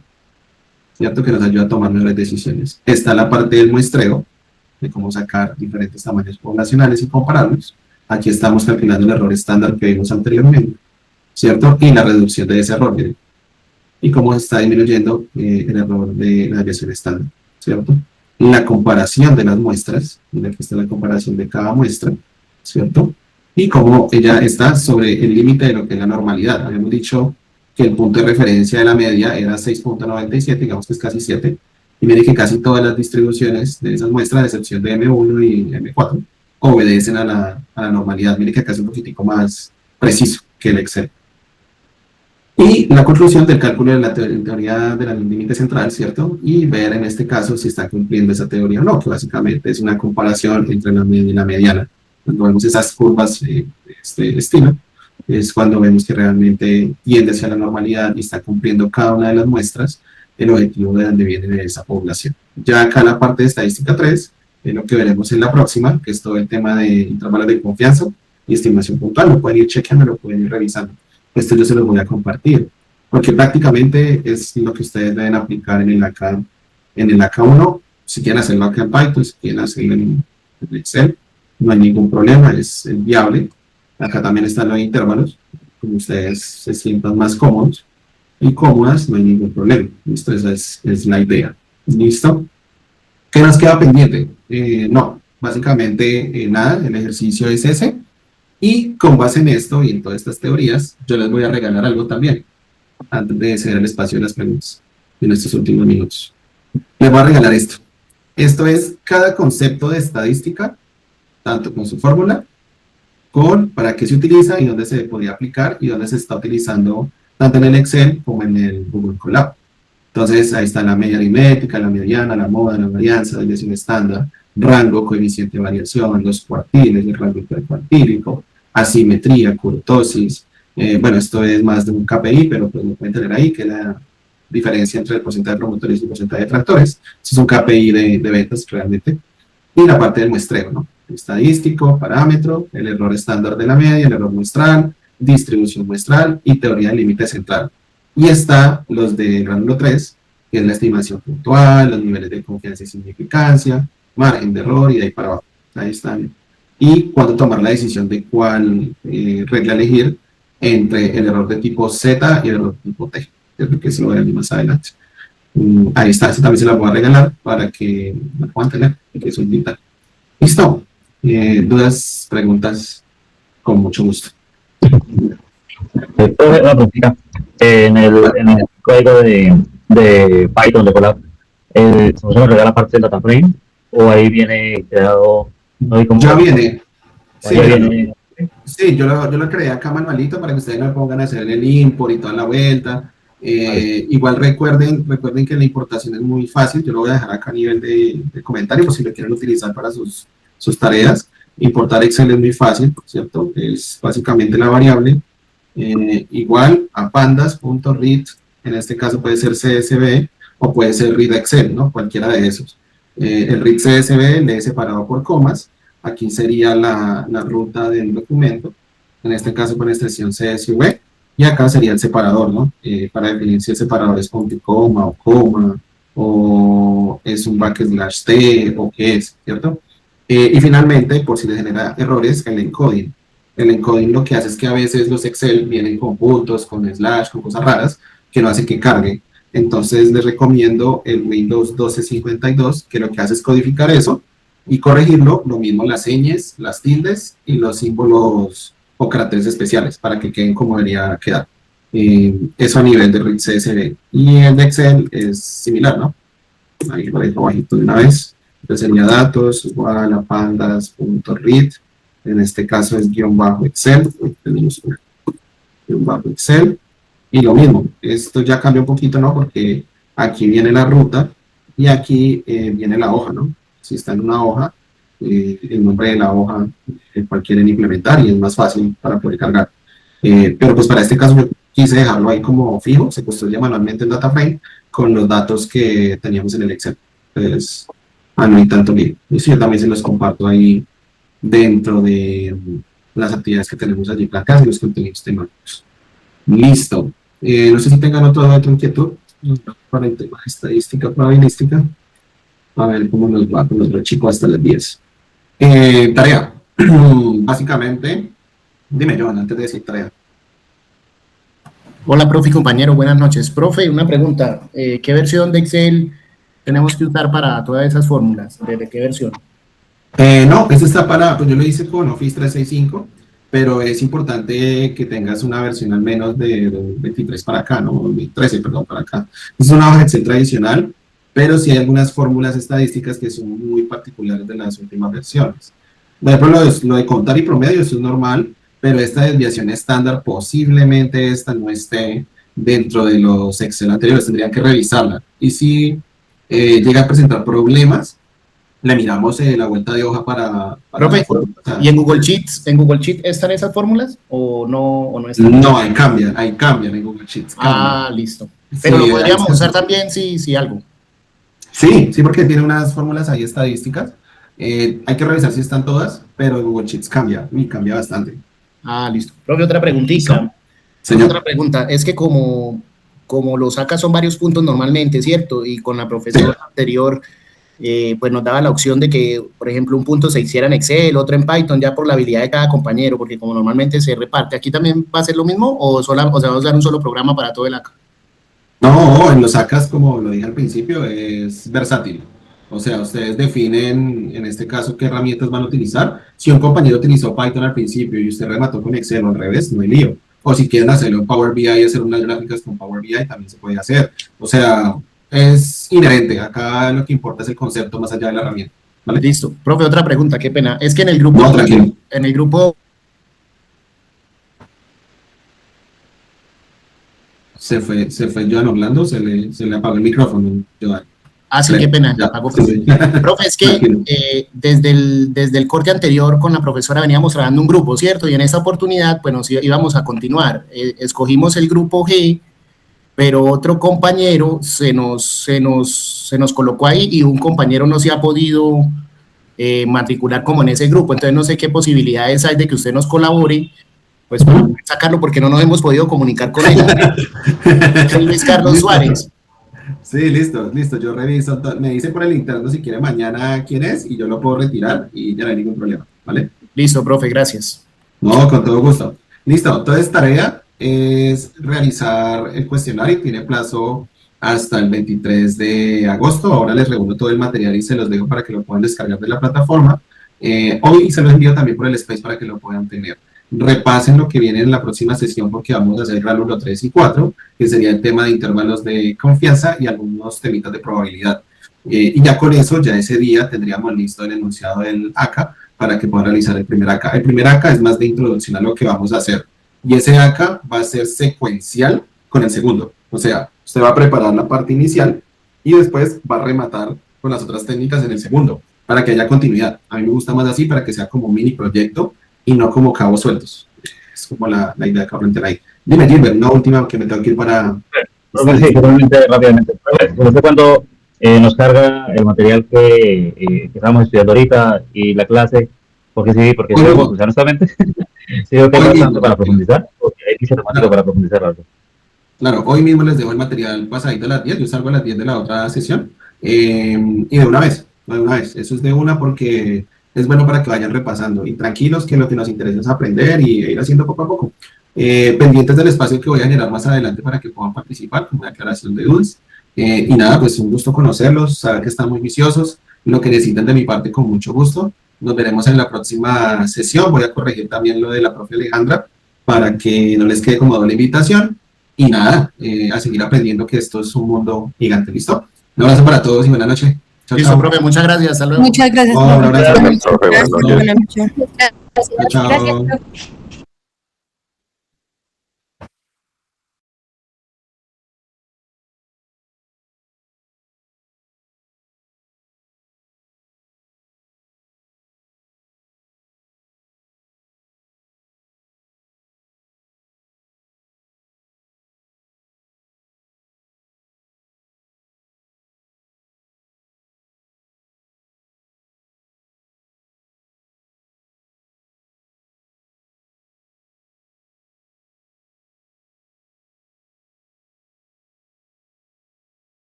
¿Cierto? Que nos ayuda a tomar mejores decisiones. Está la parte del muestreo, de cómo sacar diferentes tamaños poblacionales y compararlos. Aquí estamos calculando el error estándar que vimos anteriormente, ¿cierto? Y la reducción de ese error, miren. Y cómo está disminuyendo el error de la desviación estándar, ¿cierto? La comparación de las muestras, miren, aquí está la comparación de cada muestra, ¿cierto? Y cómo ella está sobre el límite de lo que es la normalidad. Habíamos dicho que el punto de referencia de la media era 6.97, digamos que es casi 7, y miren que casi todas las distribuciones de esas muestras, a excepción de M1 y M4, obedecen a la normalidad. Miren que acá es un poquitico más preciso que el Excel. Y la conclusión del cálculo de la teoría del límite central, ¿cierto? Y ver en este caso si está cumpliendo esa teoría o no, que básicamente es una comparación entre la media y la mediana. Cuando vemos esas curvas de este estilo, es cuando vemos que realmente tiende hacia la normalidad y está cumpliendo cada una de las muestras el objetivo de donde viene de esa población. Ya acá la parte de estadística 3, es lo que veremos en la próxima, que es todo el tema de intervalos de confianza y estimación puntual. Lo pueden ir chequeando, lo pueden ir revisando. Esto yo se los voy a compartir, porque prácticamente es lo que ustedes deben aplicar en el AK1, si quieren hacerlo acá en Python, si quieren hacerlo en Excel, no hay ningún problema, es viable. Acá también están los intervalos, como ustedes se sientan más cómodos y cómodas, no hay ningún problema. Listo, esa es la idea. ¿Listo? ¿Qué nos queda pendiente? No, básicamente nada, el ejercicio es ese. Y con base en esto y en todas estas teorías, yo les voy a regalar algo también, antes de ceder el espacio de las preguntas, en estos últimos minutos. Les voy a regalar esto. Esto es cada concepto de estadística, tanto con su fórmula, con para qué se utiliza y dónde se podría aplicar y dónde se está utilizando, tanto en el Excel como en el Google Colab. Entonces, ahí está la media aritmética, la mediana, la moda, la varianza, desviación estándar, rango, coeficiente de variación, los cuartiles, el rango intercuartílico, asimetría, kurtosis. Bueno, esto es más de un KPI, pero pues lo pueden tener ahí, que es la diferencia entre el porcentaje de promotores y el porcentaje de detractores. Este es un KPI de ventas realmente. Y la parte del muestreo, ¿no? Estadístico, parámetro, el error estándar de la media, el error muestral, distribución muestral y teoría del límite central. Y está los de grándulo 3, que es la estimación puntual, los niveles de confianza y significancia, margen de error y de ahí para abajo. Ahí están. Y cuándo tomar la decisión de cuál regla elegir entre el error de tipo Z y el error de tipo T, que se lo verán más adelante. Ahí está, esta también se la voy a regalar para que la puedan tener, que es un digital. Listo. Dudas, preguntas, con mucho gusto. Una pregunta. En el código de Python de Colab, ¿se nos regala la parte del data frame o ahí viene creado? ¿No? Ya viene. Sí, ya viene. Sí, yo lo creé acá manualito para que ustedes no me pongan a hacer el import y toda la vuelta. Igual recuerden que la importación es muy fácil. Yo lo voy a dejar acá a nivel de comentario por si lo quieren utilizar para sus tareas. Importar Excel es muy fácil, ¿cierto? Es básicamente la variable igual a pandas.read, en este caso puede ser CSV o puede ser read Excel, ¿no? Cualquiera de esos. El read CSV lee separado por comas. Aquí sería la ruta del documento, en este caso con extensión CSV, y acá sería el separador, ¿no? Para definir si el separador es punto y coma, o es un backslash T, o qué es, ¿cierto? Y finalmente, por si les genera errores, el encoding. El encoding lo que hace es que a veces los Excel vienen con puntos, con slash, con cosas raras, que no hace que cargue. Entonces les recomiendo el Windows 1252, que lo que hace es codificar eso, y corregirlo, lo mismo las señas, las tildes y los símbolos o caracteres especiales para que queden como debería quedar. Eso a nivel de read CSV. Y el de Excel es similar, ¿no? Ahí lo dejo bajito de una vez. Entonces sería datos igual a pandas.read. En este caso es guión bajo Excel. Tenemos guión bajo Excel. Y lo mismo. Esto ya cambia un poquito, ¿no? Porque aquí viene la ruta y aquí viene la hoja, ¿no? Si está en una hoja, el nombre de la hoja el cual quieren implementar y es más fácil para poder cargar. Pero pues para este caso yo quise dejarlo ahí como fijo, se construye manualmente en DataFrame con los datos que teníamos en el Excel. Entonces, no hay tanto lío. Y yo también se los comparto ahí dentro de las actividades que tenemos allí planteadas y los contenidos temáticos. Listo. No sé si tengan otra inquietud para el tema de estadística probabilística. A ver cómo nos va con nuestro chico hasta las 10. Tarea. Básicamente, dime, Johan, antes de decir tarea. Hola, profe y compañero, buenas noches. Profe, una pregunta. ¿Qué versión de Excel tenemos que usar para todas esas fórmulas? ¿De qué versión? No, eso está pues yo lo hice con Office 365, pero es importante que tengas una versión al menos de 23 para acá, ¿no? 13, perdón, para acá. Es una hoja Excel tradicional, pero sí hay algunas fórmulas estadísticas que son muy particulares de las últimas versiones. Por ejemplo, lo de contar y promedio, eso es normal, pero esta desviación estándar, posiblemente esta no esté dentro de los Excel anteriores, tendrían que revisarla. Y si llega a presentar problemas, le miramos la vuelta de hoja para Profe, la fórmula. O sea, ¿y en Google Sheets están esas fórmulas o no están? no, ahí cambian en Google Sheets. Ah, listo. Pero Sí, lo podríamos ahí usar también si algo. sí, porque tiene unas fórmulas ahí estadísticas. Hay que revisar si están todas, pero en Google Sheets cambia, y cambia bastante. Ah, listo. Profe, otra preguntita. Señor. Otra pregunta, es que como los sacas son varios puntos normalmente, ¿cierto? Y con la profesora anterior, pues nos daba la opción de que, por ejemplo, un punto se hiciera en Excel, otro en Python, ya por la habilidad de cada compañero, porque como normalmente se reparte, ¿aquí también va a ser lo mismo o se va a usar un solo programa para todo el ACA? No, en los ACAS, como lo dije al principio, es versátil. O sea, ustedes definen, en este caso, qué herramientas van a utilizar. Si un compañero utilizó Python al principio y usted remató con Excel o al revés, no hay lío. O si quieren hacerlo en Power BI y hacer unas gráficas con Power BI, también se puede hacer. O sea, es inherente. Acá lo que importa es el concepto más allá de la herramienta. ¿Vale? Listo. Profe, otra pregunta, qué pena. Es que en el grupo... No, tranquilo. En el grupo... Se fue Joan Orlando, se le apagó el micrófono, Joan. Ah, sí, qué pena. Ya, Apagó, sí. profe, es que desde el corte anterior con la profesora veníamos trabajando un grupo, ¿cierto? Y en esta oportunidad, pues nos íbamos a continuar. Escogimos el grupo G, pero otro compañero se nos colocó ahí y un compañero no se ha podido matricular como en ese grupo. Entonces no sé qué posibilidades hay de que usted nos colabore, pues para poder sacarlo, porque no nos hemos podido comunicar con él. Luis Carlos Suárez. Sí, listo, yo reviso, me dice por el interno si quiere mañana quién es y yo lo puedo retirar y ya no hay ningún problema, ¿vale? Listo, profe, gracias. No, con todo gusto. Listo, entonces tarea es realizar el cuestionario, tiene plazo hasta el 23 de agosto, ahora les reúno todo el material y se los dejo para que lo puedan descargar de la plataforma, hoy se los envío también por el Space para que lo puedan tener. Repasen lo que viene en la próxima sesión porque vamos a hacer RAL 1, 3 y 4, que sería el tema de intervalos de confianza y algunos temitas de probabilidad. Y ya con eso, ya ese día tendríamos listo el enunciado del ACA para que puedan realizar el primer ACA. El primer ACA es más de introducción a lo que vamos a hacer. Y ese ACA va a ser secuencial con el segundo. O sea, usted va a preparar la parte inicial y después va a rematar con las otras técnicas en el segundo, para que haya continuidad. A mí me gusta más así, para que sea como un mini proyecto y no como cabos sueltos. Es como la idea que plantear ahí. Dime, Gilbert, una última que me tengo que ir para... Sí, totalmente rápidamente. No sé cuándo nos carga el material que estamos estudiando ahorita y la clase, porque sí, porque honestamente, sí, yo tengo bastante para profundizar, porque hay mucha temática para profundizar algo. Claro, hoy mismo les dejo el material pasadito a las 10, yo salgo a las 10 de la otra sesión, y de una vez, eso es de una porque es bueno para que vayan repasando, y tranquilos que lo que nos interesa es aprender y ir haciendo poco a poco. Pendientes del espacio que voy a generar más adelante para que puedan participar, como una aclaración de dudas, y nada, pues un gusto conocerlos, saber que están muy viciosos, lo que necesitan de mi parte con mucho gusto. Nos veremos en la próxima sesión, voy a corregir también lo de la profe Alejandra, para que no les quede como doble invitación. Y nada, a seguir aprendiendo que esto es un mundo gigante. ¿Listo? Un abrazo para todos y buenas noches. Chao, listo, chao. Profe, muchas gracias. Hasta luego. Muchas gracias. Un abrazo. Buenas noches. Chao.